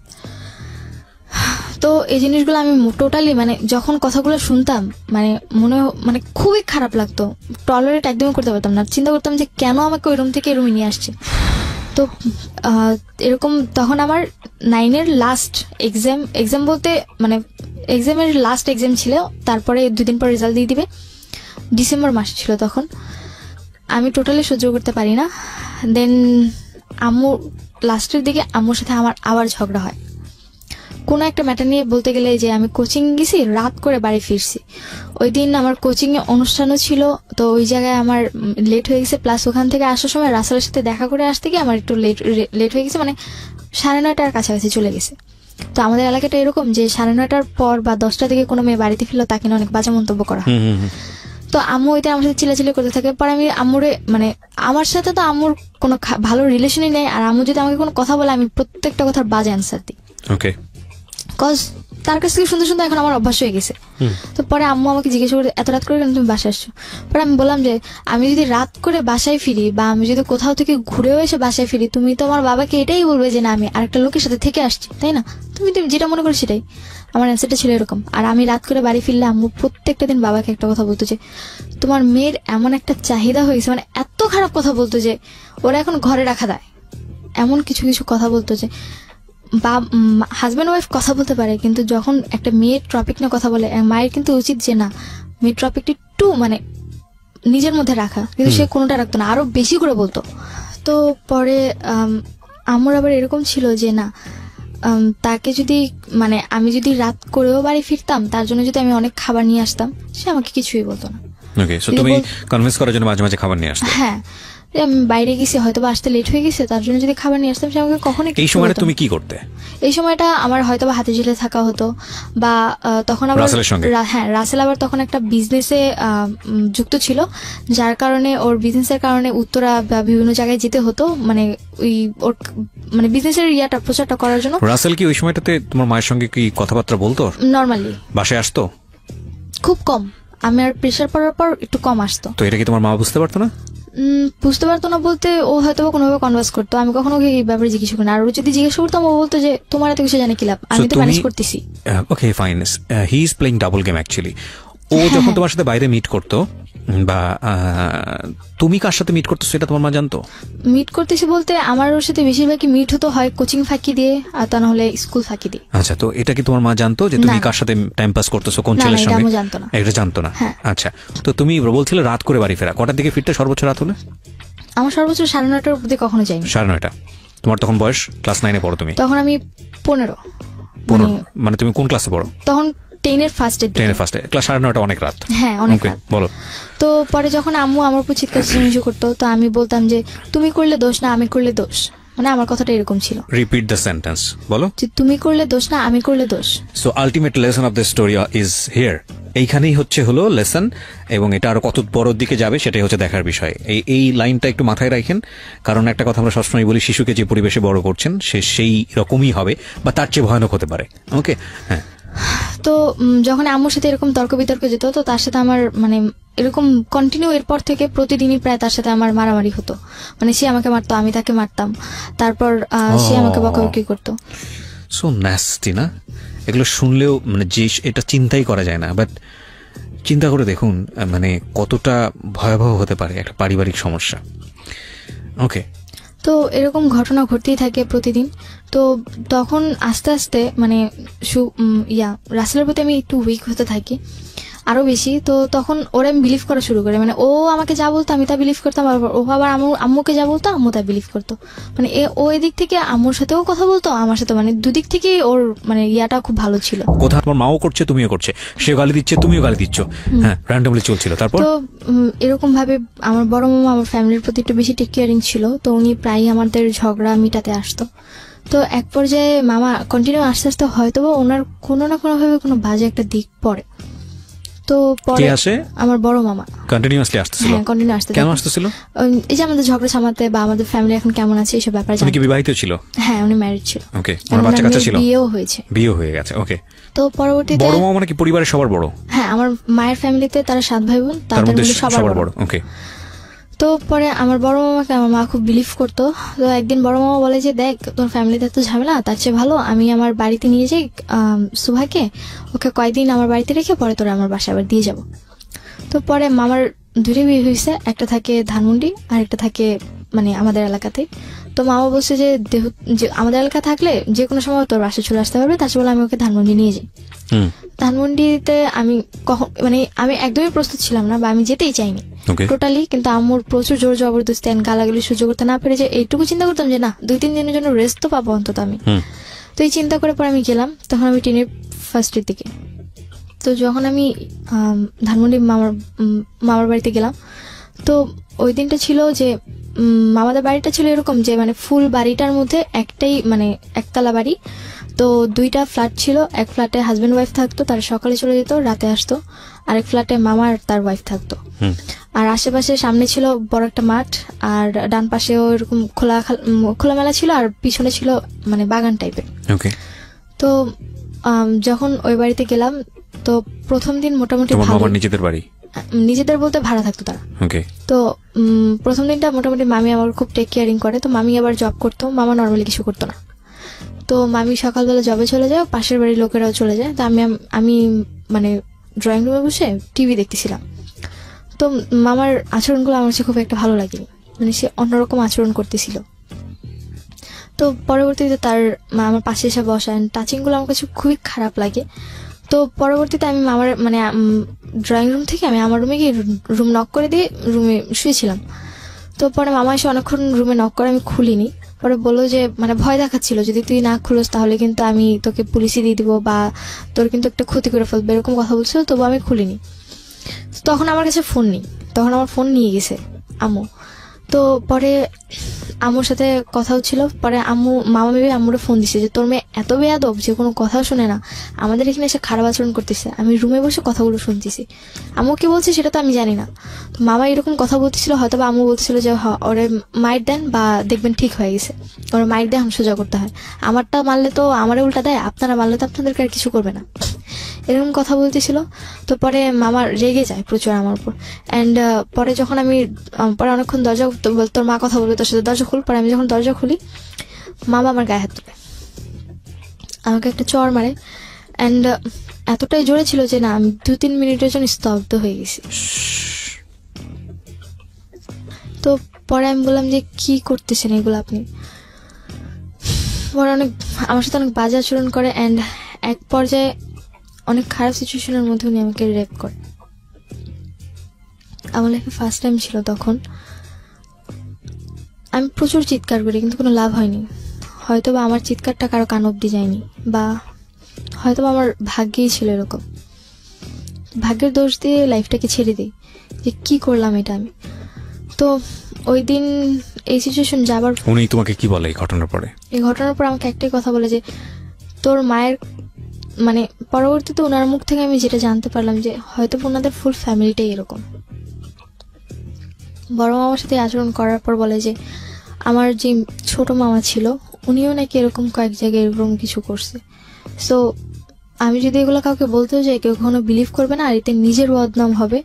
তো এই জিনিসগুলো আমি টোটালি মানে যখন কথাগুলো শুনতাম মানে খুবই খারাপ লাগতো, টলারেট একদমই করতে পারতাম না। চিন্তা করতাম যে কেন আমাকে ওই রুম থেকে এই রুমে নিয়ে আসছে। তো এরকম তখন আমার 9-এর লাস্ট এক্সাম বলতে মানে এক্সামের লাস্ট এক্সাম ছিল, তারপরে 2 দিন পর রেজাল্ট দিয়ে দিবে, ডিসেম্বর মাস ছিল তখন। আমি টোটালি সহ্য করতে পারি না। দেন আম্মু লাস্টের দিকে আম্মুর সাথে আমার আবার ঝগড়া হয়, কোনো একটা ম্যাটার নিয়ে বলতে গেলে যে আমি কোচিং গেছি, রাত করে বাড়ি ফিরছি। ওই দিন আমার কোচিং এ অনুষ্ঠানও ছিল, তো ওই জায়গায় আমার লেট হয়ে গেছে। প্লাস ওখান থেকে আসার সময় রাসেলের সাথে দেখা করে আসতে গিয়ে আমার একটু লেট হয়ে গেছে, মানে 9:30টার কাছাকাছি চলে গেছে। তো আমাদের এলাকাটা এরকম যে 9:30টার পর বা 10টা থেকে কোনো মেয়ে বাড়িতে ফিরলো তাকে নিয়ে অনেক বাজে মন্তব্য করা হয়। তো আম্মু ওইটা আমার সাথে চিল্লাচিল্লি করতে থাকে। পরে আমি আম্মুরে, মানে আমার সাথে তো আম্মুর কোনো ভালো রিলেশনই নেই, আর আম্মু যদি আমাকে কোনো কথা বলে আমি প্রত্যেকটা কথার বাজে অ্যান্সার দিই। ওকে, কজ তার কাছ থেকে সুন্দর সুন্দর এখন আমার অভ্যাস হয়ে গেছে। তো পরে আম্মু আমাকে জিজ্ঞেস করে এত রাত করে কেন তুমি বাসায় আসছো? পরে আমি বললাম যে আমি যদি রাত করে বাসায় ফিরি বা আমি যদি কোথাও থেকে ঘুরেও এসে বাসায় ফিরি, তুমি তো আমার বাবাকে এটাই বলবে যে না আমি আরেকটা লোকের সাথে থেকে আসছি, তাই না? তুমি যেটা মনে করো সেটাই। আমার অ্যান্সারটা ছিল এরকম। আর আমি রাত করে বাড়ি ফিরলে আম্মু প্রত্যেকটা দিন বাবাকে একটা কথা বলতো যে তোমার মেয়ের এমন একটা চাহিদা হয়েছে, মানে এত খারাপ কথা বলতো যে ওরা এখন ঘরে রাখা দেয়, এমন কিছু কিছু কথা বলতো যে বা হাজব্যান্ড ওয়াইফ কথা বলতে পারে, কিন্তু যখন একটা মেয়ের টপিক নিয়ে কথা বলে মায়ের কিন্তু উচিত যে না মেয়ের টপিকটি একটু মানে নিজের মধ্যে রাখা, কিন্তু সে কোনোটা রাখতো না, আরো বেশি করে বলতো। তো পরে আমার আবার এরকম ছিল যে না তাকে যদি মানে আমি যদি রাত করেও বাড়ি ফিরতাম, তার জন্য যদি আমি অনেক খাবার নিয়ে আসতাম, সে আমাকে কিছুই বলতো না। ওকে, সো তুমি কনভিন্স করার জন্য মাঝে মাঝে খাবার নিয়ে আসতে? হ্যাঁ, আমি বাইরে গেছি, হয়তো বা আসতে লেট হয়ে গেছে, তার জন্য যদি খাবার নিয়ে আসতাম সে আমাকে কখনোই। এই সময়টা তুমি কি করতে? এই সময়টা আমার হয়তো বা হাতে ঝুলে থাকা হতো, বা তখন আবার হ্যাঁ রাসেল আবার তখন একটা বিজনেসে যুক্ত ছিল, যার কারণে ওর বিজনেসের কারণে উত্তরা বা বিভিন্ন জায়গায় যেতে হতো, মানে ওই ওর মানে বিজনেসের ইয়াটা প্রচারটা করার জন্য। রাসেল কি ওই সময়টাতে তোমার মায়ের সঙ্গে কি কথাবার্তা বলতো? নর্মালি বাসায় আসতো খুব কম, আমি আর প্রেশার পড়ার পর একটু কম আসতো। তো এটা কি তোমার মা বুঝতে পারতো না? বুঝতে পারতো না বলতে ও হয়তো কোনোভাবে কনভার্স করতো, আমি কখনো এই ব্যাপারে জিজ্ঞেস করি না। আর যদি জিজ্ঞেস করতাম ও বলতো যে তোমার এত কিছু জানে কি লাভ, আমি তো ম্যানেজ করতেছি। Okay fine, he is playing double game actually. ও যখন তোমার সাথে বাইরে মিট করতো বা তুমি কার সাথে মিট করতো সেটা তোমার মা জানতো? মিট করতেছি বলতে আমার ওর সাথে বেশিরভাগই মিট হতো হয় কোচিং ফাঁকি দিয়ে, আর তা না হলে স্কুল ফাঁকি দিয়ে। আচ্ছা, তো এটা কি তোমার মা জানতো যে তুমি কার সাথে টাইম পাস করতেছো, কোন ছেলের সঙ্গে? এটা জানতো না। এটা জানতো না। আচ্ছা, তো তুমি বলছিলে রাত করে বাড়ি ফেরা, কটার দিকে ফিরতে সর্বোচ্চ রাত হলে? আমার সর্বোচ্চ 9:30টার অবধি কখনো যাইনি। 9:30? তোমার তখন বয়স ক্লাস 9-এ পড়ো তুমি? তখন আমি 15। মানে তুমি কোন ক্লাসে পড়ো তখন? 10-এর ফার্স্টে। ক্লাস 9:30 অনেক রাত। হ্যাঁ অনেক রাত। বলো। তো পরে যখন আম্মু আমার উপর চিৎকার চেঁচামেচি করতো, তো আমি বলতাম যে তুমি করলে দোষ না আমি করলে দোষ, মানে আমার কথাটা এরকম ছিল। রিপিট দ্য সেন্টেন্স, বলো। যে তুমি করলে দোষ না আমি করলে দোষ। So ultimate lesson of the story is here. এইখানেই হলো লেসন, এবং এটা আরো কত বড় দিকে যাবে সেটাই হচ্ছে দেখার বিষয়। এই লাইনটা একটু মাথায় রাখেন, কারণ একটা কথা আমরা সবসময় বলি, শিশুকে যে পরিবেশে বড় করছেন সে সেই রকমই হবে বা তার চেয়ে ভয়ানক হতে পারে। ওকে, হ্যাঁ। তো যখন আম্মুর সাথে এরকম তর্ক বিতর্ক যেত, তো তার সাথে আমার মানে এরকম কন্টিনিউ এরপর থেকে প্রতিদিনই প্রায় তার সাথে আমার মারামারি হতো, মানে সে আমাকে মারতো আমি তাকে মারতাম, তারপর সে আমাকে বকাবকি করতো। সো ন্যাস্টি না? এগুলো শুনলেও মানে যে এটা চিন্তাই করা যায় না, বাট চিন্তা করে দেখুন মানে কতটা ভয়াবহ হতে পারে একটা পারিবারিক সমস্যা। ওকে, তো এরকম ঘটনা ঘটতেই থাকে প্রতিদিন। তো তখন আস্তে আস্তে মানে রাসেলের প্রতি আমি একটু উইক হতে থাকি আরো বেশি। তো তখন ওরা আমি বিলিভ করা শুরু করে, মানে ও আমাকে যা বলতো আমি তা বিলিভ করতাম, ও আবার আম্মুকে যা বলতো আম্মু তা বিলিভ করতো। মানে ও এদিক থেকে আম্মুর সাথেও কথা বলতো, আমার সাথে, মানে দুদিক থেকে ওর মানে ইয়াটা খুব ভালো ছিল। কথা তোমার মাও করছে তুমিও করছে, সে গালি দিচ্ছে তুমিও গালি দিচ্ছ, হ্যাঁ র্যান্ডমলি চলছিল। তারপর তো এরকম ভাবে আমার বড় মামা আমার ফ্যামিলির প্রতি একটু বেশি টেক কেয়ারিং ছিল, তো উনি প্রায়ই আমাদের ঝগড়া মিটাতে আসতো। তো এক পর্যায়ে মামা কন্টিনিউ আস্তে আস্তে হয়তো ওনার কোনো না কোনো ভাবে কোনো বাজে একটা দিক পড়ে। তো পরে আমার বড় মামা কন্টিনিউয়াসলি আসতেছিল। হ্যাঁ কন্টিনিউ আসতে। কেন আসতেছিল? এই যে আমাদের ঝগড়া সামাতে বা আমাদের ফ্যামিলি এখন কেমন আছে এইসব ব্যাপারে। উনি কি বিবাহিত ছিল? হ্যাঁ উনি ম্যারিড ছিল। ওকে, ওনার বাচ্চা কাচ্চা ছিল? বিয়েও হয়েছে। বিয়ে হয়ে গেছে। ওকে, তো পরবর্তীতে বড় মামা মানে কি পরিবারের সবার বড়? হ্যাঁ আমার মায়ের ফ্যামিলিতে তারা 7 ভাই বোন, তাদের মধ্যে সবার বড়। ওকে, তো পরে আমার বড় মামাকে আমার মা খুব বিলিভ করতো। তো একদিন বড় মামা বলে যে দেখ তোর ফ্যামিলিতে এত ঝামেলা, তার চেয়ে ভালো আমি আমার বাড়িতে নিয়ে যাই সুভাকে, ওকে কয়েকদিন আমার বাড়িতে রেখে পরে তোরা আমার বাসায় আবার দিয়ে যাবো। তো পরে মামার 2টা বিয়ে হয়েছে, একটা থাকে ধানমন্ডি আর একটা থাকে মানে আমাদের এলাকাতে। তো মামা বলছে যে আমাদের এলাকা থাকলে যে কোনো সময় তোর বাসায় চলে আসতে পারবে, তার চেয়ে আমি ওকে ধানমন্ডি নিয়ে যাই। ধানমন্ডিতে আমি মানে আমি একদমই প্রস্তুত ছিলাম না বা আমি যেতেই চাইনি টোটালি, কিন্তু আম্মুর প্রচুর জোর জবরদস্তি গালাগালি সহ্য করতে না পেরে যে এইটুকু চিন্তা করতাম যে না 2-3 দিনের জন্য রেস্ট তো পাবো অন্তত আমি। এই চিন্তা করে পরে আমি গেলাম, তখন আমি টেনের ফার্স্টের দিকে। তো যখন আমি ধানমন্ডি মামার বাড়িতে গেলাম, তো ওই দিনটা ছিল যে মামাদের বাড়িটা ছিল এরকম যে মানে ফুল বাড়িটার মধ্যে একটাই মানে একতলা বাড়ি, তো 2টা ফ্ল্যাট ছিল। এক ফ্ল্যাটে হাজব্যান্ড ওয়াইফ থাকতো, তারা সকালে চলে যেত, রাতে আসতো। আরেক ফ্ল্যাটে মামা আর তার ওয়াইফ থাকতো। আর আশেপাশে সামনে ছিল বড় একটা মাঠ, আর ডান পাশেও এরকম খোলামেলা ছিল, আর পিছনে ছিল মানে বাগান টাইপের। তো যখন ওই বাড়িতে গেলাম, তো প্রথম দিন মোটামুটি নিজেদের বাড়ি, নিজেদের বলতে ভাড়া থাকতো তারা। তো প্রথম দিনটা মোটামুটি মামি আমার খুব টেক কেয়ারিং করে। তো মামি আবার জব করতো, মামা নর্মালি কিছু করতো না। তো মামি সকালবেলা জবে চলে যায়, পাশের বাড়ির লোকেরাও চলে যায়। তো আমি মানে ড্রয়িং রুমে বসে টিভি দেখতেছিলাম। তো মামার আচরণগুলো আমার কাছে খুব একটা ভালো লাগেনি, মানে সে অন্যরকম আচরণ করতেছিল। তো পরবর্তীতে তার মা আমার পাশে এসে বসা, টাচিংগুলো আমার কাছে খুবই খারাপ লাগে। তো পরবর্তীতে আমি মামার মানে ড্রয়িং রুম থেকে আমি আমার রুমে গিয়ে রুম নক করে দিয়ে রুমে শুয়েছিলাম। তো পরে মামা এসে অনেকক্ষণ রুমে নক করে, আমি খুলিনি। পরে বললো যে মানে ভয় দেখাচ্ছিল, যদি তুই না খুলোস তাহলে কিন্তু আমি তোকে পুলিশে দিয়ে দিব বা তোর কিন্তু একটা ক্ষতি করে ফেলবে, এরকম কথা বলছিল। তবু আমি খুলিনি। তখন আমার কাছে ফোন নেই, তখন আমার ফোন নিয়ে গেছে আম্মু। তো পরে আম্মুর সাথে কথা হচ্ছিল, পরে মামা ভেবে আম্মুরে ফোন দিছে যে তোর মেয়ে এত বেয়াদব যে কোনো কথাও শুনে না, আমাদের এখানে এসে খারাপ আচরণ করতেছে। আমি রুমে বসে কথাগুলো শুনতেছি, আম্মু কি বলছে সেটা তো আমি জানি না। তো মামা এরকম কথা বলতেছিল, হয়তো বা আম্মু বলতেছিল যে ওরে মাইর দেন বা দেখবেন ঠিক হয়ে গেছে, ওরা মাইর দিয়ে এখন সোজা করতে হয়, আমারটা মারলে তো আমারে উল্টা দেয়, আপনারা মারলে তো আপনাদেরকে আর কিছু করবে না, এরকম কথা বলতেছিল। তো পরে মামা রেগে যায় প্রচুর আমার উপর। অ্যান্ড পরে যখন আমি পরে অনেকক্ষণ দরজা, তোর মা কথা বলবে তোর সাথে, দরজা খুল। পরে আমি যখন দরজা খুলি, মামা আমার গায়ে হাত তুলে আমাকে একটা চর মারে। অ্যান্ড এতটাই জোরে ছিল যে না, আমি 2-3 মিনিটের জন্য স্তব্ধ হয়ে গেছি। তো পরে আমি বললাম যে কি করতেছেন এগুলো আপনি। পরে আমার সাথে অনেক বাজে আচরণ করে। অ্যান্ড এক পর্যায়ে অনেক খারাপ সিচুয়েশনের মধ্যে উনি আমাকে রেপ করে। আমার লাইফে ফার্স্ট টাইম ছিল তখন। আমি প্রচুর চিৎকার করি, কিন্তু কোনো লাভ হয়নি। হয়তো বা আমার চিৎকারটা কারো কান অব্দি যায়নি, বা হয়তো বা আমার ভাগ্যেই ছিল এরকম। ভাগ্যের দোষ দিয়ে লাইফটাকে ছেড়ে দিই যে কি করলাম এটা আমি। তো ওই দিন এই সিচুয়েশন যাবার, উনি তোমাকে কি বলে এই ঘটনার পরে? এই ঘটনার পর আমাকে একটাই কথা বলে যে তোর মায়ের মানে পরবর্তীতে ওনার মুখ থেকে আমি যেটা জানতে পারলাম যে হয়তো ওনাদের ফুল ফ্যামিলিটাই এরকম। বড় মামার সাথে আচরণ করার পর বলে যে আমার যে ছোট মামা ছিল উনিও নাকি এরকম কয়েক জায়গায় এরকম কিছু করছে। সো আমি যদি এগুলো কাউকে বলতেও যাই, কেউ কখনো বিলিভ করবে না, আর এতে নিজের বদনাম হবে,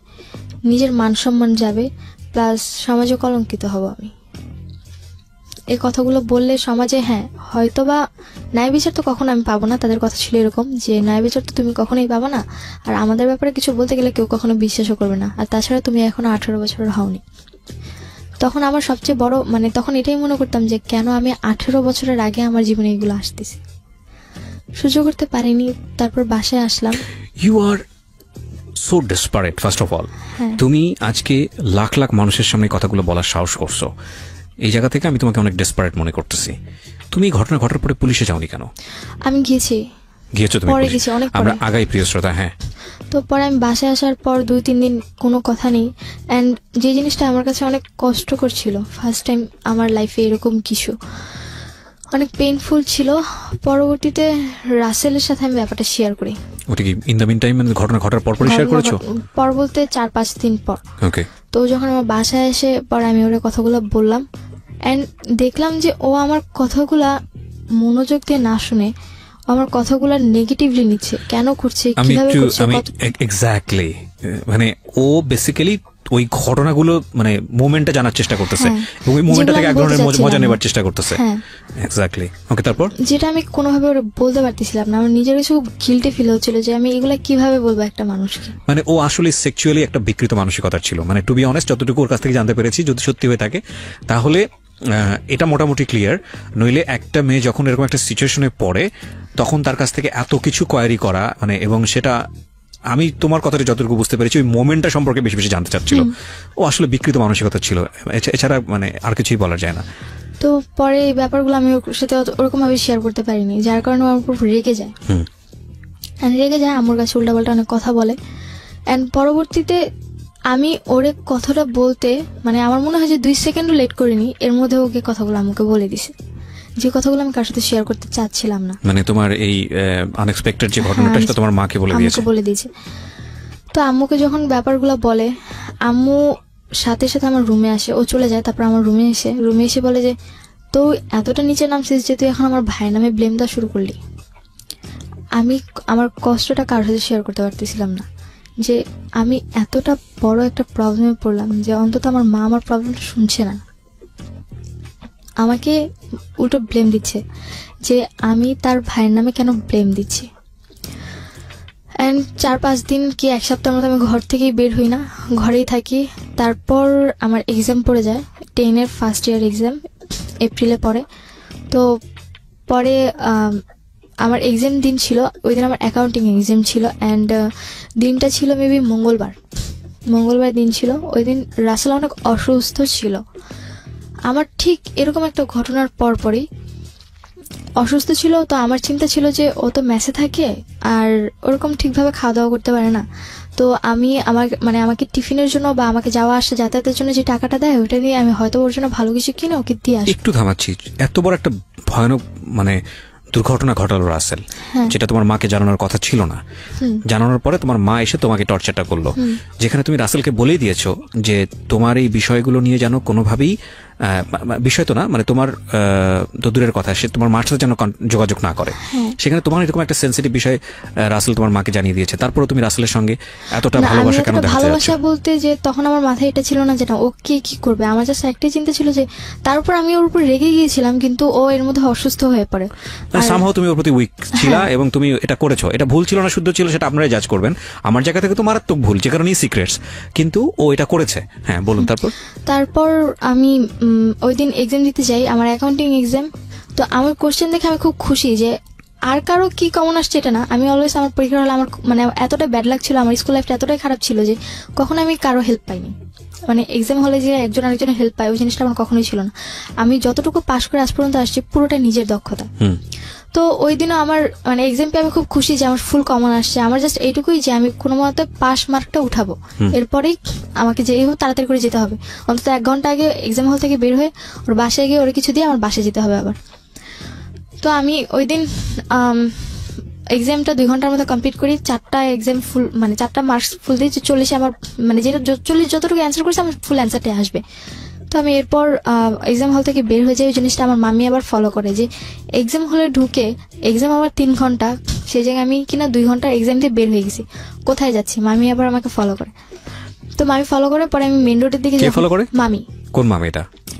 নিজের মান সম্মান যাবে, প্লাস সমাজে কলঙ্কিত হব আমি। এই কথাগুলো বললে সমাজে হয়তোবা ন্যায় বিচার তো কখনো আমি পাবো না। তাদের কথা ছিল এরকম যে ন্যায় বিচার তো তুমি কখনোই পাবো না, আর আমাদের ব্যাপারে কিছু বলতে গেলে কেউ কখনো বিশ্বাসও করবে না, আর তাছাড়া তুমি এখনো 18 বছরের হওনি। তখন আমার সবচেয়ে বড় তখন এটাই মনে করতাম যে কেন আমি 18 বছরের আগে আমার জীবনে এগুলো আসতেছে, সহ্য করতে পারিনি। তারপর বাসায় আসলাম। You are so desperate first of all. তুমি আজকে লাখ লাখ মানুষের সামনে কথাগুলো বলার সাহস করছো, এই জায়গা থেকে আমি তোমাকে অনেক ডেসপারেট মনে করতেছি। তুমি ঘটনা ঘটার পরে পুলিশে যাওনি কেন? আমি গিয়েছো তুমি? পরে গেছি, অনেক আমরা আগাই প্রিয় শ্রোতা। তো পরে আমি বাসায় আসার পর 2-3 দিন কোনো কথা নেই। অ্যান্ড যে জিনিসটা আমার কাছে অনেক কষ্ট করছিল, ফার্স্ট টাইম আমার লাইফে এরকম কিছু অনেক পেইনফুল ছিল। পরবর্তীতে রাসেলের সাথে আমি ব্যাপারটা শেয়ার করি। ওটা কি ইন দ্য মিন টাইম ঘটনা ঘটার পর শেয়ার করেছো? পর বলতে 4-5 দিন পর। ওকে। তো যখন আমার বাসায় এসে পরে আমি ওর কথাগুলো বললাম, অ্যান্ড দেখলাম যে ও আমার কথাগুলা মনোযোগ দিয়ে না শুনে আমার কথাগুলো নেগেটিভলি নিচ্ছে। কেন করছে, কিভাবে করছে? এক্স্যাক্টলি, ও বেসিক্যালি ওই ঘটনাগুলো মোমেন্টটা জানার চেষ্টা করতেছে, ওই মোমেন্টটা থেকে এক ধরনের মজা নেবার চেষ্টা করতেছে। এক্স্যাক্টলি। ওকে, তারপর যেটা আমি কোনোভাবে ওরা বলতে পারতেছিলাম না, আমার নিজের কাছে খুব গিল্টি ফিল হচ্ছিল যে আমি এগুলা কিভাবে বলবো একটা মানুষকে। ও আসলে সেক্সুয়ালি একটা বিকৃত মানসিকতার ছিল। টু বি অনেস্ট, যতটুকু ওর কাছ থেকে জানতে পেরেছি, যদি সত্যি হয়ে থাকে তাহলে এটা মোটামুটি ক্লিয়ার। নইলে একটা মেয়ে যখন এরকম একটা সিচুয়েশনে পড়ে তখন তার কাছ থেকে এত কিছু কোয়ারি করা এবং সেটা আমি তোমার কথাটা যতটুকু বুঝতে পেরেছি ওই মোমেন্টটা সম্পর্কে বেশি বেশি জানতে চাচ্ছিল। ও আসলে বিকৃত মানসিকতা ছিল, এছাড়া আর কিছুই বলা যায় না। তো পরে এই ব্যাপারগুলো আমি ওর সাথে ওরকম ভাবে শেয়ার করতে পারিনি, যার কারণে আমার উপর রেগে যায়। রেগে যায়, আমার কাছে উল্টাপাল্টা অনেক কথা বলে। অ্যান্ড পরবর্তীতে আমি ওরে কথাটা বলতে মানে আমার মনে হয় যে 2 সেকেন্ডও লেট করিনি, এর মধ্যে ওকে কথাগুলো আমাকে বলে দিছে, যে কথাগুলো আমি কার সাথে শেয়ার করতে চাচ্ছিলাম না। মানে তোমার এই আনএক্সপেক্টেড যে ঘটনাটা সেটা তোমার মাকে বলে দিয়েছে। তো আম্মুকে যখন ব্যাপারগুলো বলে, আম্মু সাথে সাথে আমার রুমে আসে, ও চলে যায়, তারপর আমার রুমে এসে বলে যে তো এতটা নিচে নামছিস যে তুই এখন আমার ভাইয়ের নামে ব্লেম দেওয়া শুরু করলি। আমি আমার কষ্টটা কারোর সাথে শেয়ার করতে পারতেছিলাম না, যে আমি এতটা বড় একটা প্রবলেমে পড়লাম যে অন্তত আমার মা আমার প্রবলেমটা শুনছে না, আমাকে উল্টো ব্লেম দিচ্ছে যে আমি তার ভাইয়ের নামে কেন ব্লেম দিচ্ছি। অ্যান্ড 4-5 দিন কি 1 সপ্তাহের মতো আমি ঘর থেকেই বের হই না, ঘরেই থাকি। তারপর আমার এক্সাম পড়ে যায়, 10-এর ফার্স্ট ইয়ার এক্সাম এপ্রিলে পড়ে। তো পরে আমার এক্সাম দিন ছিল, ওই দিন আমার অ্যাকাউন্টিং এক্সাম ছিল। অ্যান্ড দিনটা ছিল মেবি মঙ্গলবার দিন ছিল। ওই দিন রাসেল অনেক অসুস্থ ছিল। আমার ঠিক এরকম একটা ঘটনার পরপরই অসুস্থ ছিল। তো আমার চিন্তা ছিল যে ও তো মেসে থাকে আর ওরকম ঠিকভাবে খাওয়া দাওয়া করতে পারে না। তো আমি আমাকে টিফিনের জন্য বা আমাকে যাওয়া আসা যাতায়াতের জন্য যে টাকাটা দেয় ওটা দিয়ে আমি হয়তো ওর জন্য ভালো কিছু কিনে ওকে দিয়ে আসি। একটু থামাচ্ছি, এত বড় একটা ভয়ানক দুর্ঘটনা ঘটালো রাসেল, যেটা তোমার মাকে জানানোর কথা ছিল না। জানানোর পরে তোমার মা এসে তোমাকে টর্চারটা করলো, যেখানে তুমি রাসেলকে বলেই দিয়েছো যে তোমার এই বিষয়গুলো নিয়ে যেন কোনোভাবেই বিষয় তো না, মানে তোমার তো দূরের কথা, সে তোমার মার সাথে যেন যোগাযোগ না করে। সেখানে তোমার এরকম একটা সেন্সিটিভ বিষয় রাসেল তোমার মাকে জানিয়ে দিয়েছে, তারপরে তুমি রাসেলের সঙ্গে এতটা ভালোবাসা কেন দেখাতে যাচ্ছ? ভালোবাসা বলতে যে তখন আমার মাথায় এটা ছিল না যে না ওকে কি করবে, আমার জাস্ট একটাই চিন্তা ছিল যে তার উপর আমি ওর উপর রেগে গিয়েছিলাম, কিন্তু ও এর মধ্যে অসুস্থ হয়ে পড়ে। সামহাও তুমি ওর প্রতি উইক ছিলা এবং তুমি এটা করেছো। এটা ভুল ছিল না শুদ্ধ ছিল সেটা আপনারাই জাজ করবেন। আমার জায়গা থেকে তো মারাত্মক ভুল, যে কারণে সিক্রেটস, কিন্তু ও এটা করেছে। হ্যাঁ বলুন। তারপর আমি ওই দিন এক্সাম দিতে যাই, আমার অ্যাকাউন্টিং এক্সাম। তো আমার কোশ্চেন দেখে আমি খুব খুশি যে আর কারো কি কমন আসছে এটা না, আমি অলওয়েজ আমার পরীক্ষা হলে আমার এতটা ব্যাড লাগছিল, আমার স্কুল লাইফটা এতটাই খারাপ ছিল যে কখনো আমি কারো হেল্প পাইনি। এক্সাম হলে যে একজন আরেকজনের হেল্প পায় ওই জিনিসটা আমার কখনোই ছিল না। আমি যতটুকু পাস করে আজ পর্যন্ত আসছি পুরোটা নিজের দক্ষতা। তো ওই দিনও আমার এক্সাম পেয়ে আমি খুব খুশি যে আমার ফুল কমন আসছে। আমার জাস্ট এইটুকুই যে আমি কোনো মতে পাস মার্কটা উঠাবো, এরপরেই আমাকে যেই হোক তাড়াতাড়ি করে যেতে হবে। অন্তত 1 ঘন্টা আগে এক্সাম হল থেকে বের হয়ে ওর বাসায় গিয়ে ওর কিছু দিয়ে আমার বাসায় যেতে হবে আবার। তো আমি ওই দিন এক্সামটা 2 ঘন্টার মতো কমপ্লিট করি। 4টা এক্সাম ফুল 4টা মার্কস ফুল দিয়ে 40 আমার যেটা 40 যতটুকু অ্যান্সার করেছে আমার ফুল অ্যান্সারটাই আসবে। তো আমি এরপর এক্সাম হল থেকে বের হয়ে যাই। ওই জিনিসটা আমার মামি আবার ফলো করে যে এক্সাম হলে ঢুকে এক্সাম আমার 3 ঘন্টা, সেই জায়গায় আমি কিনা 2 ঘন্টার এক্সাম দিয়ে বের হয়ে গেছি, কোথায় যাচ্ছি। মামি আবার আমাকে ফলো করে। তো মামি ফলো করে পরে আমি মেন রোডের দিকে ফলো করে। মামি। কোন মামি?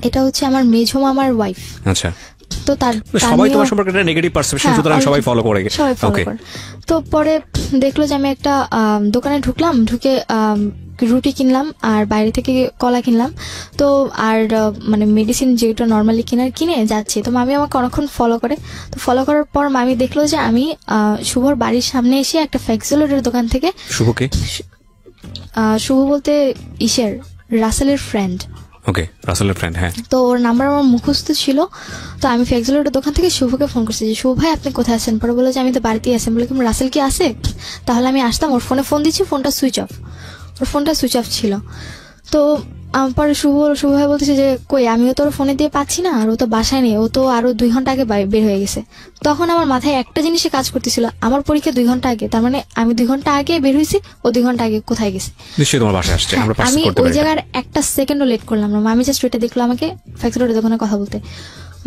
এটা হচ্ছে আমার মেঝো মামার ওয়াইফ। আচ্ছা। তো তার সবাই তোমার সম্পর্কে একটা নেগেটিভ পারসেপশন, সুতরাং সবাই ফলো করে। ওকে। তো পরে দেখলো যে আমি একটা দোকানে ঢুকলাম, ঢুকে রুটি কিনলাম আর বাইরে থেকে কলা কিনলাম। তো আর মেডিসিন যেটা নর্মালি কিনে যাচ্ছি। তো মামি আমাকে অনেকক্ষণ ফলো করে। তো ফলো করার পর মামি দেখলো যে আমি শুভর বাড়ির সামনে এসে একটা ফ্যাক্সিলোডের দোকান থেকে। শুভকে? শুভ বলতে রাসেলের ফ্রেন্ড। ওকে, রাসেলের ফ্রেন্ড। হ্যাঁ। তো ওর নাম্বার আমার মুখস্থ ছিল। তো আমি ফ্যাক্সিলোডের দোকান থেকে শুভকে ফোন করছি যে শুভ ভাই আপনি কোথায় আছেন? পরে বলে যে আমি তো বাড়িতেই আছি। বলে কি রাসেল কি আসে? তাহলে আমি আসতাম। ওর ফোনে ফোন দিচ্ছি, ফোনটা সুইচ অফ ছিল। তো পরে শুভ ভাই বলতেছে যে কই আমিও তো ওর ফোনে দিয়ে পাচ্ছি না, আর ও তো বাসায় নেই, ও তো আরো 2 ঘন্টা আগে বের হয়ে গেছে। তখন আমার মাথায় একটা জিনিসে কাজ করতেছিল, আমার পরীক্ষা 2 ঘন্টা আগে, তার মানে আমি 2 ঘন্টা আগে বের হয়েছি, ও 2 ঘন্টা আগে কোথায় গেছে? নিশ্চয়ই তোমার বাসায় আসছে। আমি ওই জায়গার একটা সেকেন্ডও লেট করলাম না। মামি জাস্ট ওইটা দেখলো আমাকে ফ্যাক্টরির দোকানে কথা বলতে।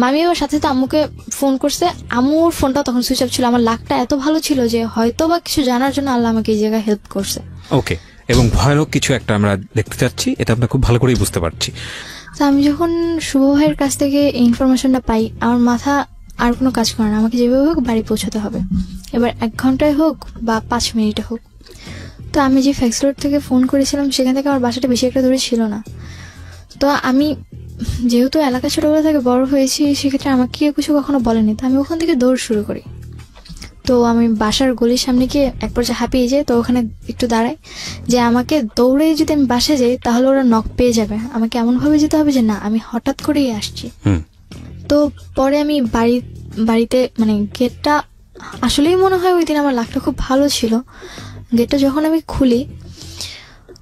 মামি ওর সাথে সাথে আম্মুকে ফোন করছে। আম্মুর ফোনটা তখন সুইচ অফ ছিল। আমার লাকটা এত ভালো ছিল যে হয়তো বা কিছু জানার জন্য আল্লাহ আমাকে এই জায়গায় হেল্প করছে। ওকে। এবং ভয়ানক কিছু একটা আমরা দেখতে চাচ্ছি, এটা আমরা খুব ভালো করেই বুঝতে পারছি। তো আমি যখন শুভ ভাইয়ের কাছ থেকে ইনফরমেশনটা পাই, আমার মাথা আর কোনো কাজ করে না। আমাকে যেভাবে হোক বাড়ি পৌঁছাতে হবে, এবার 1 ঘন্টায় হোক বা 5 মিনিটে হোক। তো আমি যে ফ্যাক্সিলোড থেকে ফোন করেছিলাম সেখান থেকে আমার বাসাটা বেশি একটা দূরে ছিল না। তো আমি যেহেতু এলাকা ছোটবেলা থেকে বড় হয়েছি, সেক্ষেত্রে আমাকে কেউ কিছু কখনো বলেনি। তো আমি ওখান থেকে দৌড় শুরু করি। তো আমি বাসার গলির সামনে গিয়ে এক পর্যায়ে হাঁপিয়ে যাই। তো ওখানে একটু দাঁড়াই যে আমাকে দৌড়ে যদি আমি বাসায় যাই তাহলে ওরা নক পেয়ে যাবে। আমাকে এমন ভাবে যেতে হবে যে না আমি হঠাৎ করেই আসছি। তো পরে আমি বাড়িতে মানে গেটটা আসলেই মনে হয় ওই দিন আমার লাকটা খুব ভালো ছিল। গেটটা যখন আমি খুলি,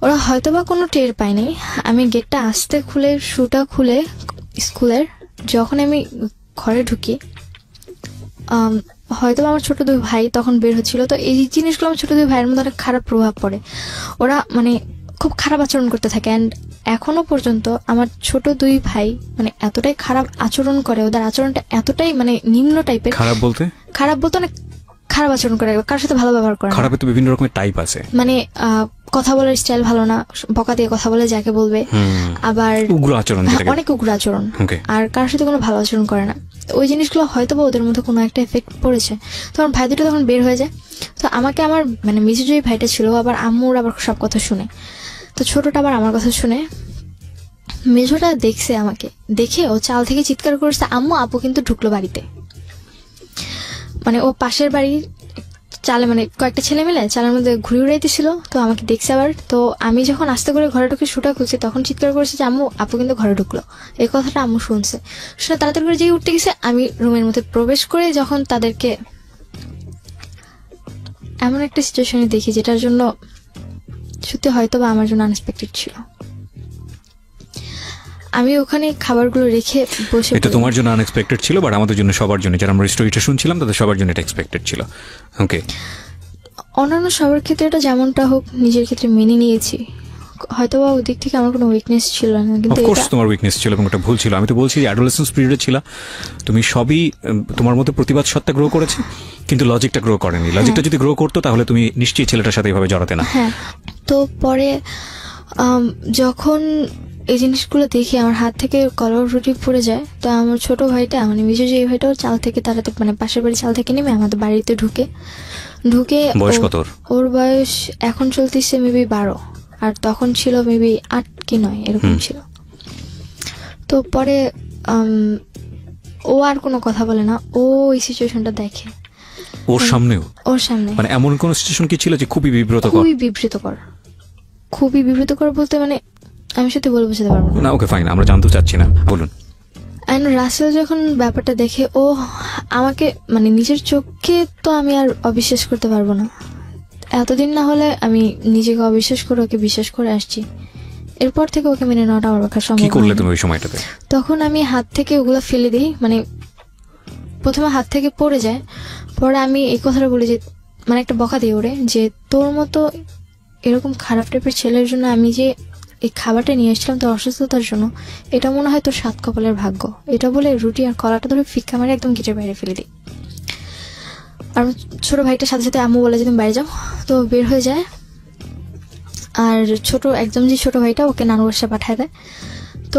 ওরা হয়তো বা কোনো টের পায়নি। আমি গেটটা আস্তে খুলে শুটা খুলে স্কুলের যখন আমি ঘরে ঢুকি, হয়তো আমার ছোট দুই ভাই তখন বের হচ্ছিল। তো এই জিনিসগুলো আমার ছোট দুই ভাইয়ের মধ্যে অনেক খারাপ প্রভাব পড়ে। ওরা মানে খুব খারাপ আচরণ করতে থাকে, অ্যান্ড এখনো পর্যন্ত আমার ছোট দুই ভাই মানে এতটাই খারাপ আচরণ করে, ওদের আচরণটা এতটাই মানে নিম্ন টাইপের। খারাপ বলতে অনেক খারাপ আচরণ করে, কারোর সাথে ভালো ব্যবহার করে। খারাপের তো বিভিন্ন রকমের টাইপ আছে, মানে কথা বলার স্টাইল ভালো না, বকা দিয়ে কথা বলে যাকে বলবে, আবার উগ্র আচরণ, অনেক উগ্র আচরণ, আর কারোর সাথে কোনো ভালো আচরণ করে না। ওই জিনিসগুলো হয়তো বা ওদের মধ্যে কোনো একটা এফেক্ট পড়েছে। তো আমার ভাই দুটো তখন বের হয়ে যায়। তো আমাকে আমার মানে মেজো যে ভাইটা ছিল আবার আম্মুর আবার সব কথা শুনে, তো ছোটটা আবার আমার কথা শুনে। মেজোটা দেখছে আমাকে, দেখে ও চাল থেকে চিৎকার করেছে, আম্মু আপু কিন্তু ঢুকলো বাড়িতে। মানে ও পাশের বাড়ির চালে মানে কয়েকটা ছেলে মিলে চালের মধ্যে ঘুরে উড়াইতেছিল। তো আমাকে দেখছে আবার। তো আমি যখন আস্তে করে ঘরে ঢুকে শুটা খুলছি তখন চিৎকার করেছে যে আম্মু আপু কিন্তু ঘরে ঢুকলো। এই কথাটা আম্মু শুনছে, শুনে তাড়াতাড়ি করে যেই উঠতে গেছে, আমি রুমের মধ্যে প্রবেশ করে যখন তাদেরকে এমন একটা সিচুয়েশনে দেখি যেটার জন্য সত্যি হয়তো বা আমার জন্য আনএক্সপেক্টেড ছিল। আমি ওখানে খাবারগুলো রেখে বসে, এটা তোমার জন্য আনএক্সপেক্টেড ছিল, বাট আমাদের জন্য সবার জন্য, যারা আমরা স্টোরিটা শুনছিলাম তাদের সবার জন্য এটা এক্সপেক্টেড ছিল। ওকে, অন্যান্য সবার ক্ষেত্রে এটা যেমনটা হোক নিজের ক্ষেত্রে মেনে নিয়েছি। হয়তো বা ওই দিক থেকে আমার কোনো উইকনেস ছিল না, কিন্তু অফকোর্স তোমার উইকনেস ছিল এবং একটা ভুল ছিল। আমি তো বলছি অ্যাডোলেসেন্স পিরিয়ডে ছিল, তুমি সবই তোমার মধ্যে প্রতিবাদ সত্তা গ্রো করেছে, কিন্তু লজিকটা গ্রো করেনি। লজিকটা যদি গ্রো করতো তাহলে তুমি নিশ্চয়ই ছেলেটার সাথে এইভাবে জড়াতে না। হ্যাঁ, তো পরে যখন এই জিনিসগুলো দেখি আমার হাত থেকে কলার রুটি পড়ে যায়, তো আমার ছোট ভাইটা মানে মেজো যে ভাইটাও চাল থেকে তাড়াতে মানে পাশের বাড়ি চাল থেকে নেমে আমাদের বাড়িতে ঢুকে বয়স কত ওর বয়স এখন চলতেছে মেবি 12, আর তখন ছিল মেবি 8 কি 9 এরকম ছিল। তো পরে ও আর কোনো কথা বলে না, ও ওই সিচুয়েশনটা দেখে ওর সামনে মানে এমন কোন সিচুয়েশন কি ছিল যে খুবই বিব্রতকর বলতে মানে আমি সত্যি বলে বোঝাতে পারবো না। ওকে ফাইন, আমরা জানতে চাচ্ছি না, বলুন। এন্ড রাসেল যখন ব্যাপারটা দেখে, ও আমাকে মানে নিজের চোখকে তো আমি আর অবিশ্বাস করতে পারবো না। এতদিন না হলে আমি নিজেকে অবিশ্বাস করে ওকে বিশ্বাস করে আসছি, এরপর থেকে ওকে মেনে নেওয়াটা আমার পক্ষে সম্ভব। কি করলে তুমি ওই সময়টাতে? তখন আমি হাত থেকে ওগুলো ফেলে দিই, মানে প্রথমে হাত থেকে পড়ে যায়, পরে আমি এই কথাটা বলি যে মানে একটা বকা দিই ওরে যে তোর মতো এরকম খারাপ টাইপের ছেলের জন্য আমি যে এই খাবারটা নিয়ে এসেছিলাম তোর অসুস্থতার জন্য, এটা মনে হয় তোর 7 কপালের ভাগ্য। এটা বলে রুটি আর কলাটা ধরে ফিক্কা মারে একদম গেটের বাইরে ফেলে দিই। আর ছোট ভাইটার সাথে সাথে আম্মু বলে যে তুমি বাইরে যাও, তো বের হয়ে যায়। আর একদম যে ছোট ভাইটা ওকে নানু বাসায় পাঠায় দেয়। তো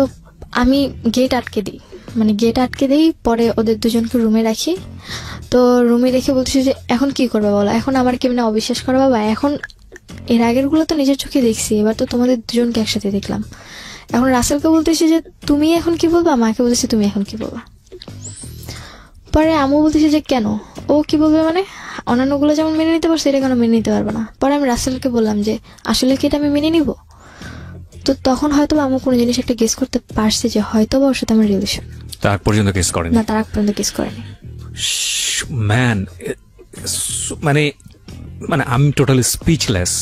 আমি গেট আটকে দিই, পরে ওদের দুজনকে রুমে রাখি। তো রুমে রেখে বলতেছি যে এখন কি করবে বলো, এখন আমার কেমন অবিশ্বাস করা বাবা, এখন এর আগের গুলো তো নিজের চোখে দেখছি, এবার তো তোমাদের দুজনকে একসাথে দেখলাম। এখন রাসেলকে বলতেছি যে তুমি এখন কি বলবা, মাকে বলতেছি তুমি এখন কি বলবা। পরে আম্মু বলতেছি যে কেন, ও কি বলবে মানে অন্যান্যগুলো যেমন মেনে নিতে পারছে এটা কেন মেনে নিতে পারবে না। পরে আমি রাসেলকে বললাম যে আসলে কি এটা আমি মেনে নিব। তো তখন হয়তো আম্মু কোনো জিনিস একটা গেস করতে পারছে যে হয়তো বা ওর সাথে আমার রিলেশন। তার পর্যন্ত গেস করেনি? না, তার আগ পর্যন্ত গেস করেনি। ম্যান, মানে আমি totally speechless.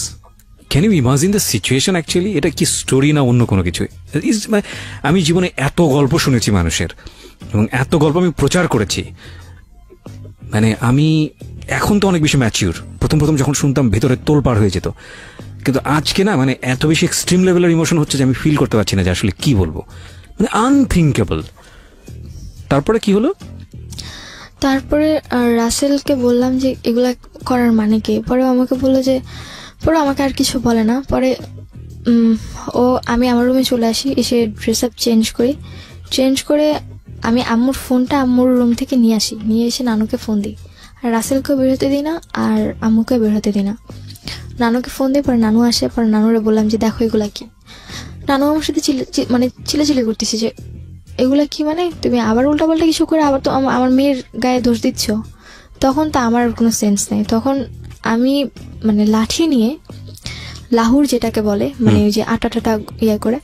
Can you imagine the situation actually? এটা কি স্টোরি না অন্য কোনো কিছু? আমি জীবনে এত গল্প শুনেছি মানুষের, এবং এত গল্প আমি প্রচার করেছি। মানে আমি এখন তো অনেক বেশি ম্যাচিউর। প্রথম যখন শুনতাম ভেতরে তোলপাড় হয়ে যেত, কিন্তু আজকে না মানে এত বেশি এক্সট্রিম লেভেলের ইমোশন হচ্ছে যে আমি ফিল করতে পারছি না যে আসলে কি বলবো, মানে আনথিঙ্কেবল। তারপরে কি হলো? তারপরে রাসেলকে বললাম যে এগুলা করার মানে কি। পরে আমাকে বললো যে পরে আমাকে আর কিছু বলে না। পরে আমি আমার রুমে চলে আসি, এসে ড্রেস আপ চেঞ্জ করে আমি আম্মুর ফোনটা আম্মুর রুম থেকে নিয়ে এসে নানুকে ফোন দিই। আর রাসেলকেও বের হতে দিই না, আর আম্মুকে বের হতে দিই না। নানুকে ফোন দিই, পরে নানু আসে। পরে নানুরে বললাম যে দেখো এগুলা কি। নানু আমার সাথে চিল্লাচিল্লি করতেছি যে এগুলা কি, মানে তুমি আবার উল্টাপাল্টা কিছু করে আবার তো আমার মেয়ের গায়ে দোষ দিচ্ছ। তখন তো আমার কোনো সেন্স নেই। তখন আমি মানে লাঠি নিয়ে লাহুর যেটাকে বলে, মানে ওই যে আটা ইয়ে করে,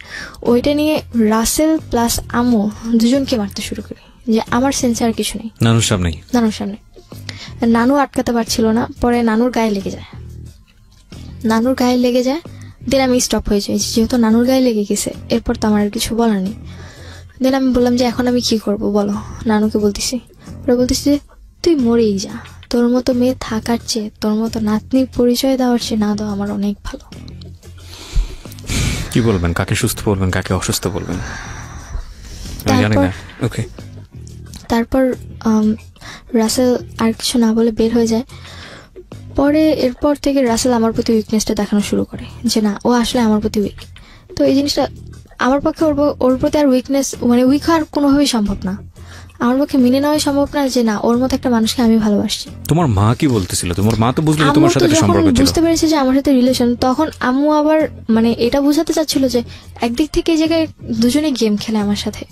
ওইটা নিয়ে রাসেল প্লাস আম্মু দুজনকে মারতে শুরু করি। যে আমার সেন্সে আর কিছু নেই, নানুর সামনেই। নানুর সামনে। নানু আটকাতে পারছিল না, পরে নানুর গায়ে লেগে যায়, নানুর গায়ে লেগে যায়। দেন আমি স্টপ হয়ে যাই, যেহেতু নানুর গায়ে লেগে গেছে এরপর তো আমার আর কিছু বলার নেই। দেন আমি বললাম যে এখন আমি কি করব বলো। নানুকে বলতেছি, ওরা বলতেছি যে তুই মরেই যা, তোর মতো মেয়ে থাকার চেয়ে, তোর মতো নাতনির পরিচয় দেওয়ার চেয়ে না দেওয়া আমার অনেক ভালো। কি বলবেন, কাকে সুস্থ বলবেন, কাকে অসুস্থ বলবেন আমি জানি না। ওকে, তারপর রাসেল আর কিছু না বলে বের হয়ে যায়। পরে এরপর থেকে রাসেল আমার প্রতি উইকনেসটা দেখানো শুরু করে যে না, ও আসলে আমার প্রতি উইক। তো এই জিনিসটা আমার পক্ষে ওর প্রতি আর উইকনেস মানে উইক হওয়ার কোনোভাবেই সম্ভব না, আমার পক্ষে মেনে নেওয়াই সম্ভব না যে না, ওর মতো একটা মানুষকে আমি ভালোবাসছি। তোমার মা কি বলতেছিল? তোমার মা তো বুঝলো তোমার সাথে একটা সম্পর্ক ছিল, বুঝতে পেরেছে যে আমার সাথে রিলেশন। তখন আম্মু আবার মানে এটা বোঝাতে চাচ্ছিল যে একদিক থেকে এই জায়গায় দুজনে গেম খেলে আমার সাথে।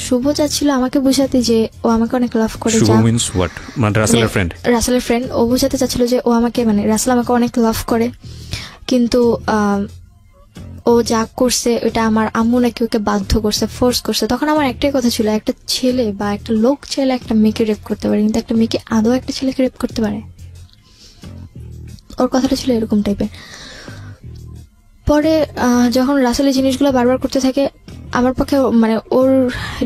শুভ চাচ্ছিল আমাকে বোঝাতে যে ও আমাকে অনেক লাভ করে। শুভ মিন্স হোয়াট? মানে রাসেলের ফ্রেন্ড? রাসেলের ফ্রেন্ড। ও বোঝাতে চাচ্ছিল যে ও আমাকে মানে রাসেল আমাকে অনেক লাভ করে, কিন্তু ও যা করছে ওটা আমার আম্মু নাকি ওকে বাধ্য করছে, ফোর্স করছে। তখন আমার একটাই কথা ছিল, একটা ছেলে বা একটা লোক চাইলে একটা মেয়েকে রেপ করতে পারে, কিন্তু একটা মেয়েকে আদৌ একটা ছেলেকে রেপ করতে পারে? ওর কথাটা ছিল এরকম টাইপের। পরে যখন রাসেল এই জিনিসগুলো বারবার করতে থাকে, আমার পক্ষে মানে ওর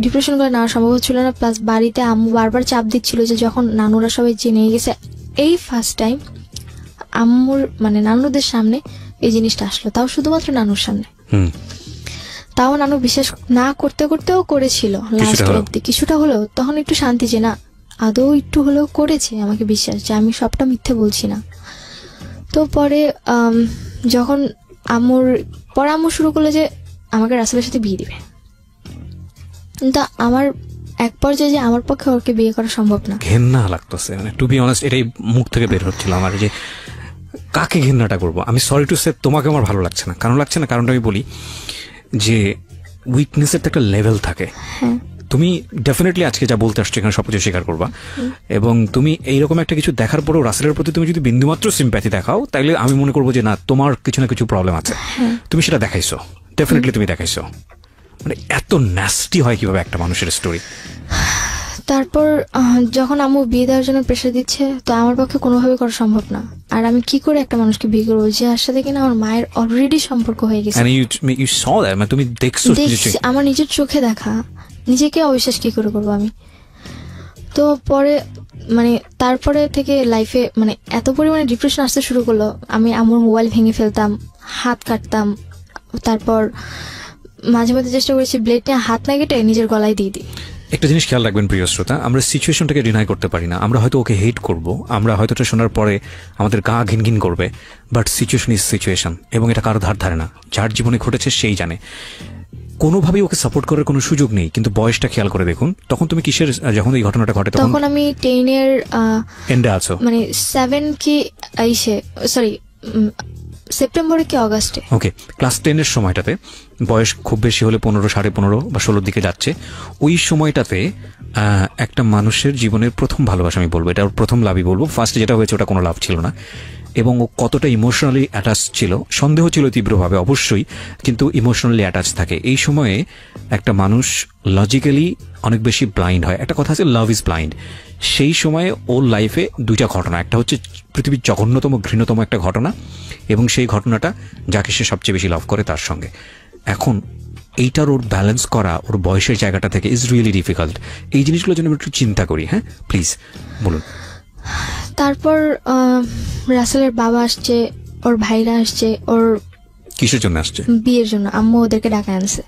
ডিপ্রেশনগুলো নেওয়া সম্ভব হচ্ছিল না। প্লাস বাড়িতে আম্মু বারবার চাপ দিচ্ছিল যে যখন নানুরা সবাই জেনে গেছে, এই ফার্স্ট টাইম আম্মুর মানে নানুদের সামনে এই জিনিসটা আসলো, তাও শুধুমাত্র নানুর সামনে। তাও নানু বিশ্বাস না করতে করতেও করেছিল লাস্ট অব্দি, কিছুটা হলেও তখন একটু শান্তি যে না, আদৌ একটু হলেও করেছে, আমাকে বিশ্বাস যে আমি সবটা মিথ্যে বলছি না। তো পরে যখন আম্মু শুরু করলো যে আমাকে রাসেলের সাথে বিয়ে দিবে, কিন্তু আমার এক পর্যায়ে যে আমার পক্ষে ওকে বিয়ে করা সম্ভব না। ঘেন্না লাগতেছে, মানে টু বি অনেস্ট এটাই মুখ থেকে বের হচ্ছিল আমার, যে কাকে ঘেন্নাটা করবো। আমি সরি টু সে তোমাকে আমার ভালো লাগছে না। কারণ লাগছে না, কারণটা আমি বলি যে উইকনেসের তো একটা লেভেল থাকে। তুমি ডেফিনেটলি আজকে যা বলতে আসছো এখানে সবকিছু স্বীকার করবা, এবং তুমি এইরকম একটা কিছু দেখার পরেও রাসেলের প্রতি তুমি যদি বিন্দুমাত্র সিম্প্যাথি দেখাও, তাইলে আমি মনে করবো যে না, তোমার কিছু না কিছু প্রবলেম আছে। তুমি সেটা দেখাইছো, ডেফিনেটলি তুমি দেখাইছো। মানে এত ন্যাস্টি হয় কিভাবে একটা মানুষের স্টোরি? তারপর যখন আম্মু বিয়ে দেওয়ার জন্য প্রেশার দিচ্ছে, তো আমার পক্ষে কোনোভাবে করা সম্ভব না। আর আমি কি করে একটা মানুষকে বিয়ে করবো যার সাথে কিনা আমার মায়ের অলরেডি সম্পর্ক হয়ে গেছে? তুমি দেখছো, আমার নিজের চোখে দেখা, নিজেকে অবিশ্বাস কি করে করবো আমি? তো পরে মানে তারপরে থেকে লাইফে মানে এত পরিমাণে ডিপ্রেশন আসতে শুরু করলো, আমি আম্মুর মোবাইল ভেঙে ফেলতাম, হাত কাটতাম, তারপর মাঝে মাঝে চেষ্টা করেছি ব্লেড নিয়ে হাত না কেটে নিজের গলায় দিয়ে দিই। একটা জিনিস খেয়াল রাখবেন প্রিয় শ্রোতা, আমরা সিচুয়েশনটাকে ডিনাই করতে পারি না। আমরা হয়তো ওকে হেট করব, আমরা হয়তো এটা শোনার পরে আমাদের গা ঘিনঘিন করবে, বাট সিচুয়েশন ইজ সিচুয়েশন, এবং এটা কারো ধার ধারে না। যার জীবনে ঘটেছে সেই জানে। কোনোভাবেই ওকে সাপোর্ট করার কোনো সুযোগ নেই। কিন্তু বয়সটা খেয়াল করে দেখুন, তখন তুমি কিসের, যখন এই ঘটনাটা ঘটে তখন আমি 10-এর এন্ডে আছো, মানে 7 কি সেপ্টেম্বরে কি অগাস্টে। ওকে, ক্লাস 10-এর সময়টাতে, বয়স খুব বেশি হলে 15, 15.5 বা 16 দিকে যাচ্ছে। ওই সময়টাতে একটা মানুষের জীবনের প্রথম ভালোবাসা, আমি বলবো এটা ওর প্রথম লাভই বলবো। ফার্স্ট যেটা হয়েছে ওটা কোনো লাভ ছিল না, এবং ও কতটা ইমোশনালি অ্যাটাচ ছিল, সন্দেহ ছিল তীব্রভাবে অবশ্যই, কিন্তু ইমোশনালি অ্যাটাচ থাকে। এই সময়ে একটা মানুষ লজিক্যালি অনেক বেশি ব্লাইন্ড হয়। একটা কথা আছে, লাভ ইজ ব্লাইন্ড। সেই সময়ে ওর লাইফে দুইটা ঘটনা, একটা হচ্ছে পৃথিবীর জঘন্যতম ঘৃণ্যতম একটা ঘটনা, এবং সেই ঘটনাটা যাকে সে সবচেয়ে বেশি লাভ করে তার সঙ্গে। এখন এইটার ওর ব্যালেন্স করা ওর বয়সের জায়গাটা থেকে ইজ রিয়েলি ডিফিকাল্ট। এই জিনিসগুলোর জন্য একটু চিন্তা করি। হ্যাঁ, প্লিজ বলুন। তারপর রাসেলের বাবা আসছে, ওর ভাইরা আসছে, ওর কিসের জন্য আসছে? বিয়ের জন্য। আম্মু ওদেরকে ডাকা আনছে।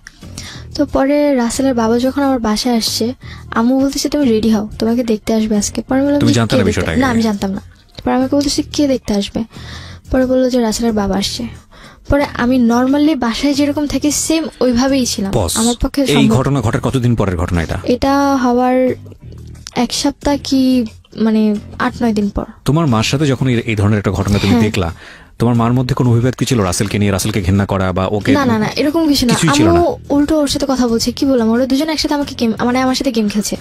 তো পরে রাসেলের বাবা যখন আমার বাসায় আসছে, আম্মু বলতেছে তুমি রেডি হও, তোমাকে দেখতে আসবে আজকে। পরে বললাম না, আমি জানতাম না। পরে আমাকে বলতেছে কে দেখতে আসবে? পরে বললো যে রাসেলের বাবা আসছে। পরে আমি নর্মালি বাসায় যেরকম থাকি সেম ওইভাবেই ছিলাম। আমার পক্ষে এই ঘটনা ঘটার কতদিন পরের ঘটনা এটা? এটা হওয়ার 1 সপ্তাহ কি মানে 8-9 দিন পর। তোমার মার সাথে যখন এই ধরনের একটা ঘটনা তুমি দেখলা, তোমার মার মধ্যে কোনো অভিভেদ কি ছিল রাসেলকে নিয়ে, রাসেলকে ঘৃণা করা বা ওকে? না, এরকম কিছু না। আম্মু উল্টো ওর সাথে কথা বলছে, কি বললাম, ওরা দুজন একসাথে আমাকে আমার সাথে গেম খেলছে।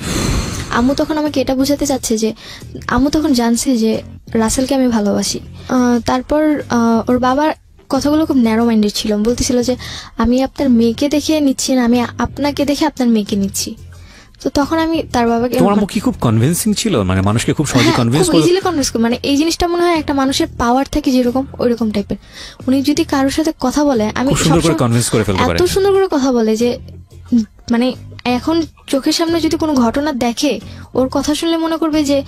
আম্মু তখন আমাকে এটা বোঝাতে চাচ্ছে যে আম্মু তখন জানছে যে রাসেলকে আমি ভালোবাসি। তারপর ওর বাবার কথাগুলো খুব ন্যারো মাইন্ডেড ছিল, বলতেছিল যে আমি আপনার মেয়েকে দেখে নিচ্ছি না, আমি আপনাকে দেখে আপনার মেয়েকে নিচ্ছি। তো তখন আমি তার বাবাকে তোমার আম্মু কি খুব কনভিন্সিং ছিল, মানে মানুষকে খুব সহজে কনভিন্স করে? ইজিলি কনভিন্স করে, মানে এই জিনিসটা মনে হয় একটা মানুষের পাওয়ার থাকে যেরকম ওইরকম টাইপের। উনি যদি কারোর সাথে কথা বলে, আমি খুব সুন্দর করে কনভিন্স করে ফেলতে পারে, এত সুন্দর করে কথা বলে যে মানে এখন চোখের সামনে যদি কোনো ঘটনা দেখে, ওর কথা শুনলে মনে করবে যে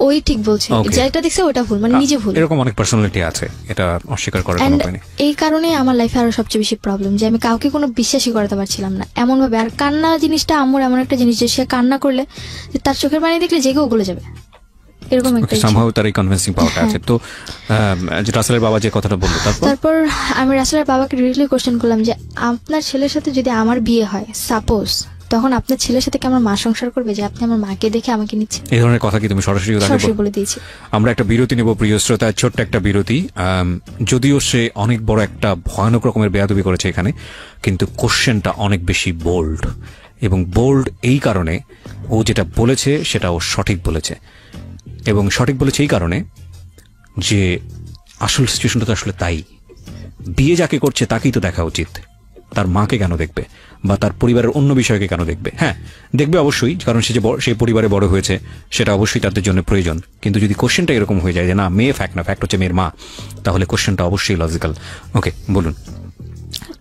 ওই ঠিক বলছে, যেটা দেখছে ওটা ভুল, মানে নিজে ভুল। এরকম অনেক পার্সোনালিটি আছে, এটা অস্বীকার করার কোনো উপায় নেই। এই কারণে আমার লাইফে আরো সবচেয়ে বেশি প্রবলেম যে আমি কাউকে কোনো বিশ্বাসই করাতে পারছিলাম না এমন ভাবে। আর কান্না জিনিসটা আম্মুর এমন একটা জিনিস যে সে কান্না করলে যে তার চোখের পানি দেখলে জেগেও গলে যাবে, এরকম একটা সম্ভব তার এই কনভিন্সিং পাওয়ারটা আছে। তো রাসেলের বাবা যে কথাটা বললো, তারপর আমি রাসেলের বাবাকে ডিরেক্টলি কোশ্চেন করলাম যে আপনার ছেলের সাথে যদি আমার বিয়ে হয় সাপোজ, তখন আপনার ছেলের সাথে কি আমার মা সংসার করবে যে আপনি আমার মাকে দেখে আমাকে নিচ্ছেন? এই ধরনের কথা কি তুমি সরাসরি বলে দিয়েছি? আমরা একটা বিরতি নেব প্রিয় শ্রোতা, ছোট্ট একটা বিরতি। যদিও সে অনেক বড় একটা ভয়ানক রকমের বেয়াদবি করেছে এখানে, কিন্তু কোশ্চেনটা অনেক বেশি বোল্ড, এবং বোল্ড এই কারণে ও যেটা বলেছে সেটা ও সঠিক বলেছে, এবং সঠিক বলেছে এই কারণে যে আসল সিচুয়েশনটা তো আসলে তাই। বিয়ে যাকে করছে তাকেই তো দেখা উচিত, তার মাকে কেন দেখবে বা তার পরিবারের অন্য বিষয়কে কেন দেখবে? হ্যাঁ দেখবে অবশ্যই, কারণ সে যে সেই পরিবারে বড় হয়েছে সেটা অবশ্যই তাদের জন্য প্রয়োজন। কিন্তু যদি কোশ্চেনটা এরকম হয়ে যায় যে না মেয়ে ফ্যাক্ট না, ফ্যাক্ট হচ্ছে মেয়ের মা, তাহলে কোশ্চেনটা অবশ্যই লজিক্যাল। ওকে বলুন।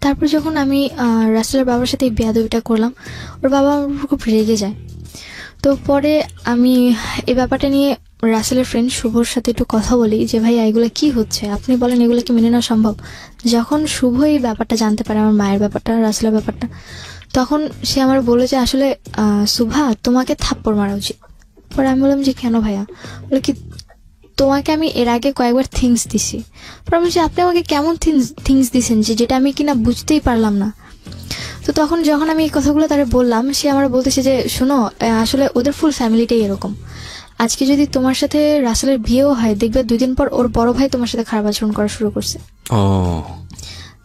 তারপর যখন আমি রাসেলের বাবার সাথে এই বেয়াদবিটা করলাম, ওর বাবা আমার খুব রেগে যায়। তো পরে আমি এই ব্যাপারটা নিয়ে রাসেলের ফ্রেন্ড শুভর সাথে একটু কথা বলি যে ভাই এগুলো কি হচ্ছে, আপনি বলেন এগুলো কি মেনে নেওয়া সম্ভব? যখন শুভ এই ব্যাপারটা জানতে পারে, আমার মায়ের ব্যাপারটা, রাসেলের ব্যাপারটা, তখন সে আমার বলে যে আসলে শুভা তোমাকে থাপ্পড় মারা উচিত। পরে আমি বললাম যে কেন ভাইয়া? বলে কি তোমাকে আমি এর আগে কয়েকবার থিংস দিছি। পরে আমি বলছি আপনি আমাকে কেমন থিংস দিছেন যে যেটা আমি কিনা বুঝতেই পারলাম না। তো তখন যখন আমি এই কথাগুলো তারা বললাম, সে আমার বলতেছে যে শোনো আসলে ওদের ফুল ফ্যামিলিটাই এরকম, আজকে যদি তোমার সাথে রাসেলের বিয়েও হয় দেখবে 2 দিন পর ওর বড় ভাই তোমার সাথে খারাপ আচরণ করা শুরু করছে।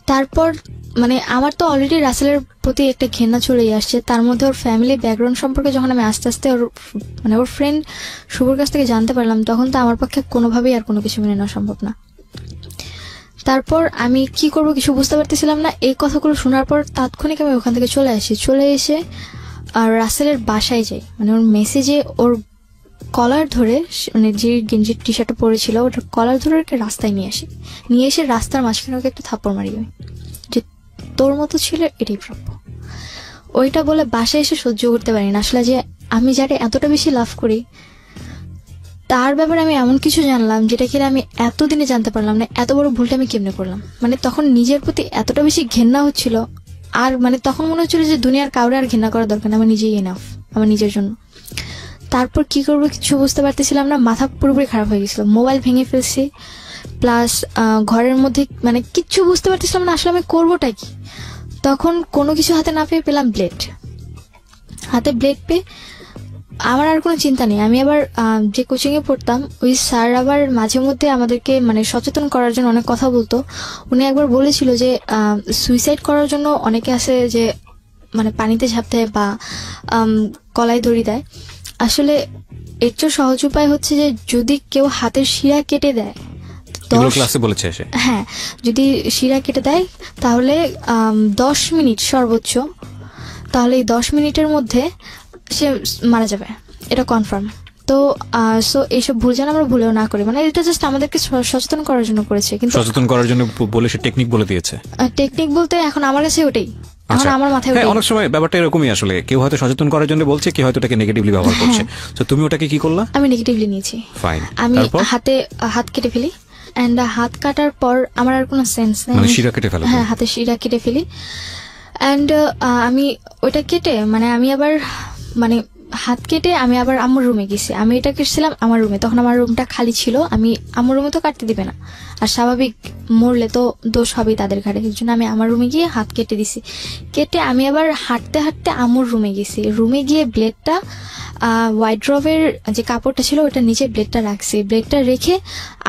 তারপর মানে আমার তো অলরেডি রাসেলের প্রতি একটা ঘৃণা চলেই আসছে, তার মধ্যে ওর ফ্যামিলি ব্যাকগ্রাউন্ড সম্পর্কে যখন আমি আস্তে আস্তে ওর মানে ওর ফ্রেন্ড শুভর কাছ থেকে জানতে পারলাম, তখন তো আমার পক্ষে কোনোভাবেই আর কোনো কিছু মেনে নেওয়া সম্ভব না। তারপর আমি কি করব কিছু বুঝতে পারতেছিলাম না। এই কথাগুলো শোনার পর তাৎক্ষণিক আমি ওখান থেকে চলে এসে আর রাসেলের বাসায় যাই, মানে ওর মেসেজে ওর কলার ধরে, মানে যে গেঞ্জির টি শার্টটা পরেছিল ওটার কলার ধরে একটা রাস্তায় নিয়ে এসে রাস্তার মাঝখানে ওকে একটা থাপ্পড় মারি যে তোর মতো ছিল এটাই প্রাপ্য। ওইটা বলে বাসায় এসে সহ্য করতে পারি না আসলে, যে আমি যারা এতটা বেশি লাভ করি তার ব্যাপারে আমি এমন কিছু জানলাম যেটা কিনা আমি এতদিনে জানতে পারলাম না। এত বড় ভুলটা আমি কেমনে করলাম? মানে তখন নিজের প্রতি এতটা বেশি ঘেন্না হচ্ছিল, আর মানে তখন মনে হচ্ছিল যে দুনিয়ার কাউরে আর ঘেন্না করার দরকার না, আমার নিজেই এনাফ আমার নিজের জন্য। তারপর কি করবো কিছু বুঝতে পারতেছিলাম না, মাথা পুরোপুরি খারাপ হয়ে গেছিল, মোবাইল ভেঙে ফেলছি, প্লাস ঘরের মধ্যে মানে কিচ্ছু বুঝতে পারতেছিলাম না আসলে আমি করবোটা কি। তখন কোনো কিছু হাতে না পেয়ে পেলাম ব্লেড। হাতে ব্লেড পেয়ে আমার আর কোনো চিন্তা নেই। আমি আবার যে কোচিং এ পড়তাম ওই স্যার আবার মাঝে মধ্যে আমাদেরকে মানে সচেতন করার জন্য অনেক কথা বলতো। উনি একবার বলেছিল যে সুইসাইড করার জন্য অনেকে আছে যে মানে পানিতে ঝাঁপ দেয় বা কলাই দড়ি দেয়। আসলে এর চেয়ে সহজ উপায় হচ্ছে যে যদি কেউ হাতের শিরা কেটে দেয়, হ্যাঁ যদি শিরা কেটে দেয় তাহলে 10 মিনিট সর্বোচ্চ, তাহলে এই 10 মিনিটের মধ্যে সে মারা যাবে, এটা কনফার্ম। তো সো এইসব ভুল যেন আমরা ভুলেও না করি, মানে এটা জাস্ট আমাদেরকে সচেতন করার জন্য করেছে। কিন্তু সচেতন করার জন্য বলে সে টেকনিক বলে দিয়েছে। টেকনিক বলতে এখন আমার কাছে ওটাই, এখন আমার মাথায় ওটাই। অনেক সময় ব্যাপারটা এরকমই, আসলে কেউ হয়তো সচেতন করার জন্য বলছে, কেউ হয়তো এটাকে নেগেটিভলি ব্যবহার করছে। তো তুমি ওটাকে কি করলা? আমি নেগেটিভলি নিয়েছি। ফাইন। আমি হাত কেটে ফেলি, এন্ড হাত কাটার পর আমার আর কোনো সেন্স নেই, মানে শিরা কেটে ফেলো? হ্যাঁ হাতে শিরা কেটে ফেলি। এন্ড আমি ওইটা কেটে মানে আমি আবার মানে হাত কেটে আমি আবার আম্মুর রুমে গেছি। আমি এটা কেটেছিলাম আমার রুমে, তখন আমার রুমটা খালি ছিল। আমি আম্মুর রুমে তো কাটতে দিবে না, আর স্বাভাবিক মরলে তো দোষ হবেই তাদের ঘাড়ে, এই জন্য আমি আমার রুমে গিয়ে হাত কেটে দিছি। কেটে আমি আবার হাঁটতে হাঁটতে আম্মুর রুমে গেছি। রুমে গিয়ে ব্লেডটা ওয়াইড্রবের যে কাপড়টা ছিল ওটা নিচে ব্লেডটা রাখছি। ব্লেডটা রেখে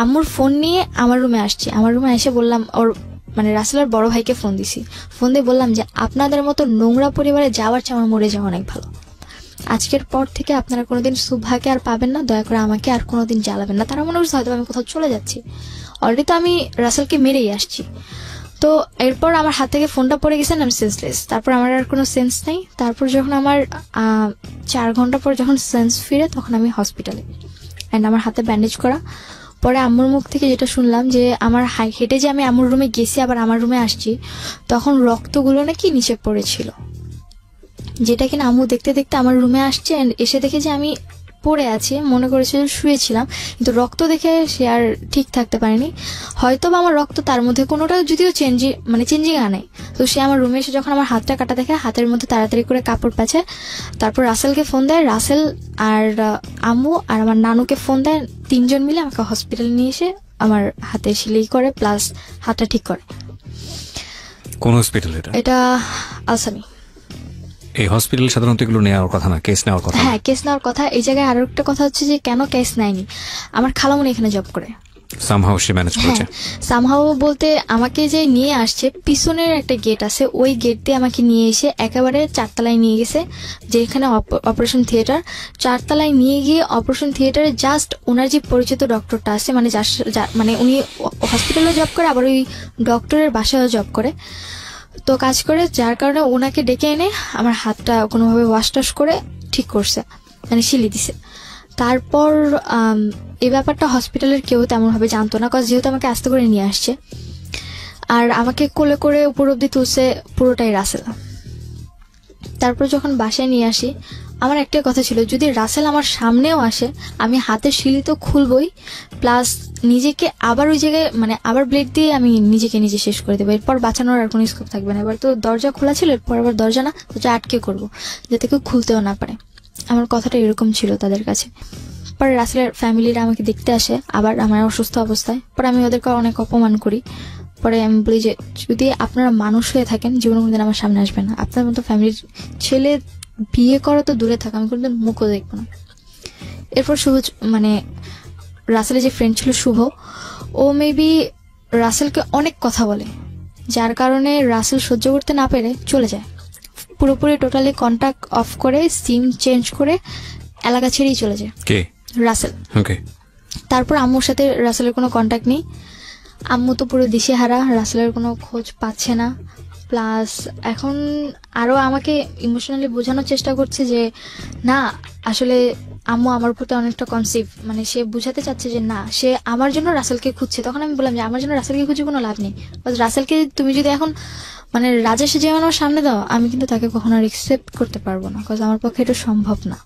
আম্মুর ফোন নিয়ে আমার রুমে আসছি। আমার রুমে এসে বললাম, ওর মানে রাসেলের বড় ভাইকে ফোন দিছি। ফোন দিয়ে বললাম যে আপনাদের মতো নোংরা পরিবারে যাওয়ার চেয়ে আমার মরে যাওয়া অনেক ভালো। আজকের পর থেকে আপনারা কোনোদিন শুভাকে আর পাবেন না, দয়া করে আমাকে আর কোনোদিন জ্বালাবেন না। তারা মনে করছে হয়তো আমি কোথাও চলে যাচ্ছি, অলরেডি তো আমি রাসেলকে মেরেই আসছি। তো এরপর আমার হাত থেকে ফোনটা পড়ে গেছে, আমি সেন্সলেস। তারপর আমার আর কোনো সেন্স নেই। তারপর যখন আমার 4 ঘন্টা পর যখন সেন্স ফিরে, তখন আমি হসপিটালে, অ্যান্ড আমার হাতে ব্যান্ডেজ করা। পরে আম্মুর মুখ থেকে যেটা শুনলাম যে আমার হেঁটে যে আমি আম্মুর রুমে গেছি আবার আমার রুমে আসছি, তখন রক্তগুলো নাকি নিচে পড়েছিল, যেটা কিনা আম্মু দেখতে দেখতে আমার রুমে আসছে, অ্যান্ড এসে দেখে যে আমি পড়ে আছি, মনে করেছে শুয়েছিলাম, কিন্তু রক্ত দেখে সে আর ঠিক থাকতে পারেনি। হয়তো বা আমার রক্ত তার মধ্যে কোনোটা যদিও চেঞ্জিং আনে, তো সে আমার রুমে এসে যখন আমার হাতটা কাটা দেখে, হাতের মধ্যে তাড়াতাড়ি করে কাপড় পাচ্ছে। তারপর রাসেলকে ফোন দেয়, রাসেল আর আম্মু আর আমার নানুকে ফোন দেয়, 3 জন মিলে আমাকে হসপিটালে নিয়ে এসে আমার হাতে সেলাই করে প্লাস হাতটা ঠিক করে। কোন হসপিটাল এটা? এটা আলসামি। এই হসপিটাল সাধারণত এগুলো নেওয়ার কথা না, কেস নেওয়ার কথা। হ্যাঁ, কেস নেওয়ার কথা। এই জায়গায় আরো একটা কথা হচ্ছে যে কেন কেস নেয়নি, আমার খালামণি এখানে জব করে। সামহাউ সে ম্যানেজ করেছে। সামহাউ বলতে আমাকে যে নিয়ে আসছে, পিছনের একটা গেট আছে, ওই গেট দিয়ে আমাকে নিয়ে এসে একেবারে 4 তলায় নিয়ে গেছে, যেখানে অপারেশন থিয়েটার। 4 তলায় নিয়ে গিয়ে অপারেশন থিয়েটারে জাস্ট ওনার যে পরিচিত ডক্টরটা আছে, মানে উনি হসপিটালে জব করে, আবার ওই ডক্টরের বাসায়ও জব করে, তো কাজ করে, যার কারণে ওনাকে ডেকে এনে আমার হাতটা কোনোভাবে ওয়াশ টাশ করে ঠিক করছে, মানে শিলি দিছে। তারপর এই ব্যাপারটা হসপিটালের কেউ তেমনভাবে জানতো না, কারণ যেহেতু আমাকে আস্তে করে নিয়ে আসছে, আর আমাকে কোলে করে উপর অব্দি তুলছে পুরোটাই রাসেল। তারপর যখন বাসায় নিয়ে আসি, আমার একটাই কথা ছিল, যদি রাসেল আমার সামনেও আসে, আমি হাতের শিলি তো খুলবই, প্লাস নিজেকে আবার ওই জায়গায়, মানে আবার ব্লেড দিয়ে আমি নিজেকে নিজে শেষ করে দেবো। এরপর বাঁচানোর আর কোনো স্কোপ থাকবে না। এবার তো দরজা খোলা ছিল, এরপর আবার দরজা না, দরজা আটকে করবো, যাতে কেউ খুলতেও না পারে। আমার কথাটা এরকম ছিল তাদের কাছে। পরে রাসেলের ফ্যামিলিরা আমাকে দেখতে আসে আবার আমার অসুস্থ অবস্থায়। পরে আমি ওদেরকে অনেক অপমান করি। পরে আমি বলি যে যদি আপনারা মানুষ হয়ে থাকেন, জীবনে কোনোদিন আমার সামনে আসবেন না। আপনার মতো ফ্যামিলির ছেলে বিয়ে করা তো দূরে থাকা, আমি কোনোদিন মুখও দেখবো না। এরপর শুভ, মানে রাসেলের যে ফ্রেন্ড ছিল শুভ, ও মেবি রাসেলকে অনেক কথা বলে, যার কারণে রাসেল সহ্য করতে না পেরে চলে যায়, পুরোপুরি টোটালি কন্ট্যাক্ট অফ করে, সিম চেঞ্জ করে এলাকা ছেড়েই চলে যায় রাসেল। তারপর আম্মুর সাথে রাসেলের কোনো কন্ট্যাক্ট নেই। আম্মু তো পুরো দিশেহারা, রাসেলের কোনো খোঁজ পাচ্ছে না। প্লাস এখন আরও আমাকে ইমোশনালি বোঝানোর চেষ্টা করছে যে না, আসলে আম্মু আমার প্রতি অনেকটা কনসিভ, মানে সে বুঝাতে চাচ্ছে যে না, সে আমার জন্য রাসেলকে খুঁজছে। তখন আমি বললাম যে আমার জন্য রাসেলকে খুঁজে কোনো লাভ নেই, রাসেলকে তুমি যদি এখন মানে রাজা সেজে আমার সামনে দাও, আমি কিন্তু তাকে কখনো আর একসেপ্ট করতে পারবো না, বিকজ আমার পক্ষে এটা সম্ভব না।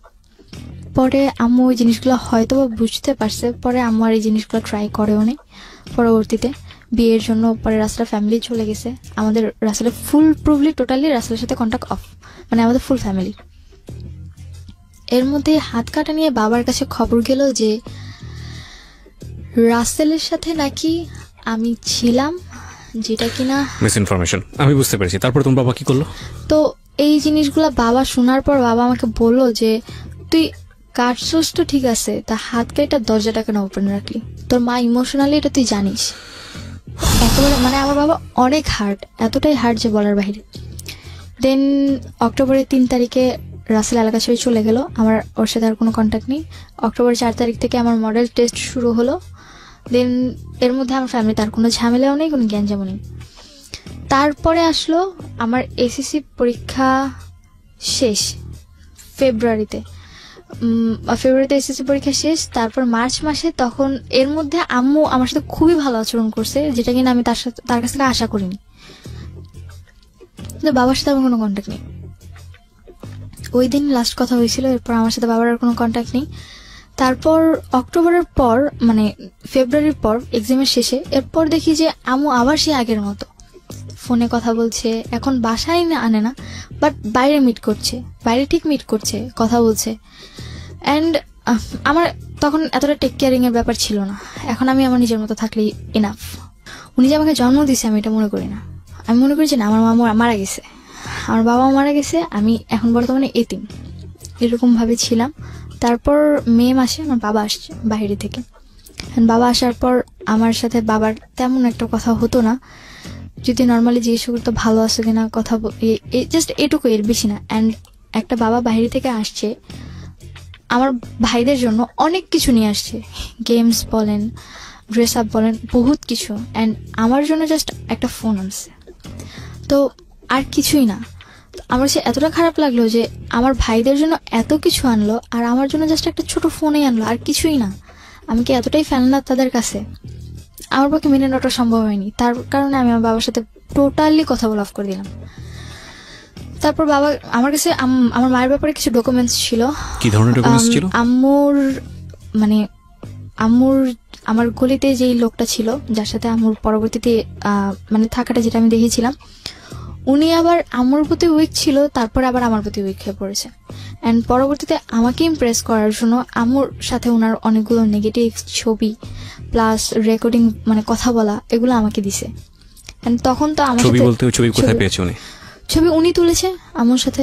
পরে আম্মু ওই জিনিসগুলো হয়তো বা বুঝতে পারছে, পরে আম্মু আর এই জিনিসগুলো ট্রাই করেও নেই পরবর্তীতে বিয়ের জন্য। পরে রাসেলের ফ্যামিলি চলে গেছে, আমাদের রাসেলের ফুল প্রুভলি টোটালি রাসেলের সাথে কন্ট্যাক্ট অফ, মানে আমাদের ফুল ফ্যামিলি। এর মধ্যে হাত কাটা নিয়ে বাবার কাছে খবর গেল যে রাসেলের সাথে নাকি আমি ছিলাম, যেটা কিনা মিস ইনফরমেশন। আমি বুঝতে পেরেছি। তারপর তোমার বাবা কি করলো? তো এই জিনিসগুলো বাবা শোনার পর বাবা আমাকে বললো যে তুই কাটছস তো ঠিক আছে, তা হাত কেটে দরজাটা কেন ওপেন রাখলি? তোর মা ইমোশনালি এটা তুই জানিস। একেবারে মানে আমার বাবা অনেক হার্ড, এতটাই হার্ড যে বলার বাইরে। দেন অক্টোবরের 3 তারিখে রাসেল এলাকা ছেড়ে চলে গেল, আমার ওর সাথে আর কোনো কন্ট্যাক্ট নেই। অক্টোবর 4 তারিখ থেকে আমার মডেল টেস্ট শুরু হলো। দেন এর মধ্যে আমার ফ্যামিলিতে আর কোনো ঝামেলাও নেই, কোনো গ্যাঞ্জামও নেই। তারপরে আসলো আমার এসএসসি পরীক্ষা শেষ ফেব্রুয়ারিতে এসএসসি পরীক্ষা শেষ। তারপর মার্চ মাসে, তখন এর মধ্যে আম্মু আমার সাথে খুবই ভালো আচরণ করছে, যেটা কিনা আমি তার কাছ থেকে আশা করিনি। কিন্তু বাবার সাথে আমার কোনো কন্ট্যাক্ট নেই। ওই দিন লাস্ট কথা হয়েছিল, এরপর আমার সাথে বাবার আর কোনো কন্ট্যাক্ট নেই। তারপর অক্টোবরের পর, মানে ফেব্রুয়ারির পর এক্সামের শেষে, এরপর দেখি যে আম্মু আবার সে আগের মতো ফোনে কথা বলছে। এখন বাসায় আনে না, বাট বাইরে মিট করছে, কথা বলছে। অ্যান্ড আমার তখন এতটা টেক কেয়ারিং এর ব্যাপার ছিল না। এখন আমি আমার নিজের মতো থাকলেই এনাফ। উনি যে আমাকে জন্ম দিয়েছে আমি এটা মনে করি না। আমি মনে করি যে না, আমার মা মারা গেছে, আমার বাবা মারা গেছে, আমি এখন বর্তমানে এতিম, এরকম ভাবে ছিলাম। তারপর মে মাসে আমার বাবা আসছে বাইরে থেকে। বাবা আসার পর আমার সাথে বাবার তেমন একটা কথা হতো না, যদি নর্মালি জিজ্ঞেস করতো ভালো আছে কিনা, কথা জাস্ট এটুকু, এর বেশি না। অ্যান্ড একটা বাবা বাইরে থেকে আসছে, আমার ভাইদের জন্য অনেক কিছু নিয়ে আসছে, গেমস বলেন ড্রেস আপ বলেন, বহুত কিছু। অ্যান্ড আমার জন্য জাস্ট একটা ফোন আনছে, তো আর কিছুই না। আমার সে এতটা খারাপ লাগলো যে আমার ভাইদের জন্য এত কিছু আনলো আর আমার জন্য জাস্ট একটা ছোট ফোনই আনলো, আর কিছুই না। আমি কি এতটাই ফেলনা তাদের কাছে? আমার পক্ষে মেনে নেওয়াটা সম্ভব হয়নি। তার কারণে আমি আমার বাবার সাথে টোটালি কথা বলা অফ করে দিলাম। তারপর বাবা আমার কাছে আমার মায়ের ব্যাপারে কিছু ডকুমেন্টস ছিল। কি ধরনের ডকুমেন্টস ছিল? আম্মুর আমার গলিতে যেই লোকটা ছিল, যার সাথে আম্মুর পরবর্তীতে থাকাটা, যেটা আমি দেখেছিলাম, উনি আবার আম্মুর প্রতি উইক ছিল, তারপরে আবার আমার প্রতি উইক হয়ে পড়েছে। অ্যান্ড পরবর্তীতে আমাকে ইমপ্রেস করার জন্য আম্মুর সাথে ওনার অনেকগুলো নেগেটিভ ছবি প্লাস রেকর্ডিং, কথা বলা, এগুলো আমাকে দিছে। অ্যান্ড তখন তো আমার ছবি বলতে ছবি কোথায় পেয়েছে উনি? ছবি উনি তুলেছে আম্মুর সাথে,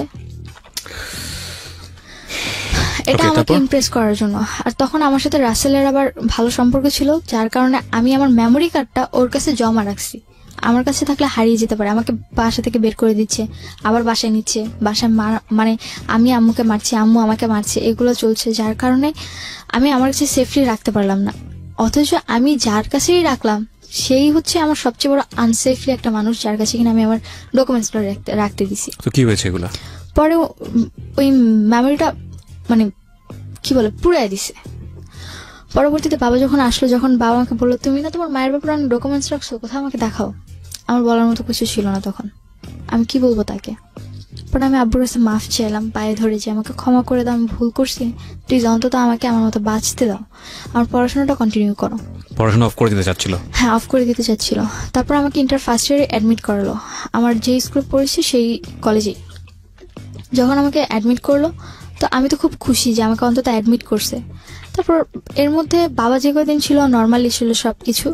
এটা আমাকে ইমপ্রেস করার জন্য। আর তখন আমার সাথে রাসেলের আবার ভালো সম্পর্ক ছিল, যার কারণে আমি আমার মেমোরি কার্ডটা ওর কাছে জমা রাখছি। আমার কাছে থাকলে হারিয়ে যেতে পারে, আমাকে বাসা থেকে বের করে দিচ্ছে, আবার বাসায় নিচ্ছে, বাসায় আমি আম্মুকে মারছি, আম্মু আমাকে মারছে, এগুলো চলছে, যার কারণে আমি আমার কাছে সেফলি রাখতে পারলাম না। অথচ আমি যার কাছেই রাখলাম সেই হচ্ছে আমার সবচেয়ে বড় আনসেফলি একটা মানুষ, যার কাছে কিনা আমি আমার ডকুমেন্টসটা রাখতে দিছি। তো কি হয়েছে এগুলো? পরে ওই মেমোরিটা পুড়াই দিছে। পরবর্তীতে বাবা যখন আসলো, যখন বাবা আমাকে বললো, তুমি না তোমার মায়ের ব্যাপারে অনেক ডকুমেন্টস রাখছো, কোথাও আমাকে দেখাও। আমার বলার মতো কিছু ছিল না তখন, আমি কি বলবো তাকে। পরে আমি আব্বুর কাছে মাফ চাইলাম, পায়ে ধরে, যে আমাকে ক্ষমা করে দাও, আমি ভুল করছি, প্লিজ অন্তত আমাকে আমার মতো বাঁচতে দাও, আমার পড়াশোনাটা কন্টিনিউ করো। পড়াশোনা অফ করে দিতে চাচ্ছিল? হ্যাঁ, অফ করে দিতে চাচ্ছিল। তারপর আমাকে ইন্টার ফার্স্ট ইয়ারে অ্যাডমিট করালো, আমার যে স্কুলে পড়েছি সেই কলেজেই। যখন আমাকে অ্যাডমিট করলো, তো আমি তো খুব খুশি যে আমাকে অন্তত অ্যাডমিট করছে। তারপর এর মধ্যে বাবা যে কদিন ছিল নর্মালি ছিল সব কিছু।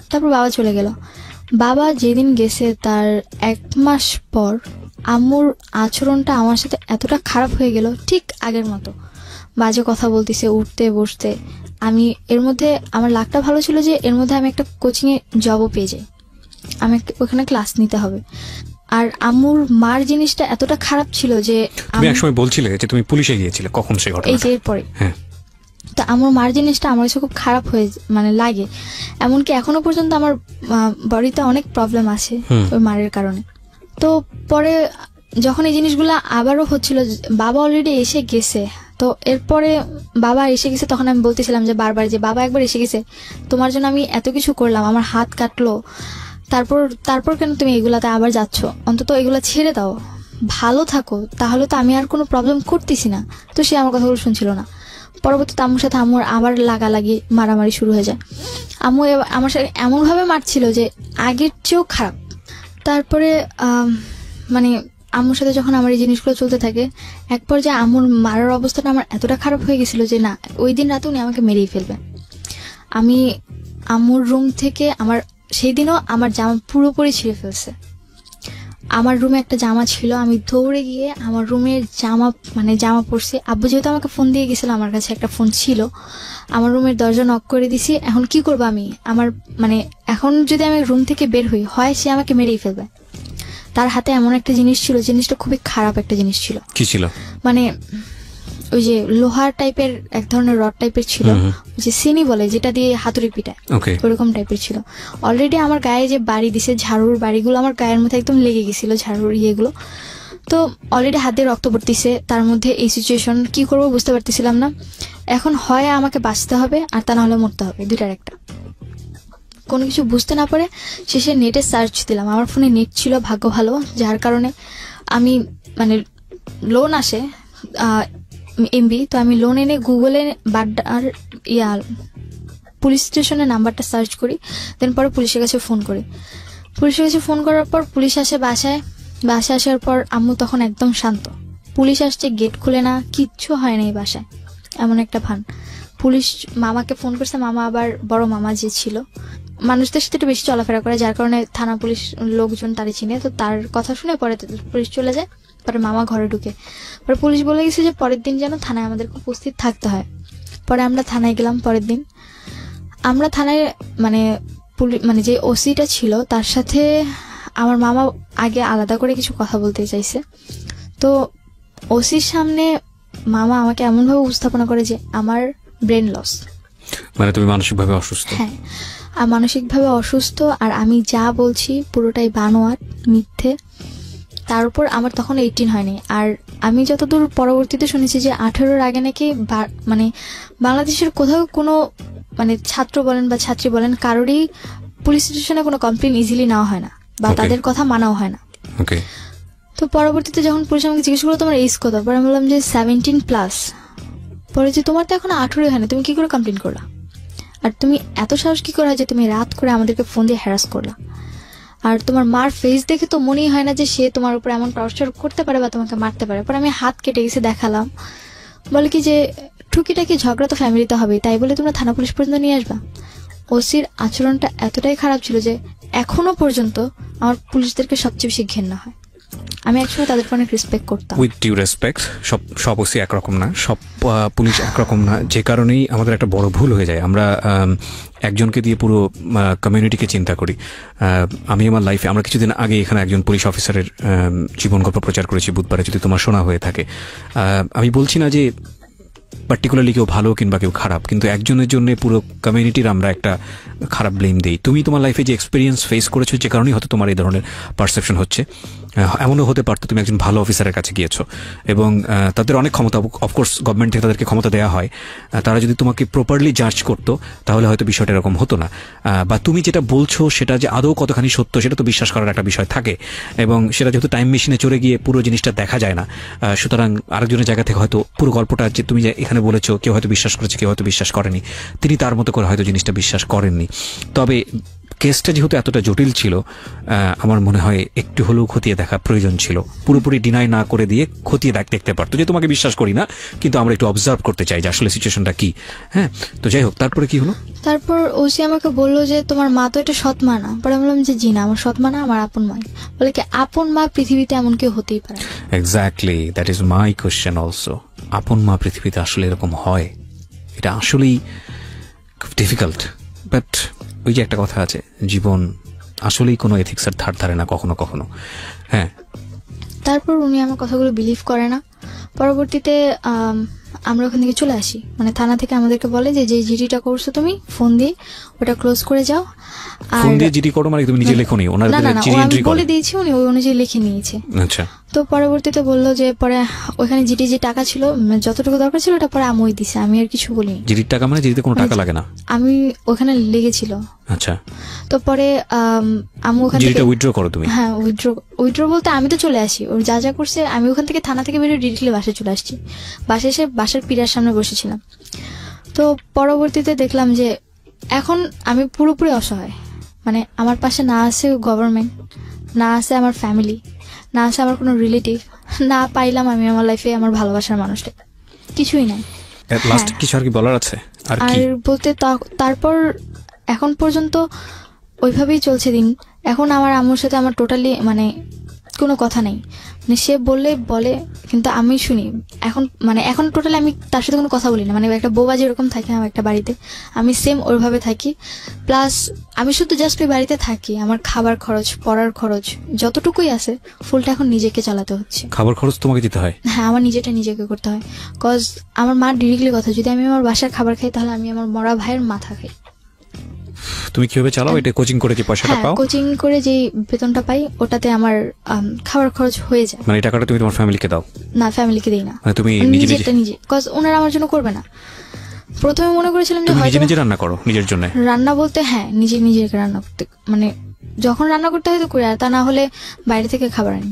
তারপর বাবা চলে গেল। বাবা যেদিন গেছে তার 1 মাস পর আম্মুর আচরণটা আমার সাথে এতটা খারাপ হয়ে গেল, ঠিক আগের মতো বাজে কথা বলতেছে, উঠতে বসতে। আমি এর মধ্যে আমার লাকটা ভালো ছিল যে এর মধ্যে আমি একটা কোচিংয়ে জবও পেয়ে যাই, আমি ওখানে ক্লাস নিতে হবে। আর আম্মুর মার জিনিসটা এতটা খারাপ ছিল যে তুমি একসময় বলছিলে যে তুমি পুলিশে গিয়েছিলে, কখন সেই ঘটনা? এই যে এরপরে। হ্যাঁ। তো আমার মার জিনিসটা আমার কাছে খুব খারাপ হয়ে লাগে, এমনকি এখনো পর্যন্ত আমার বডিতে অনেক প্রবলেম আছে ওই মারের কারণে। তো পরে যখন এই জিনিসগুলো আবারও হচ্ছিল, বাবা অলরেডি এসে গেছে, তো এরপরে বাবা এসে গেছে, তখন আমি বলতেছিলাম যে বারবার যে বাবা একবার এসে গেছে, তোমার জন্য আমি এত কিছু করলাম, আমার হাত কাটলো, তারপর কেন তুমি এগুলাতে আবার যাচ্ছ? অন্তত এগুলা ছেড়ে দাও, ভালো থাকো, তাহলে তো আমি আর কোনো প্রবলেম করতেছি না। তো সে আমার কথাগুলো শুনছিল না। পরবর্তীতে আম্মুর সাথে আম্মুর আবার লাগালাগি, মারামারি শুরু হয়ে যায়। আম্মু আমার সাথে এমনভাবে মারছিল যে আগের চেয়েও খারাপ। তারপরে আম্মুর সাথে যখন আমার এই জিনিসগুলো চলতে থাকে, এক পর্যায়ে আম্মুর মারার অবস্থাটা আমার এতটা খারাপ হয়ে গেছিল যে না, ওই দিন রাতে উনি আমাকে মেরেই ফেলবে। আমি আম্মুর রুম থেকে সেই দিনও আমার জামা পুরোপুরি ছিঁড়ে ফেলছে। আমার রুমে একটা জামা ছিল, আমি দৌড়ে গিয়ে আমার রুমের জামা পরছি। আব্বু যেহেতু আমাকে ফোন দিয়ে গেছিল, আমার কাছে একটা ফোন ছিল, আমার রুমের দরজা নক করে দিছি। এখন কি করবো আমি? এখন যদি আমি রুম থেকে বের হই, হয় সে আমাকে মেরেই ফেলবে। তার হাতে এমন একটা জিনিস ছিল, জিনিসটা খুবই খারাপ একটা জিনিস ছিল। কি ছিল? ওই যে লোহার টাইপের এক ধরনের রড টাইপের ছিল, যে সিনি বলে, যেটা দিয়ে হাতুড়ি পিটায়, ওরকম টাইপের ছিল। অলরেডি আমার গায়ে যে বাড়ি দিছে, ঝাড়ুর বাড়িগুলো আমার গায়ের মধ্যে একদম লেগে গেছিল, ঝাড়ুর ইয়েগুলো। তো অলরেডি হাত দিয়ে রক্ত পড়তেছে, তার মধ্যে এই সিচুয়েশন, কি করবো বুঝতে পারতেছিলাম না। এখন হয় আমাকে বাঁচতে হবে, আর তা না হলে মরতে হবে, দুইটার একটা। কোনো কিছু বুঝতে না পারে শেষে নেটে সার্চ দিলাম। আমার ফোনে নেট ছিল, ভাগ্য ভালো, যার কারণে আমি লোন আসে এমবি, তো আমি লোন এনে গুগলে বাড্ডার পুলিশ স্টেশনের নাম্বারটা সার্চ করি, দেন পরে পুলিশের কাছে ফোন করি। পুলিশের কাছে ফোন করার পর পুলিশ আসে বাসায় আসার পর আম্মু তখন একদম শান্ত। পুলিশ আসছে, গেট খুলে না, কিচ্ছু হয় না এই বাসায়, এমন একটা ভান। পুলিশ মামাকে ফোন করছে, মামা আবার বড় মামা যে ছিল, মানুষদের সাথে একটু বেশি চলাফেরা করে, যার কারণে থানা পুলিশ লোকজন তারে চিনে। তো তার কথা শুনে পরে পুলিশ চলে যায়, পরে মামা ঘরে ঢুকে। পরে পুলিশ বলে গেছে যে পরের দিন যেন থানায় আমাদেরকে উপস্থিত থাকতে হয়। পরে আমরা থানায় গেলাম। পরের দিন আমরা থানায় যে ওসিটা ছিল তার সাথে আমার মামা আগে আলাদা করে কিছু কথা বলতে চাইছে। তো ওসির সামনে মামা আমাকে এমনভাবে উপস্থাপনা করে যে আমার ব্রেন লস, মানে তুমি মানসিকভাবে অসুস্থ? হ্যাঁ, আর মানসিকভাবে অসুস্থ, আর আমি যা বলছি পুরোটাই বানোয়াট, মিথ্যে। তার উপর আমার তখন 18 হয়নি। আর আমি যতদূর পরবর্তীতে শুনেছি যে 18-র আগে নাকি মানে বাংলাদেশের কোথাও কোনো মানে ছাত্র বলেন বা ছাত্রী বলেন কারোরই পুলিশ স্টেশনে কোনো কমপ্লেন ইজিলি নেওয়া হয় না বা তাদের কথা মানাও হয় না। তো পরবর্তীতে যখন পুলিশ আমাকে জিজ্ঞেস করলো তোমার এজ কত, পরে আমি বললাম যে 17+। পরে যে তোমার তো এখন 18 হয় না, তুমি কি করে কমপ্লেন করলা, আর তুমি এত সাহস কি করে হয় যে তুমি রাত করে আমাদেরকে ফোন দিয়ে হ্যারাস করলা, আর তোমার মার ফেস দেখে তো মনেই হয় না যে সে তোমার উপর এমন টর্চার করতে পারে বা তোমাকে মারতে পারে। পরে আমি হাত কেটে গেছে দেখালাম, বলে কি যে টুকিটাকি ঝগড়া তো ফ্যামিলিতে হবে, তাই বলে তোমরা থানা পুলিশ পর্যন্ত নিয়ে আসবা। ওসির আচরণটা এতটাই খারাপ ছিল যে এখনো পর্যন্ত আমার পুলিশদেরকে সবচেয়ে বেশি ঘেন্না হয়। আমি অ্যাকচুয়ালি তাদেরকে অনেক রেসপেক্ট করতাম। উইথ ডিউ রেসপেক্ট, সব ওসি একরকম না, সব পুলিশ একরকম না, যে কারণেই আমাদের একটা বড় ভুল হয়ে যায়। আমরা একজনকে দিয়ে পুরো কমিউনিটিকে চিন্তা করি। আমি আমার লাইফে, আমরা কিছুদিন আগে এখানে একজন পুলিশ অফিসারের জীবন গল্প প্রচার করেছি বুধবারে, যদি তোমার শোনা হয়ে থাকে। আমি বলছি না যে পার্টিকুলারলি কেউ ভালো কিংবা কেউ খারাপ, কিন্তু একজনের জন্য পুরো কমিউনিটির আমরা একটা খারাপ ব্লেম দিই। তুমি তোমার লাইফে যে এক্সপিরিয়েন্স ফেস করেছো, যে কারণেই হয়তো তোমার এই ধরনের পারসেপশন হচ্ছে। এমনও হতে পারতো তুমি একজন ভালো অফিসারের কাছে গিয়েছো এবং তাদের অনেক ক্ষমতা, অফকোর্স গভর্নমেন্ট থেকে তাদেরকে ক্ষমতা দেওয়া হয়, তারা যদি তোমাকে প্রপারলি জাজ করতো তাহলে হয়তো বিষয়টা এরকম হতো না। বা তুমি যেটা বলছো সেটা যে আদৌ কতখানি সত্য সেটা তো বিশ্বাস করার একটা বিষয় থাকে, এবং সেটা যেহেতু টাইম মেশিনে চড়ে গিয়ে পুরো জিনিসটা দেখা যায় না, সুতরাং আরেকজনের জায়গা থেকে হয়তো পুরো গল্পটা যে তুমি এখানে বলেছো কেউ হয়তো বিশ্বাস করেছে, কেউ হয়তো বিশ্বাস করেনি, তিনি তার মতো করে হয়তো জিনিসটা বিশ্বাস করেননি। তবে কেসটা যেহেতু এতটা জটিল ছিল, আমার মনে হয় একটু হলেও খতিয়ে দেখা প্রয়োজন ছিল। পুরোপুরি ডিনাই না করে দিয়ে খতিয়ে দেখতে পারতো যে তোমাকে বিশ্বাস করি না, কিন্তু আমরা একটু অবজার্ভ করতে চাই যে আসলে সিচুয়েশনটা কি। হ্যাঁ, তো যাই হোক, তারপরে কি হলো? তারপর ওসি আমাকে বললো যে তোমার মা তো এটা সৎ মা না। পরে বললাম যে জি না, আমার সৎ মা না, আমার আপন মা। বলে কি আপন মা পৃথিবীতে এমন কেউ হতেই পারে? Exactly, that is my question also. আপন মা পৃথিবীতে আসলে এরকম হয়? এটা আসলেই খুব ডিফিকাল্ট। বাট ওই যে একটা কথা আছে, জীবন আসলেই কোনো এথিক্সের ধার ধারে না কখনো কখনো। হ্যাঁ, তারপর উনি আমার কথাগুলো বিলিভ করে না। পরবর্তীতে আমরা ওখান থেকে চলে আসি, মানে থানা থেকে আমাদেরকে বলে যে যে জিডিটা করছো তুমি ফোন দিয়ে ওটা ক্লোজ করে যাও। ফোন দিয়ে জিডি করো মানে তুমি নিজে লেখোনি? ওনারা জিডি এন্ট্রি করে বলে দিয়েছি, উনি ওই অনুযায়ী লিখে নিয়েছে। আচ্ছা। তো পরবর্তীতে বললো যে পরে ওখানে জিডি যে টাকা ছিল, যতটুকু দরকার ছিল ওটা পরে আমই দিছে, আমি আর কিছু বলিনি। জিডির টাকা মানে জিডিতে কোনো টাকা লাগে না? আমি ওখানে লেগেছিল। আচ্ছা। তো পরে আমি ওখান থেকে জিডিটা উইথড্র করো তুমি? হ্যাঁ, উইথড্র বলতে আমি তো চলে আসি, ওর যা যা করছে আমি ওখান থেকে থানা থেকে বেরিয়ে ডিরেক্টলি বাসায় চলে আসছি। বাসায় এসে বাসার পিড়ার সামনে বসেছিলাম। তো পরবর্তীতে দেখলাম যে এখন আমি পুরোপুরি অসহায়, মানে আমার পাশে না আছে গভর্নমেন্ট, না আছে আমার ফ্যামিলি, না আছে আমার কোনো রিলেটিভ, না পাইলাম আমি আমার লাইফে আমার ভালোবাসার মানুষটা, কিছুই নাই। লাস্ট কিছু আর কি বলার আছে? আর বলতে তারপর এখন পর্যন্ত ওইভাবেই চলছে দিন। এখন আমার আম্মুর সাথে আমার টোটালি মানে কোনো কথা নেই, মানে সে বললে বলে কিন্তু আমি শুনি। এখন টোটালি আমি তার সাথে কোনো কথা বলি না, মানে একটা বউবা যেরকম থাকে আমার একটা বাড়িতে, আমি সেম ওইভাবে থাকি। প্লাস আমি শুধু জাস্ট ওই বাড়িতে থাকি, আমার খাবার খরচ, পড়ার খরচ যতটুকুই আছে ফুলটা এখন নিজেকে চালাতে হচ্ছে। খাবার খরচ তোমাকে দিতে হয়? হ্যাঁ, আমার নিজেটা নিজেকে করতে হয়। কজ আমার মা ডিরেক্টলি কথা, যদি আমি আমার বাসার খাবার খাই তাহলে আমি আমার মরা ভাইয়ের মাথা খাই। তুমি কিভাবে চালাও এটা? কোচিং করে যে পয়সাটা পাও? কোচিং করে যে বেতনটা পাই ওটাতে আমার খাবার খরচ হয়ে যায়। মানে এই টাকাটা তুমি তোমার ফ্যামিলিকে দাও? না, ফ্যামিলিকে দেই না, মানে তুমি নিজে, কজ ওনারা আমার জন্য করবে না। প্রথমে মনে করেছিলাম যে হয়তো নিজে রান্না করো নিজের জন্য। রান্না বলতে হ্যাঁ, নিজে রান্না করতে, মানে যখন রান্না করতে হয় তো করি, আর তা না হলে বাইরে থেকে খাবার আনি।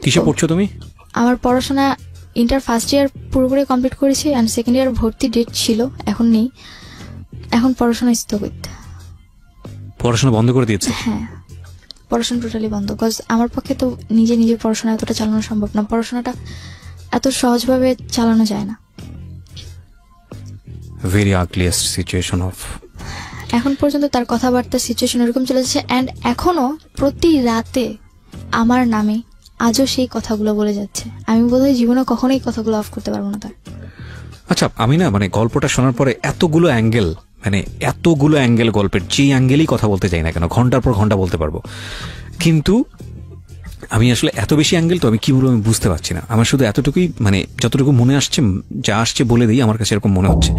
কিসে পড়ছো তুমি? আমার পড়াশোনা ইন্টার ফার্স্ট ইয়ার পুরোপুরি কমপ্লিট করেছি, এন্ড সেকেন্ড ইয়ার ভর্তি ডেট ছিল, এখন নেই। এখন পড়াশোনা স্থগিত। পড়াশোনা বন্ধ করে দিয়েছে? হ্যাঁ, পড়াশোনা টোটালি বন্ধ। কজ আমার পক্ষে তো নিজে পড়াশোনা এতটা চালানো সম্ভব না, পড়াশোনাটা এত সহজভাবে চালানো যায় না। Very ugliest situation of. এখন পর্যন্ত তার কথাবার্তা সিচুয়েশন এরকম চলে যাচ্ছে, এন্ড এখনো প্রতি রাতে আমার নামে আজও সেই কথাগুলো বলে যাচ্ছে। আমি বোধহয় জীবনে কখনোই কথাগুলো অফ করতে পারবো না তার। আচ্ছা, আমি না মানে গল্পটা শোনার পরে এতগুলো অ্যাঙ্গেল গল্পের, যে অ্যাঙ্গেলই কথা বলতে চাই না কেন ঘন্টার পর ঘন্টা বলতে পারবো, কিন্তু আমি আসলে এত বেশি অ্যাঙ্গেল তো আমি কি বলবো আমি বুঝতে পারছি না। আমার শুধু এতটুকুই, মানে যতটুকু মনে আসছে, যা আসছে বলে দিই, আমার কাছে এরকম মনে হচ্ছে।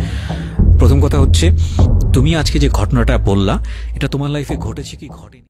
প্রথম কথা হচ্ছে, তুমি আজকে যে ঘটনাটা বললা, এটা তোমার লাইফে ঘটেছে কি ঘটেনি?